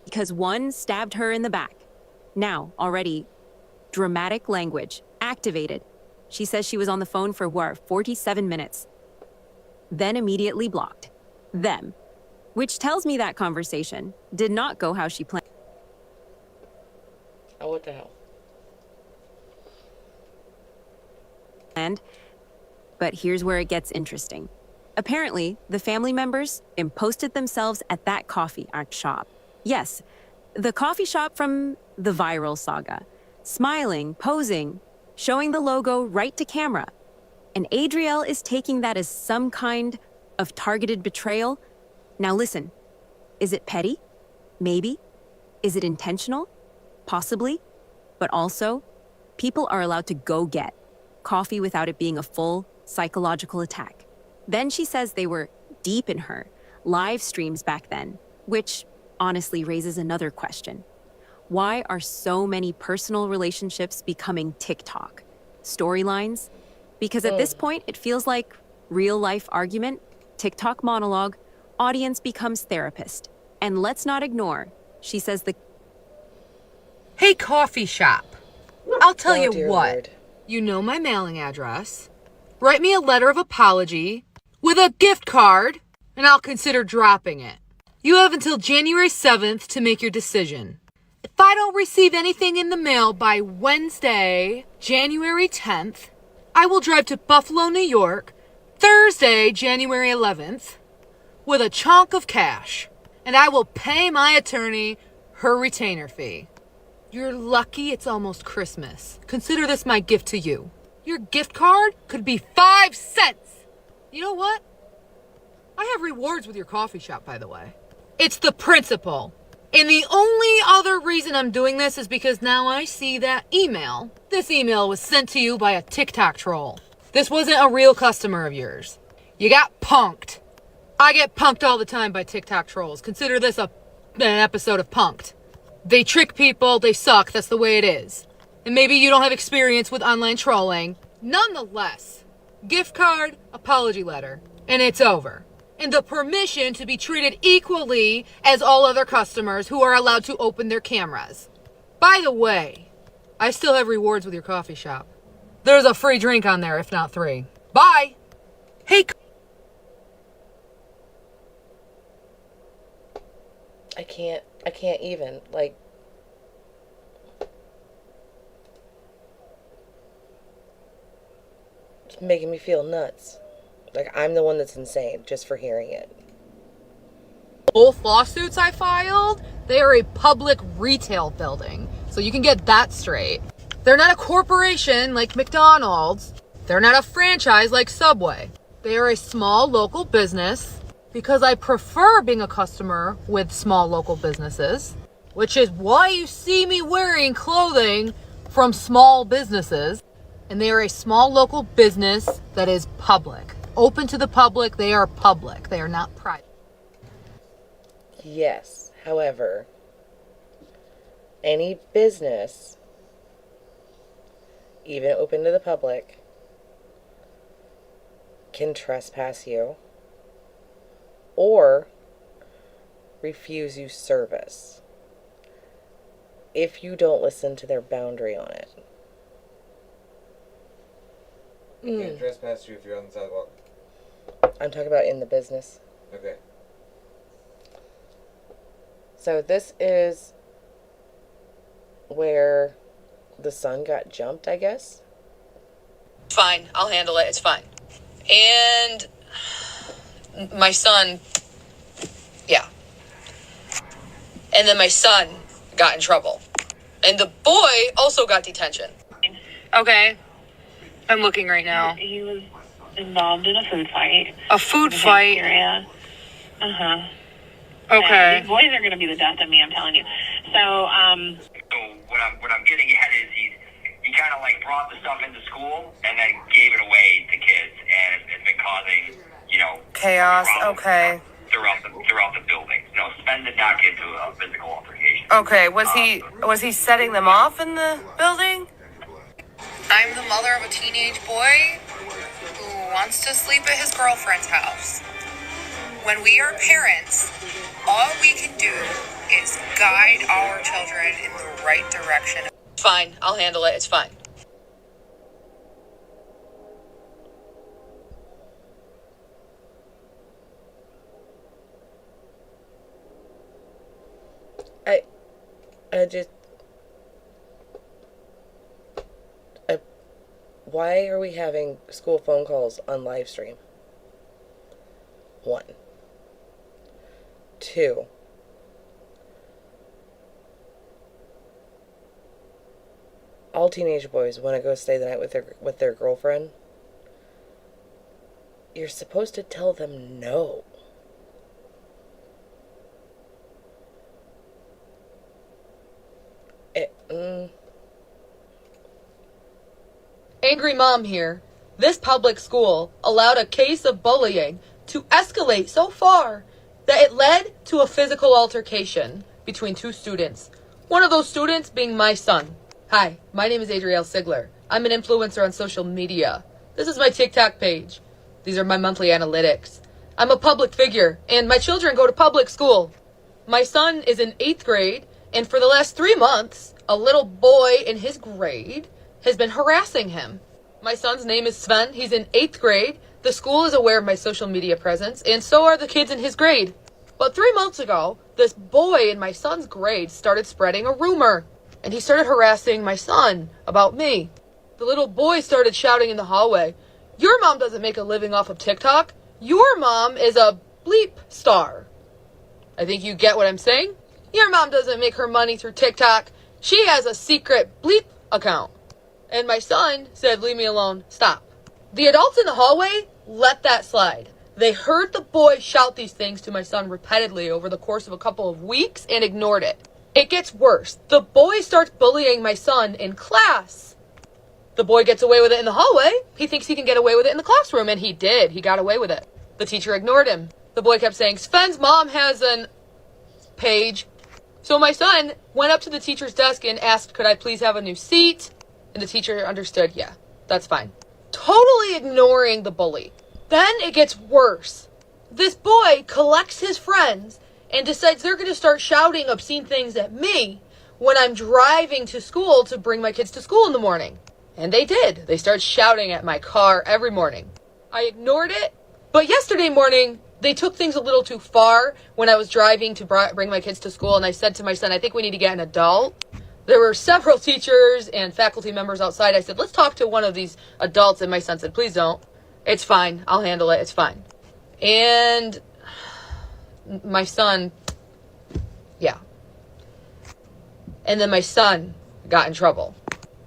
Because one stabbed her in the back. Now, already, dramatic language activated. She says she was on the phone for 47 minutes. Then immediately blocked them, which tells me that conversation did not go how she planned.
Oh, what the hell?
But here's where it gets interesting. Apparently, the family members imposted themselves at that coffee shop. Yes, the coffee shop from the viral saga. Smiling, posing, showing the logo right to camera. And Adrielle is taking that as some kind of targeted betrayal. Now listen, is it petty? Maybe. Is it intentional? Possibly. But also, people are allowed to go get coffee without it being a full psychological attack. Then she says they were deep in her live streams back then, which honestly raises another question. Why are so many personal relationships becoming TikTok storylines? Because at this point, it feels like real life argument, TikTok monologue, audience becomes therapist. And let's not ignore, she says
Hey, coffee shop. I'll tell you what.
Lord.
You know my mailing address. Write me a letter of apology with a gift card, and I'll consider dropping it. You have until January 7th to make your decision. If I don't receive anything in the mail by Wednesday, January 10th, I will drive to Buffalo, New York, Thursday, January 11th, with a chunk of cash, and I will pay my attorney her retainer fee. You're lucky it's almost Christmas. Consider this my gift to you. Your gift card could be 5 cents. You know what? I have rewards with your coffee shop, by the way. It's the principle. And the only other reason I'm doing this is because now I see that email. This email was sent to you by a TikTok troll. This wasn't a real customer of yours. You got punked. I get punked all the time by TikTok trolls. Consider this an episode of Punked. They trick people, they suck, that's the way it is. And maybe you don't have experience with online trolling. Nonetheless, gift card, apology letter, and it's over. And the permission to be treated equally as all other customers who are allowed to open their cameras. By the way, I still have rewards with your coffee shop. There's a free drink on there, if not 3. Bye! Hey,
I can't even, like, it's making me feel nuts. Like, I'm the one that's insane just for hearing it.
both lawsuits I filed, they are a public retail building. So you can get that straight. They're not a corporation like McDonald's. They're not a franchise like Subway. They are a small local business because I prefer being a customer with small local businesses, which is why you see me wearing clothing from small businesses. And they are a small local business that is public. Open to the public, they are public. They are not private.
Yes, however, any business, even open to the public, can trespass you or refuse you service if you don't listen to their boundary on it.
Can't trespass you if you're on the sidewalk.
I'm talking about in the business.
Okay.
So this is where the son got jumped, I guess.
Fine, I'll handle it. It's fine. And my son, yeah. And then my son got in trouble. And the boy also got detention. Okay. I'm looking right now.
He was involved in a food fight.
A food fight?
Uh-huh.
Okay.
These boys are going to be the death of me, I'm telling you. So,
So what I'm getting at is he kind of like brought the stuff into school and then gave it away to kids, and it's been causing,
Chaos, okay.
throughout the building. Spend it not get to a physical altercation.
Okay, was he setting them off in the building? I'm the mother of a teenage boy who wants to sleep at his girlfriend's house. When we are parents, all we can do is guide our children in the right direction. Fine, I'll handle it. It's fine.
Why are we having school phone calls on live stream? 1. 2. All teenage boys want to go stay the night with their girlfriend. You're supposed to tell them no.
Angry mom here. This public school allowed a case of bullying to escalate so far that it led to a physical altercation between 2 students. One of those students being my son. Hi, my name is Adrielle Sigler. I'm an influencer on social media. This is my TikTok page. These are my monthly analytics. I'm a public figure, and my children go to public school. My son is in 8th grade, and for the last 3 months, a little boy in his grade has been harassing him. My son's name is Sven. He's in 8th grade. The school is aware of my social media presence, and so are the kids in his grade. But 3 months ago, this boy in my son's grade started spreading a rumor, and he started harassing my son about me. The little boy started shouting in the hallway, "Your mom doesn't make a living off of TikTok. Your mom is a bleep star." I think you get what I'm saying? Your mom doesn't make her money through TikTok. She has a secret bleep account. And my son said, "Leave me alone. Stop." The adults in the hallway let that slide. They heard the boy shout these things to my son repeatedly over the course of a couple of weeks and ignored it. It gets worse. The boy starts bullying my son in class. The boy gets away with it in the hallway. He thinks he can get away with it in the classroom, and he did. He got away with it. The teacher ignored him. The boy kept saying, "Sven's mom has an page." So my son went up to the teacher's desk and asked, "Could I please have a new seat?" And the teacher understood, "Yeah, that's fine." Totally ignoring the bully. Then it gets worse. This boy collects his friends and decides they're going to start shouting obscene things at me when I'm driving to school to bring my kids to school in the morning. And they did. They started shouting at my car every morning. I ignored it. But yesterday morning, they took things a little too far when I was driving to bring my kids to school. And I said to my son, "I think we need to get an adult." There were several teachers and faculty members outside. I said, "Let's talk to one of these adults." And my son said, "Please don't. It's fine. I'll handle it. It's fine." And my son, yeah. And then my son got in trouble.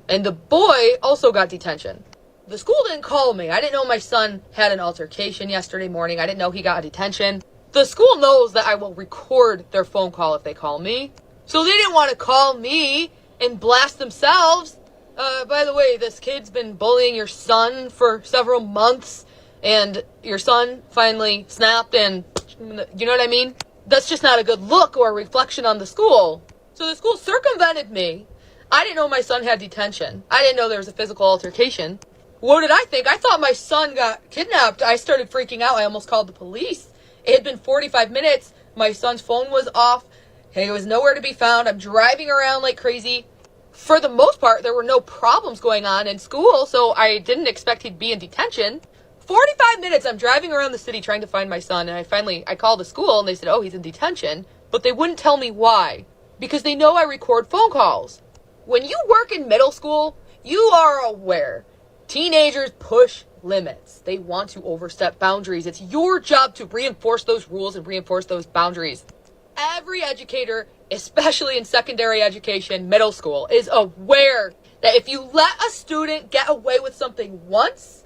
And the boy also got detention. The school didn't call me. I didn't know my son had an altercation yesterday morning. I didn't know he got a detention. The school knows that I will record their phone call if they call me. So they didn't want to call me and blast themselves. By the way, this kid's been bullying your son for several months, and your son finally snapped, and you know what I mean? That's just not a good look or a reflection on the school. So the school circumvented me. I didn't know my son had detention. I didn't know there was a physical altercation. What did I think? I thought my son got kidnapped. I started freaking out. I almost called the police. It had been 45 minutes. My son's phone was off. He was nowhere to be found. I'm driving around like crazy.
For the most part, there were no problems going on in school, so I didn't expect he'd be in detention. 45 minutes I'm driving around the city trying to find my son, and I called the school and they said, oh, he's in detention, but they wouldn't tell me why, because they know I record phone calls. When you work in middle school, you are aware. Teenagers push limits. They want to overstep boundaries. It's your job to reinforce those rules and reinforce those boundaries. Every educator, especially in secondary education, middle school, is aware that if you let a student get away with something once,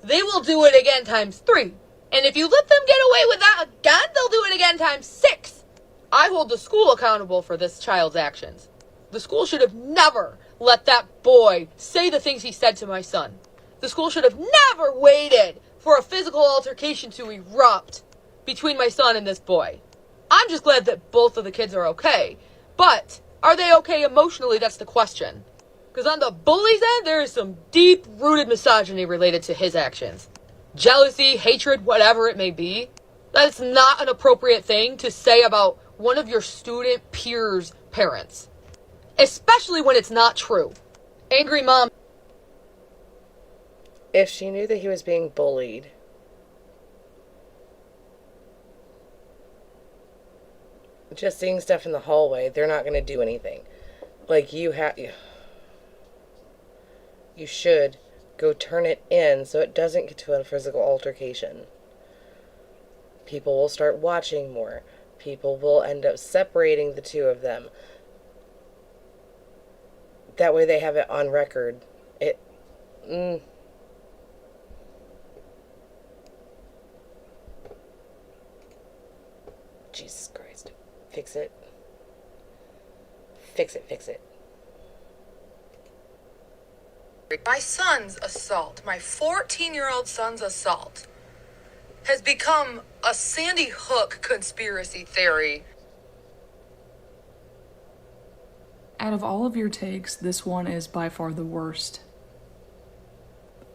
they will do it again times 3. And if you let them get away with that again, they'll do it again times 6. I hold the school accountable for this child's actions. The school should have never let that boy say the things he said to my son. The school should have never waited for a physical altercation to erupt between my son and this boy. I'm just glad that both of the kids are okay. But are they okay emotionally? That's the question. Because on the bully's end, there is some deep-rooted misogyny related to his actions. Jealousy, hatred, whatever it may be. That's not an appropriate thing to say about one of your student peers' parents. Especially when it's not true. Angry mom.
If she knew that he was being bullied, just seeing stuff in the hallway, they're not going to do anything. Like, you should go turn it in so it doesn't get to a physical altercation. People will start watching more. People will end up separating the two of them. That way they have it on record. Jesus Christ. Fix it. Fix it, fix it.
My son's assault, my 14-year-old son's assault, has become a Sandy Hook conspiracy theory.
Out of all of your takes, this one is by far the worst.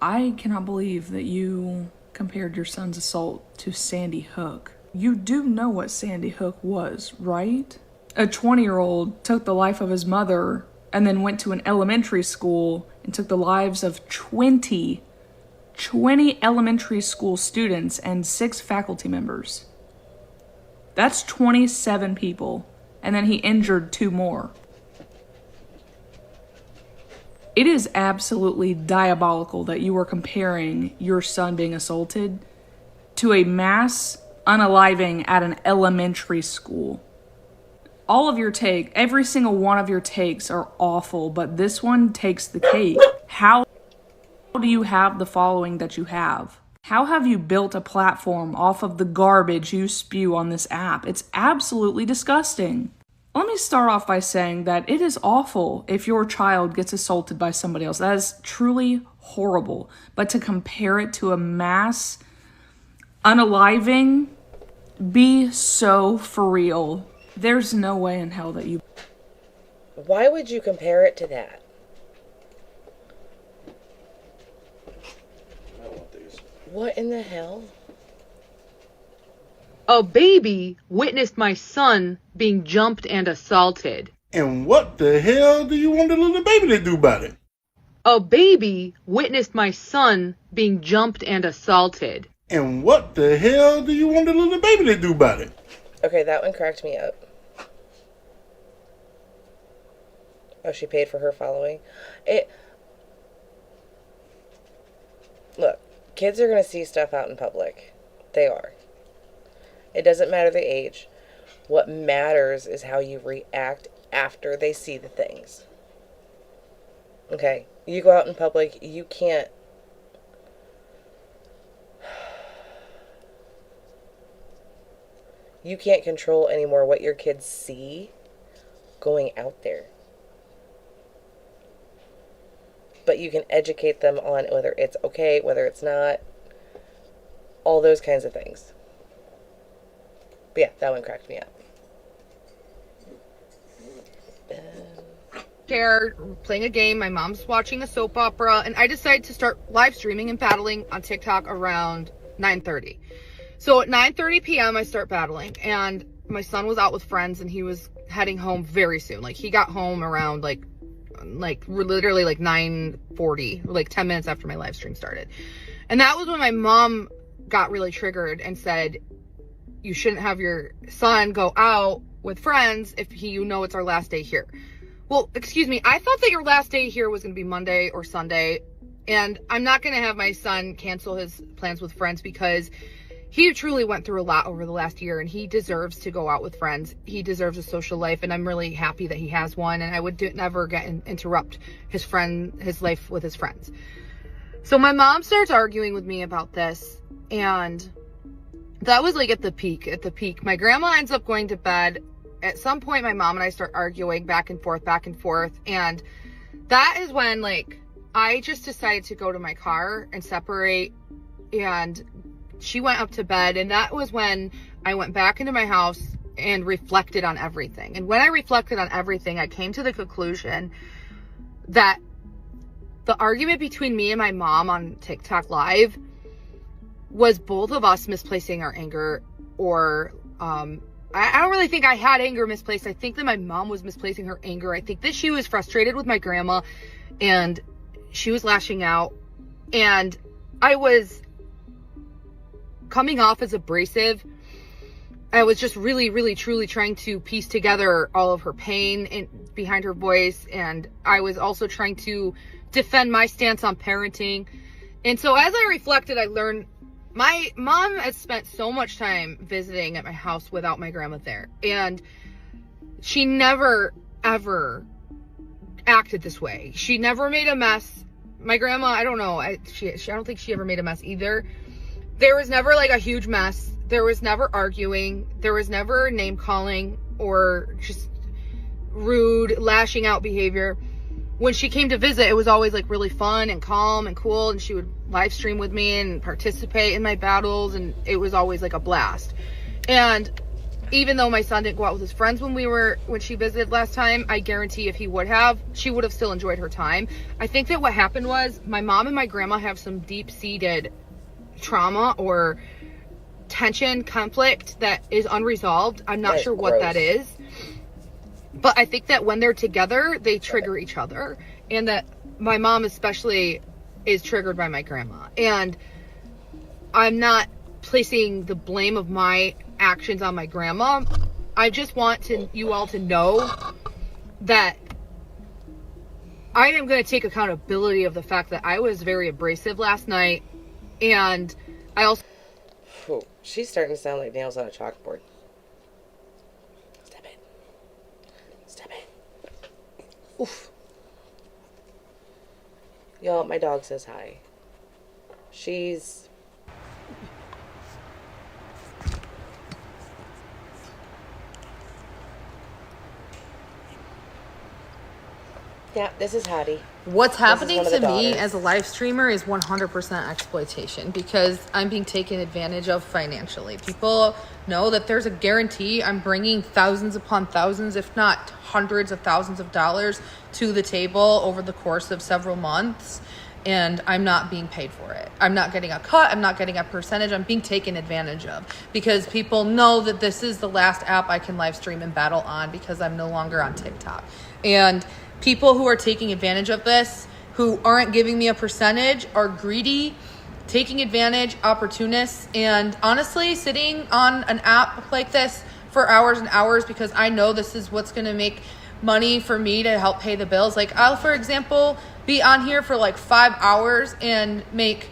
I cannot believe that you compared your son's assault to Sandy Hook. You do know what Sandy Hook was, right? A 20-year-old took the life of his mother and then went to an elementary school and took the lives of 20 elementary school students and 6 faculty members. That's 27 people, and then he injured 2 more. It is absolutely diabolical that you are comparing your son being assaulted to a mass unaliving at an elementary school. All of your every single one of your takes are awful, but this one takes the cake. How do you have the following that you have? How have you built a platform off of the garbage you spew on this app? It's absolutely disgusting. Let me start off by saying that it is awful if your child gets assaulted by somebody else. That is truly horrible. But to compare it to a mass unaliving, be so for real. There's no way in hell that you...
Why would you compare it to that?
I want these.
What in the hell?
A baby witnessed my son being jumped and assaulted.
And what the hell do you want the little baby to do about it?
A baby witnessed my son being jumped and assaulted.
And what the hell do you want the little baby to do about it?
Okay, that one cracked me up. Oh, she paid for her following. Look, kids are going to see stuff out in public. They are. It doesn't matter the age. What matters is how you react after they see the things. Okay, you go out in public, you can't... You can't control anymore what your kids see going out there. But you can educate them on whether it's okay, whether it's not. All those kinds of things. But yeah, that one cracked me up.
Chair, playing a game, my mom's watching a soap opera, and I decided to start live streaming and battling on TikTok around 9:30. So at 9:30 p.m. I start battling, and my son was out with friends and he was heading home very soon. Like, he got home around like like literally like 9:40, like 10 minutes after my live stream started. And that was when my mom got really triggered and said, you shouldn't have your son go out with friends if you know it's our last day here. Well, excuse me, I thought that your last day here was going to be Monday or Sunday, and I'm not going to have my son cancel his plans with friends because he truly went through a lot over the last year, and he deserves to go out with friends. He deserves a social life, and I'm really happy that he has one, and I would never interrupt his life with his friends. So my mom starts arguing with me about this, and that was like at the peak. My grandma ends up going to bed. At some point, my mom and I start arguing back and forth. And that is when, like, I just decided to go to my car and separate. And she went up to bed. And that was when I went back into my house and reflected on everything. And when I reflected on everything, I came to the conclusion that the argument between me and my mom on TikTok Live was both of us misplacing our anger, or I don't really think I had anger misplaced. I think that my mom was misplacing her anger. I think that she was frustrated with my grandma and she was lashing out, and I was coming off as abrasive. I was just really, really, truly trying to piece together all of her pain behind her voice, and I was also trying to defend my stance on parenting. And so as I reflected, I learned my mom has spent so much time visiting at my house without my grandma there, and she never ever acted this way. She never made a mess. My grandma, I don't know, I don't think she ever made a mess either. There was never like a huge mess. There was never arguing. There was never name calling or just rude, lashing out behavior. When she came to visit, it was always like really fun and calm and cool, and she would live stream with me and participate in my battles, and it was always like a blast. And even though my son didn't go out with his friends when she visited last time, I guarantee if he would have, she would have still enjoyed her time. I think that what happened was my mom and my grandma have some deep-seated trauma or tension, conflict that is unresolved. I'm not sure what that is. But I think that when they're together, they trigger each other. And that my mom especially is triggered by my grandma. And I'm not placing the blame of my actions on my grandma. I just want you all to know that I am going to take accountability of the fact that I was very abrasive last night. And I also...
Ooh, she's starting to sound like nails on a chalkboard. Step it. Oof. Y'all, my dog says hi. She's... Yeah, this is Hattie.
What's happening to me
daughters.
as a live streamer is 100% exploitation, because I'm being taken advantage of financially. People know that there's a guarantee I'm bringing thousands upon thousands, if not hundreds of thousands of dollars to the table over the course of several months, and I'm not being paid for it. I'm not getting a cut. I'm not getting a percentage. I'm being taken advantage of because people know that this is the last app I can live stream and battle on because I'm no longer on TikTok. And people who are taking advantage of this, who aren't giving me a percentage, are greedy, taking advantage, opportunists, and honestly sitting on an app like this for hours and hours because I know this is what's going to make money for me to help pay the bills. Like I'll, for example, be on here for like 5 hours and make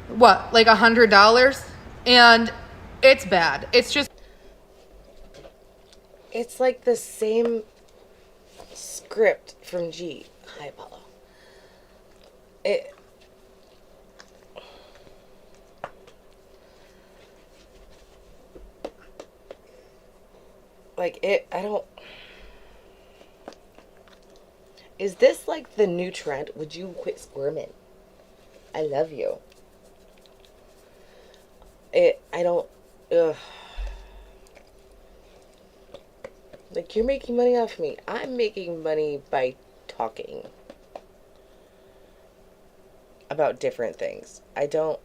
like $100, and it's bad. It's just...
It's like the same script from G. Hi, Apollo. I don't... Is this like the new trend? Would you quit squirming? I love you. I don't... Ugh. Like, you're making money off me. I'm making money by talking about different things. I don't...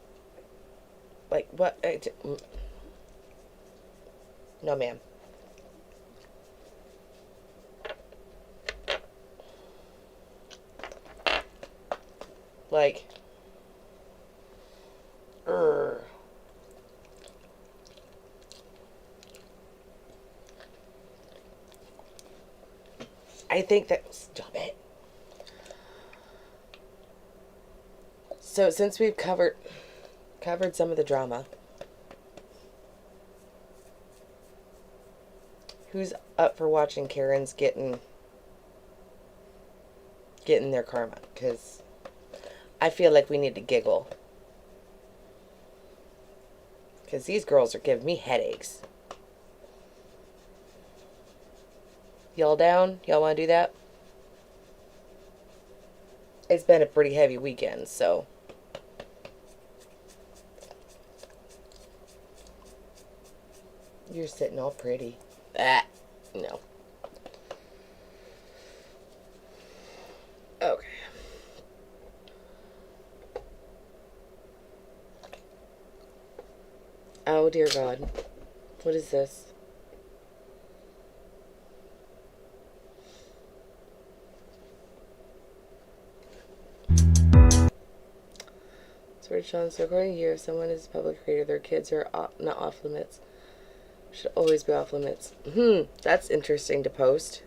Like, what? No, ma'am. Like, I think that, stop it. So since we've covered some of the drama, who's up for watching Karen's getting their karma? Because I feel like we need to giggle. Because these girls are giving me headaches. Y'all down? Y'all want to do that? It's been a pretty heavy weekend, so. You're sitting all pretty. No. Okay. Oh, dear God. What is this? So according to you, if someone is a public creator, their kids are not off limits. Should always be off limits. That's interesting to post.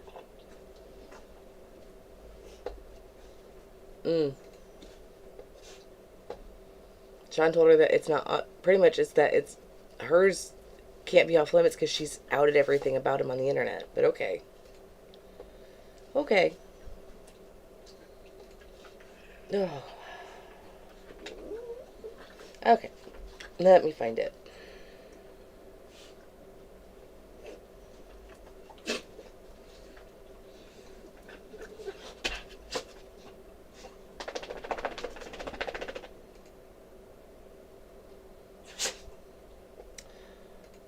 Sean told her that it's not, pretty much it's that it's hers can't be off limits because she's outed everything about him on the internet. But okay. Okay. Oh. Okay. Let me find it.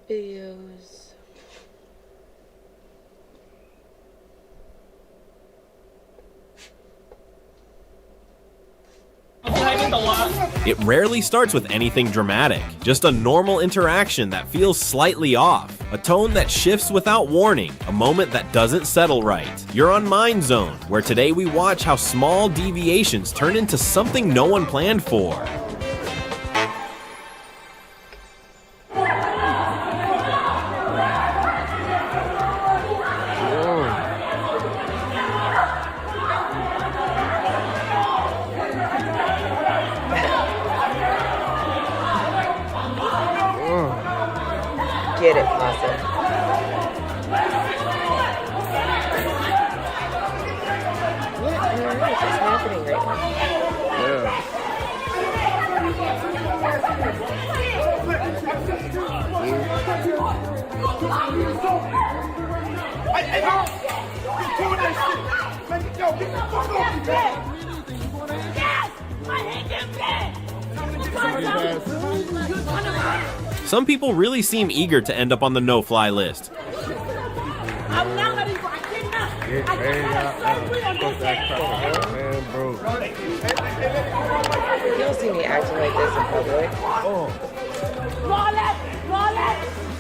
Videos.
It rarely starts with anything dramatic, just a normal interaction that feels slightly off, a tone that shifts without warning, a moment that doesn't settle right. You're on Mind Zone, where today we watch how small deviations turn into something no one planned for.
Get it, Possum. What on earth is happening right now?
Some people really seem eager to end up on the no-fly list.
You don't see me acting like this in public.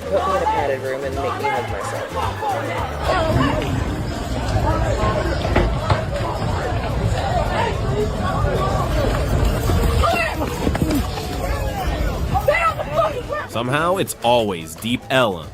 Put me in a padded room and make me hug myself.
Somehow, it's always Deep Ella.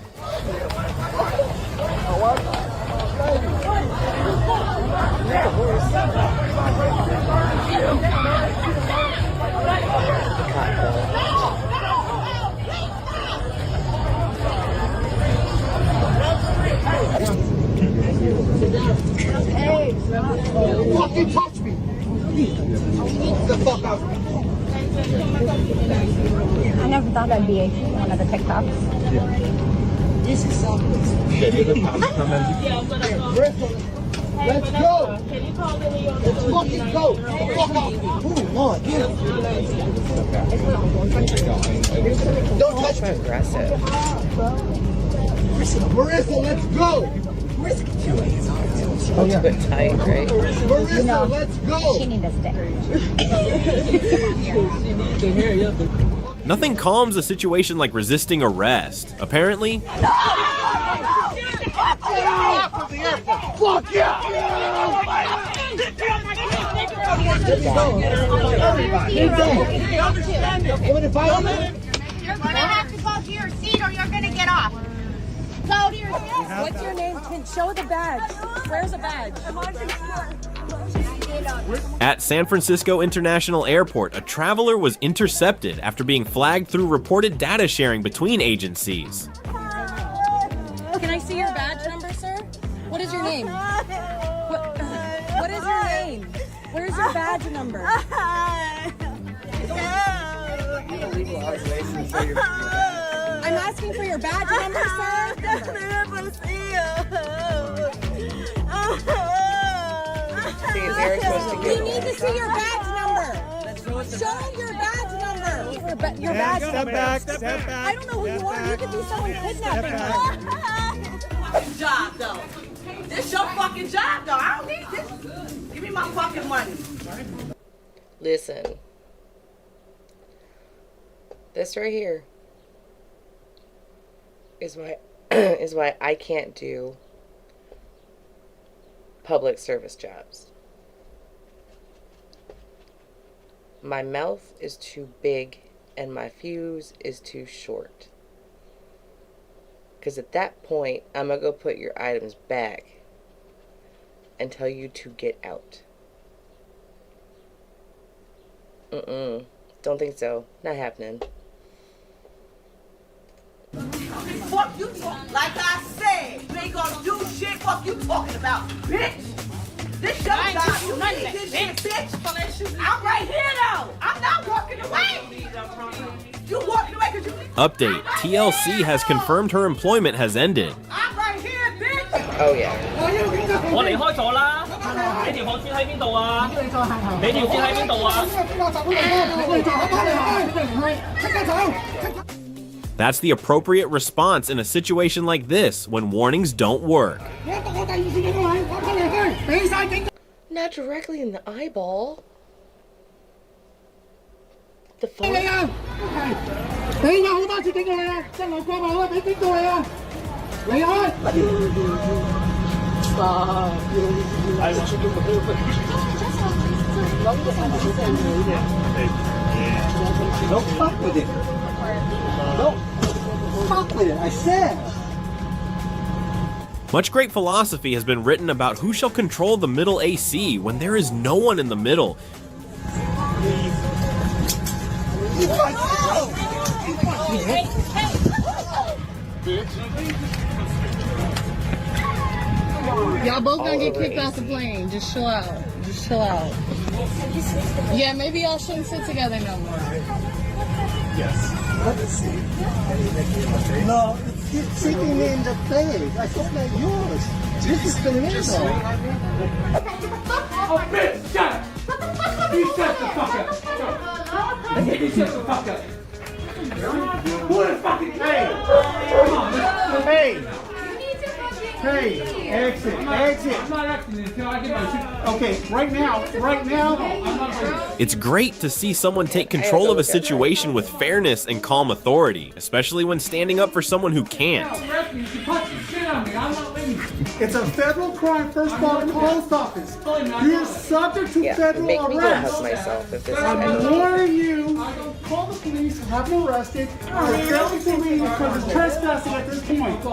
Hey, fucking touch me! Get the fuck out of me!
I never thought I'd be one of the TikToks.
Yeah. This is selfless. Let's go! Let's fucking go! Fuck off! Move on, get him! Don't touch me!
Aggressive.
Marissa, let's go!
Oh, yeah. Bit tight, right?
Marissa, let's go!
She needs to stay.
Nothing calms a situation like resisting arrest. Apparently,
Fuck yeah!
You're gonna have to go to your seat or you're gonna get off. Go to your seat.
What's your name? Show the badge. Where's the badge?
at San Francisco International Airport, a traveler was intercepted after being flagged through reported data sharing between agencies.
Can I see your badge number, sir? What is your name? What is your name? Where's your badge number? I'm asking for your badge number, sir.
See, they're supposed to
We
get
need to see your badge number. Show your badge number. Your badge number.
Step back.
I don't know who you are. You could be someone kidnapping you.
Fucking job, though. This your fucking job, though. I don't need this. Give me my fucking money.
Listen. This right here is why I can't do public service jobs. My mouth is too big and my fuse is too short. Because at that point, I'm going to go put your items back and tell you to get out. Don't think so. Not happening.
Fuck you talking. Like I said, you ain't gonna do shit. Fuck you talking about, bitch. This your job. You need this shit, bitch. I'm right here, though. I'm not walking away. You walking away because you...
Update, TLC has confirmed her employment has ended.
I'm right here, bitch.
Oh, yeah.
我離開咗啦，你條航線喺邊度啊？你條線喺邊度啊？
That's the appropriate response in a situation like this when warnings don't work.
Not directly in the eyeball. The phone.
Don't fuck with it. Don't fuck with it, I said.
Much great philosophy has been written about who shall control the middle AC when there is no one in the middle.
Y'all both gonna get kicked off the plane. Just chill out. Just chill out. Yeah, maybe y'all shouldn't sit together no more.
Yes. No, it's kicking me in the face. I thought that yours. This is the middle.
Oh, bitch, shut up! You shut the fuck up! You shut the fuck up! Who the fucking hey? Come on, hey! Hey, exit. I'm not exiting until I get my shit. Okay, right now.
It's great to see someone take control of a situation with fairness and calm authority, especially when standing up for someone who can't.
It's a federal crime, first of all, in the post office. You're subject to federal
make me go
arrest.
hug myself if this is
I'm
anything.
warning you, call the police, have them arrested for failing to leave because of trespassing at this point.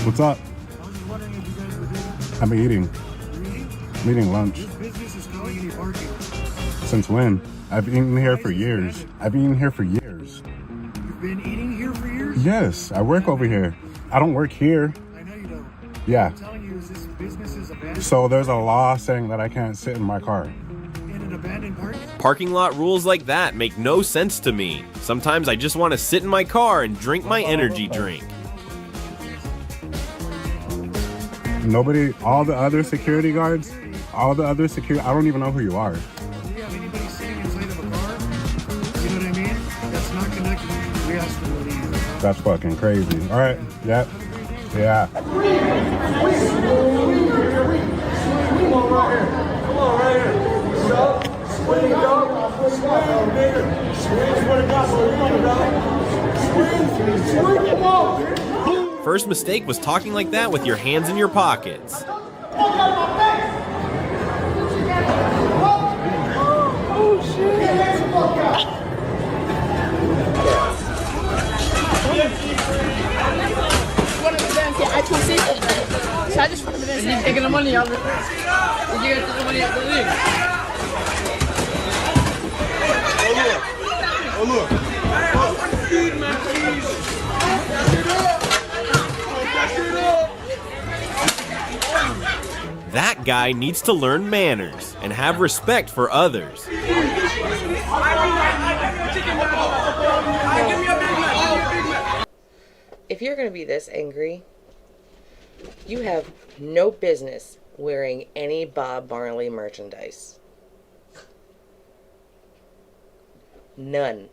What's up? I'm eating. I'm eating lunch. Since when? I've eaten here for years.
You've been eating here for years?
Yes, I work over here. I don't work here.
I know you don't.
Yeah.
I'm telling you, is this business is abandoned?
So there's a law saying that I can't sit in my car.
In an abandoned park?
Parking lot rules like that make no sense to me. Sometimes I just want to sit in my car and drink my energy drink.
Nobody, all the other security guards, I don't even know who you are.
Do you have anybody sitting inside of a car? You know what I mean? That's not connected. We asked them to leave.
That's fucking crazy. All right. Yep. Yeah.
Come on right here. Stop. Swing, go.
First mistake was talking like that with your hands in your pockets.
Oh shit. I can see it. So I just wanted to say, he's taking the money out of it. Did you get the money out of the league?
Oh look.
That guy needs to learn manners and have respect for others.
If you're going to be this angry, you have no business wearing any Bob Marley merchandise. None.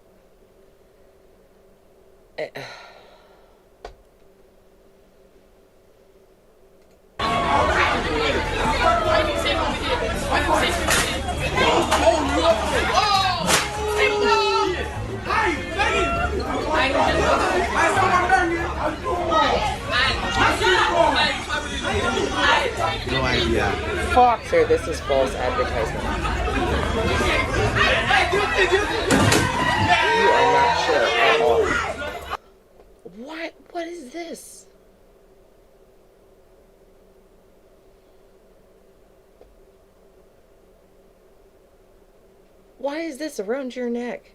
No idea.
Fuck. Sir, this is false advertisement. You are not sure at all. What is this? Why is this around your neck?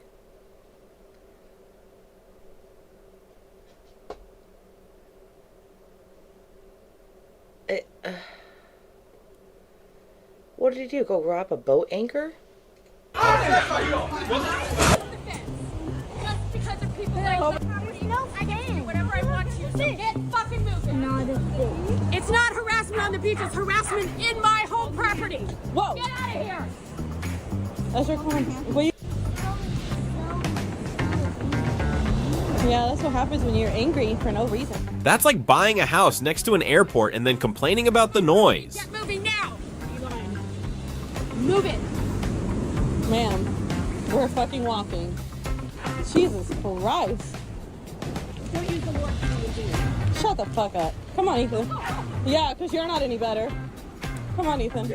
What did he do? Go rob a boat anchor?
It's not harassment on the beach, it's harassment in my home property. Whoa. Get out of here.
That's your comment. Will you? Yeah, that's what happens when you're angry for no reason.
That's like buying a house next to an airport and then complaining about the noise.
Get moving now. Move it.
Ma'am, we're fucking walking. Jesus Christ.
Don't use the word.
Shut the fuck up. Come on, Ethan. Yeah, because you're not any better. Come on, Ethan.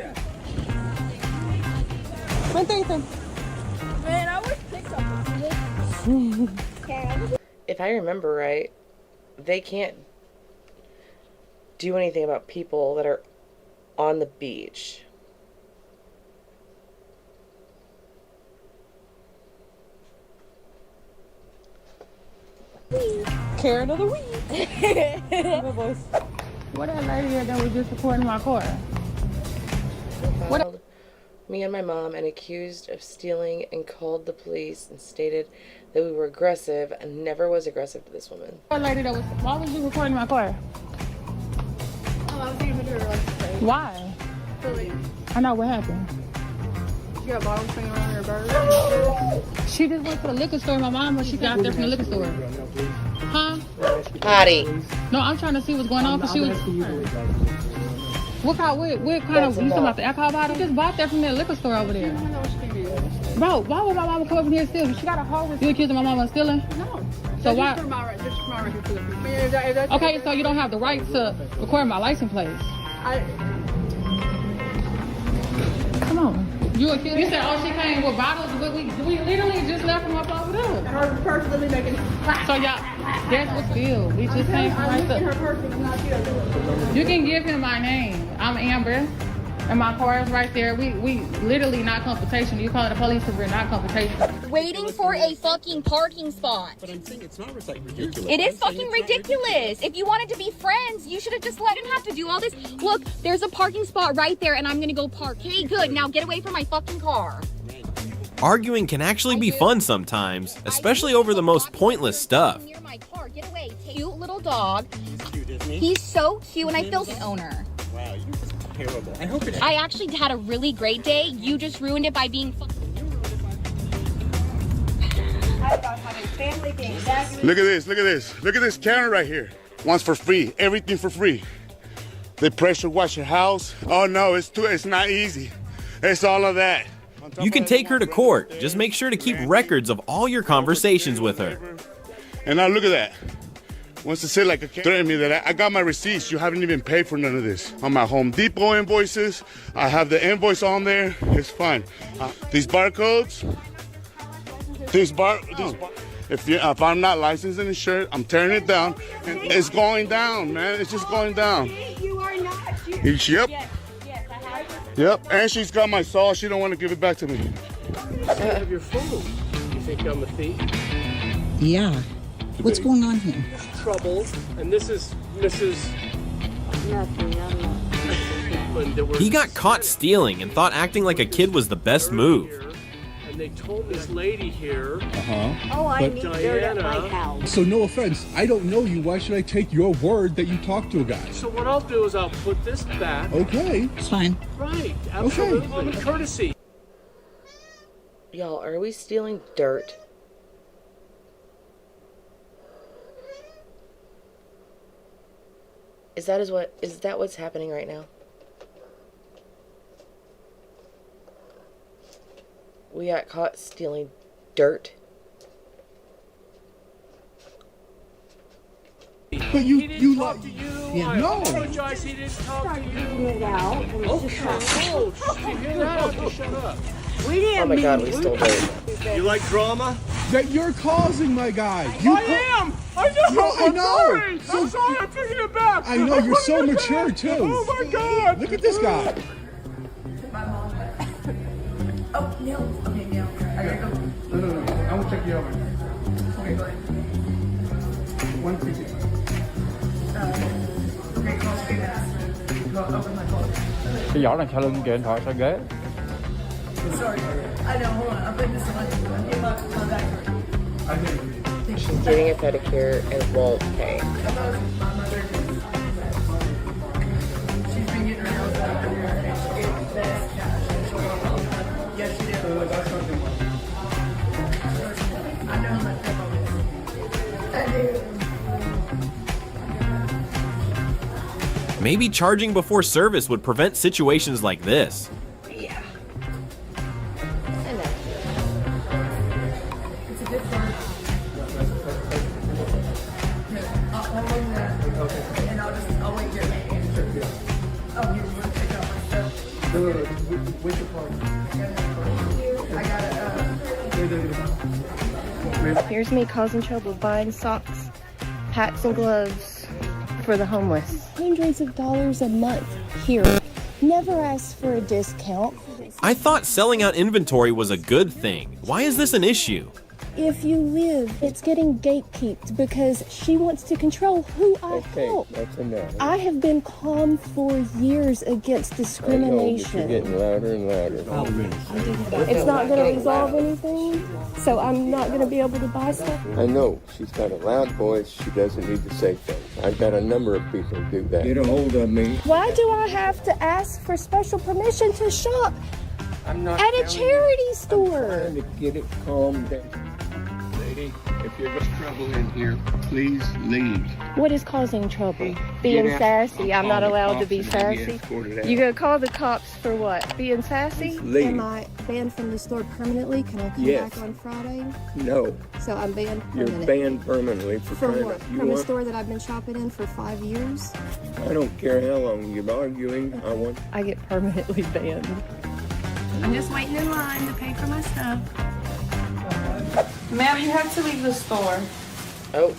Went there, Ethan.
Man, I wish picked something.
If I remember right, they can't do anything about people that are on the beach.
Karen of the week. Good voice.
What that lady that was just recording my car?
Called me and my mom and accused of stealing and called the police and stated that we were aggressive and never was aggressive to this woman.
That lady that was, why was you recording my car?
Oh, I was taking a picture of her license plate.
Why?
Really?
I know what happened.
She got bottles hanging around her bird.
She just went to the liquor store. My mom, when she got there from the liquor store. Huh?
Potty.
No, I'm trying to see what's going on because she was. What kind of, you talking about the alcohol bottle? She just bought that from that liquor store over there. Bro, why would my mama come up in here and steal? She got a whole. You accusing my mama of stealing?
No.
So why?
Right.
Okay, so you don't have the right to record my license plate. Come on. You said, oh, she came with bottles, but we literally just left them up over there.
Her purse literally making.
So y'all, that's what's still. We just came from right there.
Her purse is not here.
You can give him my name. I'm Amber, and my car is right there. We literally not confrontation. You call the police because we're not confrontation.
Waiting for a fucking parking spot.
But I'm saying it's not like ridiculous.
It is fucking ridiculous. If you wanted to be friends, you should have just let him have to do all this. Look, there's a parking spot right there, and I'm gonna go park. Hey, good. Now get away from my fucking car.
Arguing can actually be fun sometimes, especially over the most pointless stuff.
Near my car. Get away. Cute little dog. He's so cute, and I feel the owner.
Wow, you're just terrible. I hope it.
I actually had a really great day. You just ruined it by being fucking.
Look at this, look at this. Look at this counter right here. One's for free, everything for free. They pressure wash your house. Oh no, it's not easy. It's all of that.
You can take her to court. Just make sure to keep records of all your conversations with her.
And now look at that. Wants to say like a threaten me that I got my receipts. You haven't even paid for none of this. On my Home Depot invoices, I have the invoice on there. It's fine. These barcodes, if I'm not licensed and insured, I'm tearing it down. And it's going down, man. It's just going down.
You are not.
Yep. Yep. And she's got my saw. She don't want to give it back to me.
Have your phone. You think I'm a thief?
Yeah. What's going on here?
Trouble. And this is Mrs.
Nothing. I'm not.
He got caught stealing and thought acting like a kid was the best move.
And they told this lady here.
Oh, I need dirt at my house.
So no offense, I don't know you. Why should I take your word that you talked to a guy?
So what I'll do is I'll put this back.
Okay.
It's fine.
Right. Absolutely. Common courtesy.
Y'all, are we stealing dirt? Is that what's happening right now? We got caught stealing dirt.
But you
talk to you.
Yeah,
I
no.
apologize. He didn't talk to you.
It out. And
Okay. Oh, just shut up.
We didn't
Oh my God, we
mean-
stole dirt.
You like drama?
That you're causing, my guy.
I am. I know.
No, I
I'm
know.
sorry.
So-
I'm sorry. I'm taking it back.
I know, you're so
I'm putting it
mature,
back.
too.
Oh my God.
Look at this guy.
Oh, no. Okay, no. I gotta go.
No. I won't check you over.
Okay, go ahead.
160.
Okay, close 3 minutes. Go open my phone.
Cái giỏ đằng sau lưng kìa, điện thoại sau ghế.
Sorry. I know, hold on. I'll put this on. Give my back.
She's getting a pedicure and won't pay.
My mother she's been getting her nails done over here and she gave me the best cash. Yes, she did. I know my grandma is. I do.
Maybe charging before service would prevent situations like this.
Yeah.
It's a good one. I'll look that. And I'll wait here. Oh, you want to take out my stuff?
No. Wait your part.
I got it.
Here's me causing trouble buying socks, hats, and gloves for the homeless.
Hundreds of dollars a month here. Never asked for a discount.
I thought selling out inventory was a good thing. Why is this an issue?
If you live, it's getting gatekept because she wants to control who I help.
That's enough.
I have been calm for years against discrimination.
You're getting louder and louder.
It's not going to resolve anything, so I'm not going to be able to buy stuff.
I know. She's got a loud voice. She doesn't need to say things. I've got a number of people who do that. Get a hold of me.
Why do I have to ask for special permission to shop
I'm not
at a
telling
charity store?
I'm trying to get it calmed down. Lady, if you're in trouble in here, please leave.
What is causing trouble?
Get
Being
out.
sassy. I'm not
I'll call the
allowed to be
cops and have you
sassy.
escorted out.
You gonna call the cops for what? Being sassy?
Leave.
Am I banned from the store permanently? Can I come
Yes.
back on Friday?
No,
So I'm banned
you're
permanently.
banned permanently for
From
trying
what?
to. You
From a
want,
store that I've been shopping in for 5 years?
I don't care how long you're arguing. I want.
I get permanently banned.
I'm just waiting in line to pay for my stuff.
Ma'am, you have to leave the store.
Oh.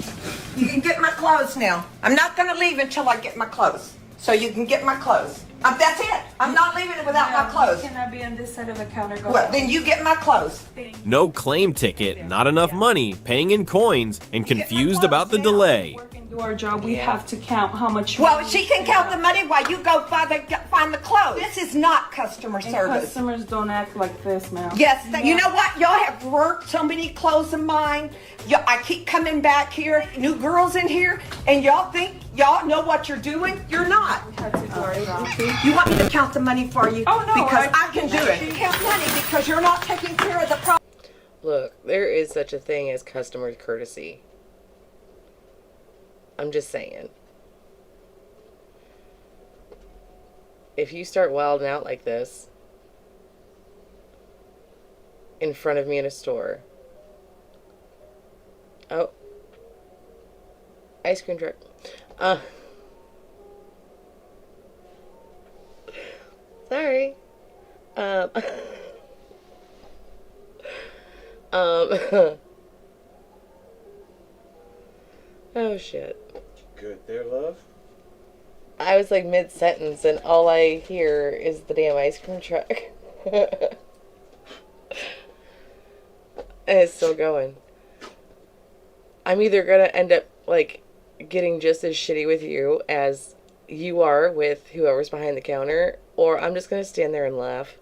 You can get my clothes now. I'm not going to leave until I get my clothes. So you can get my clothes. That's it. I'm not leaving without my clothes.
Can I be on this side of the counter? Go
Well, then you get my clothes.
No claim ticket, not enough money, paying in coins, and confused about the delay.
Do our job. We have to count how much.
Well, she can count the money while you go find the clothes. This is not customer
And
service.
customers don't act like this, ma'am.
Yes, you know what? Y'all have worked so many clothes of mine. I keep coming back here, new girls in here, and y'all think y'all know what you're doing? You're not. You want me to count the money for you?
Oh, no,
Because I can do it. Count money because you're not taking care of the problem.
Look, there is such a thing as customer courtesy. I'm just saying. If you start wilding out like this, in front of me in a store. Oh. Ice cream truck. Sorry. Oh shit.
Good there, love.
I was like mid-sentence and all I hear is the damn ice cream truck. And it's still going. I'm either gonna end up like getting just as shitty with you as you are with whoever's behind the counter, or I'm just gonna stand there and laugh.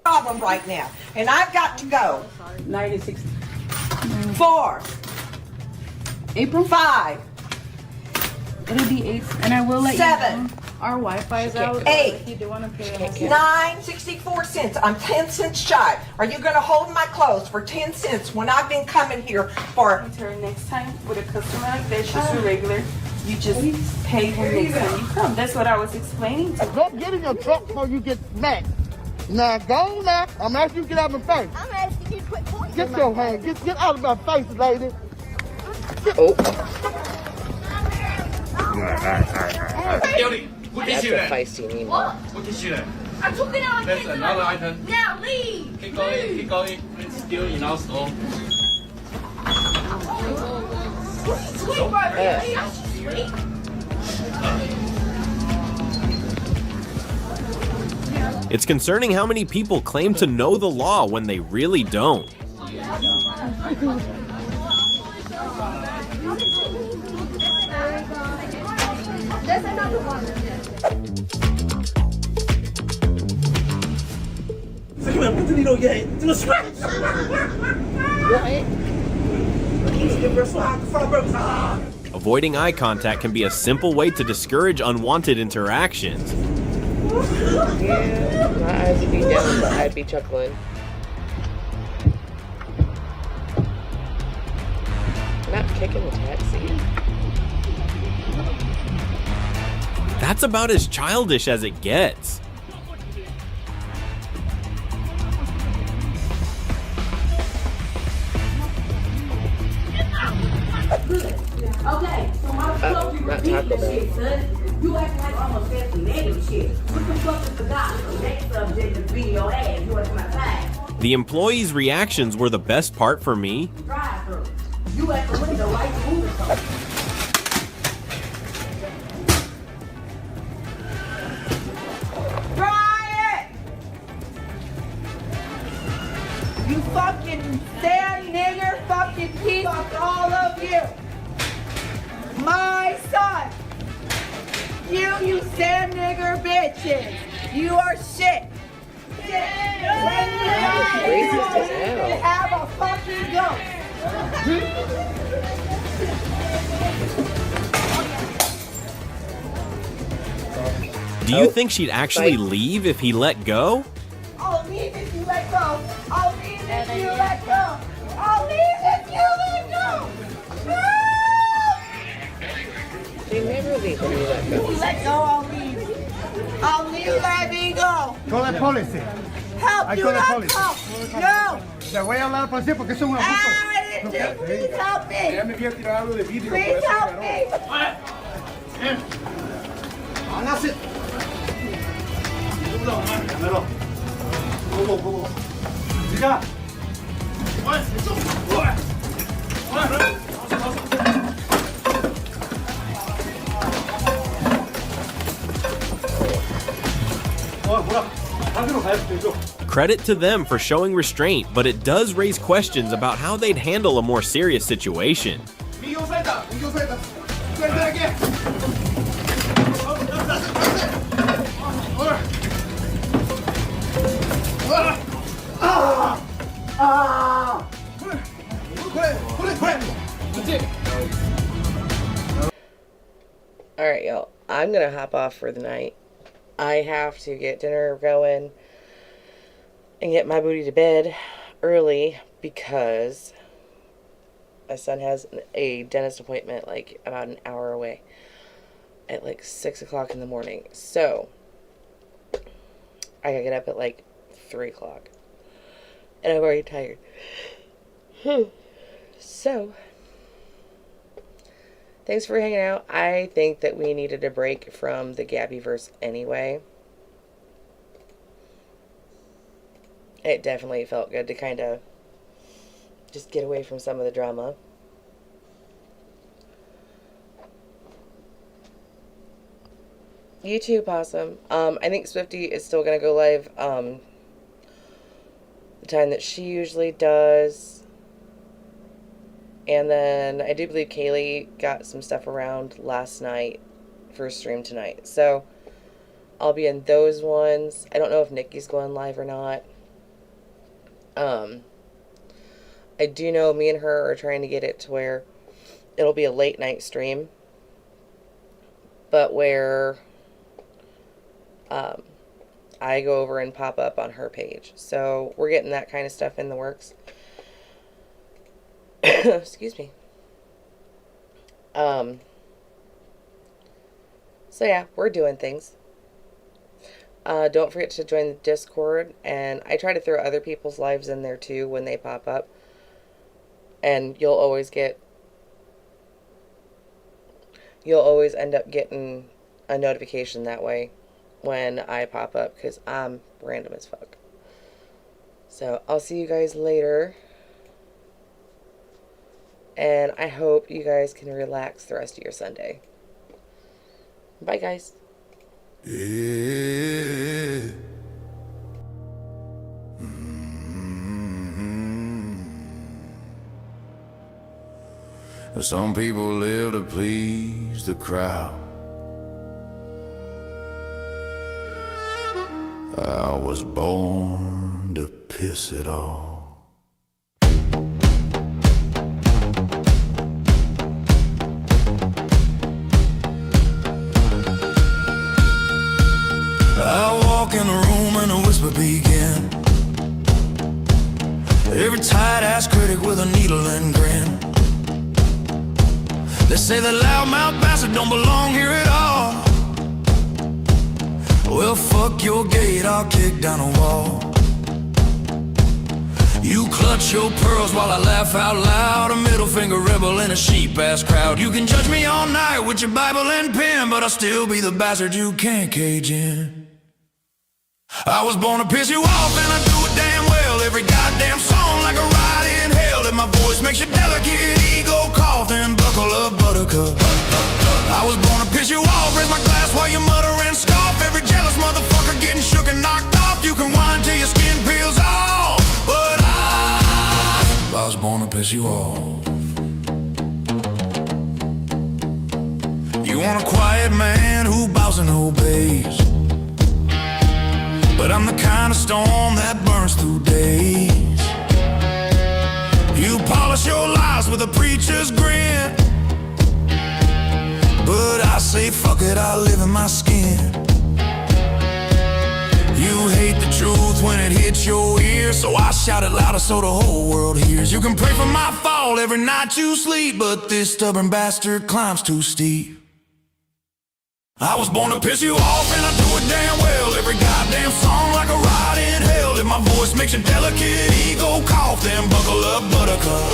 Problem right now, and I've got to go.
96.
4.
April?
5.
It'll be 8, and I will let
7.
you know. Our Wi-Fi is out.
8.
If you do want to pay
9.64 cents. I'm 10 cents shy. Are you going to hold my clothes for 10 cents when I've been coming here for...
Next time with a customer like this, just a regular, you just pay him next time you come. That's what I was explaining to you.
Don't get in your truck before you get mad. Now go now. I'm asking you to get out of my face.
I'm asking you to quit pointing.
Get your hand. Get out of my face, lady.
Oh.
That's
a feisty mean one.
I took it out.
That's another item.
Now leave.
Keep going. It's still in our store.
Sweet, baby. Sweet.
It's concerning how many people claim to know the law when they really don't.
There's another one.
Avoiding eye contact can be a simple way to discourage unwanted interactions.
Yeah, my eyes would be down, but I'd be chuckling. Not kicking the taxi.
That's about as childish as it gets.
Okay, so why the fuck you repeating this shit, son? You acting like almost said some negative shit. What the fuck is the guy? The next subject is beating your ass. You want my time?
The employees' reactions were the best part for me.
Drive through. You at the window like the movie star.
Brian! You fucking damn nigger fucking piece of all of you! My son! You damn nigger bitches! You are shit!
Racist as hell.
Have a fucking go!
Do you think she'd actually leave if he let go?
I'll leave if you let go! I'll leave if you let go! I'll leave if you let go!
They never leave when you let go.
Let go, I'll leave. I'll leave, let me go.
Call the policy.
Help
I
you
call the
not
police.
come. No.
Le voy a hablar a la policía porque son unos
Please help me.
Ya me había tirado algo de vidrio.
Please help me.
Hágase. Dámelo. Go. Siga.
Credit to them for showing restraint, but it does raise questions about how they'd handle a more serious situation.
Alright, y'all. I'm gonna hop off for the night. I have to get dinner going and get my booty to bed early because my son has a dentist appointment like about an hour away at like 6 o'clock in the morning. So I gotta get up at like 3 o'clock. And I'm already tired. So, thanks for hanging out. I think that we needed a break from the Gabbyverse anyway. It definitely felt good to kind of just get away from some of the drama. You too, Possum. I think Swifty is still going to go live the time that she usually does. And then I do believe Kaylee got some stuff around last night for a stream tonight. So I'll be in those ones. I don't know if Nikki's going live or not. I do know me and her are trying to get it to where it'll be a late night stream. But where I go over and pop up on her page. So we're getting that kind of stuff in the works. Excuse me. So yeah, we're doing things. Don't forget to join the Discord, and I try to throw other people's lives in there too when they pop up. And you'll always end up getting a notification that way when I pop up, because I'm random as fuck. So I'll see you guys later. And I hope you guys can relax the rest of your Sunday. Bye, guys.
Yeah. Some people live to please the crowd. I was born to piss it off. I walk in the room and a whisper begin. Every tight-ass critic with a needle and grin. They say the loudmouth bastard don't belong here at all. Well, fuck your gate, I'll kick down a wall. You clutch your pearls while I laugh out loud. A middle finger rebel in a sheep-ass crowd. You can judge me all night with your Bible and pen, but I'll still be the bastard you can't cage in. I was born to piss you off, and I do it damn well. Every goddamn song like a ride in hell. If my voice makes your delicate ego cough, then buckle up, buttercup. I was born to piss you off. Raise my glass while you mutter and scoff. Every jealous motherfucker getting shook and knocked off. You can whine till your skin peels off, but I was born to piss you off. You want a quiet man who bows and obeys, but I'm the kind of storm that burns through days. You polish your lies with a preacher's grin, but I say fuck it, I live in my skin. You hate the truth when it hits your ear, so I shout it louder so the whole world hears. You can pray for my fall every night you sleep, but this stubborn bastard climbs too steep. I was born to piss you off, and I do it damn well. Every goddamn song like a ride in hell. If my voice makes your delicate ego cough, then buckle up, buttercup.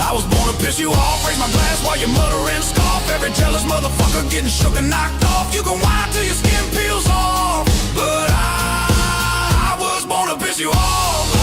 I was born to piss you off. Raise my glass while you mutter and scoff. Every jealous motherfucker getting shook and knocked off. You can whine till your skin peels off, but I was born to piss you off.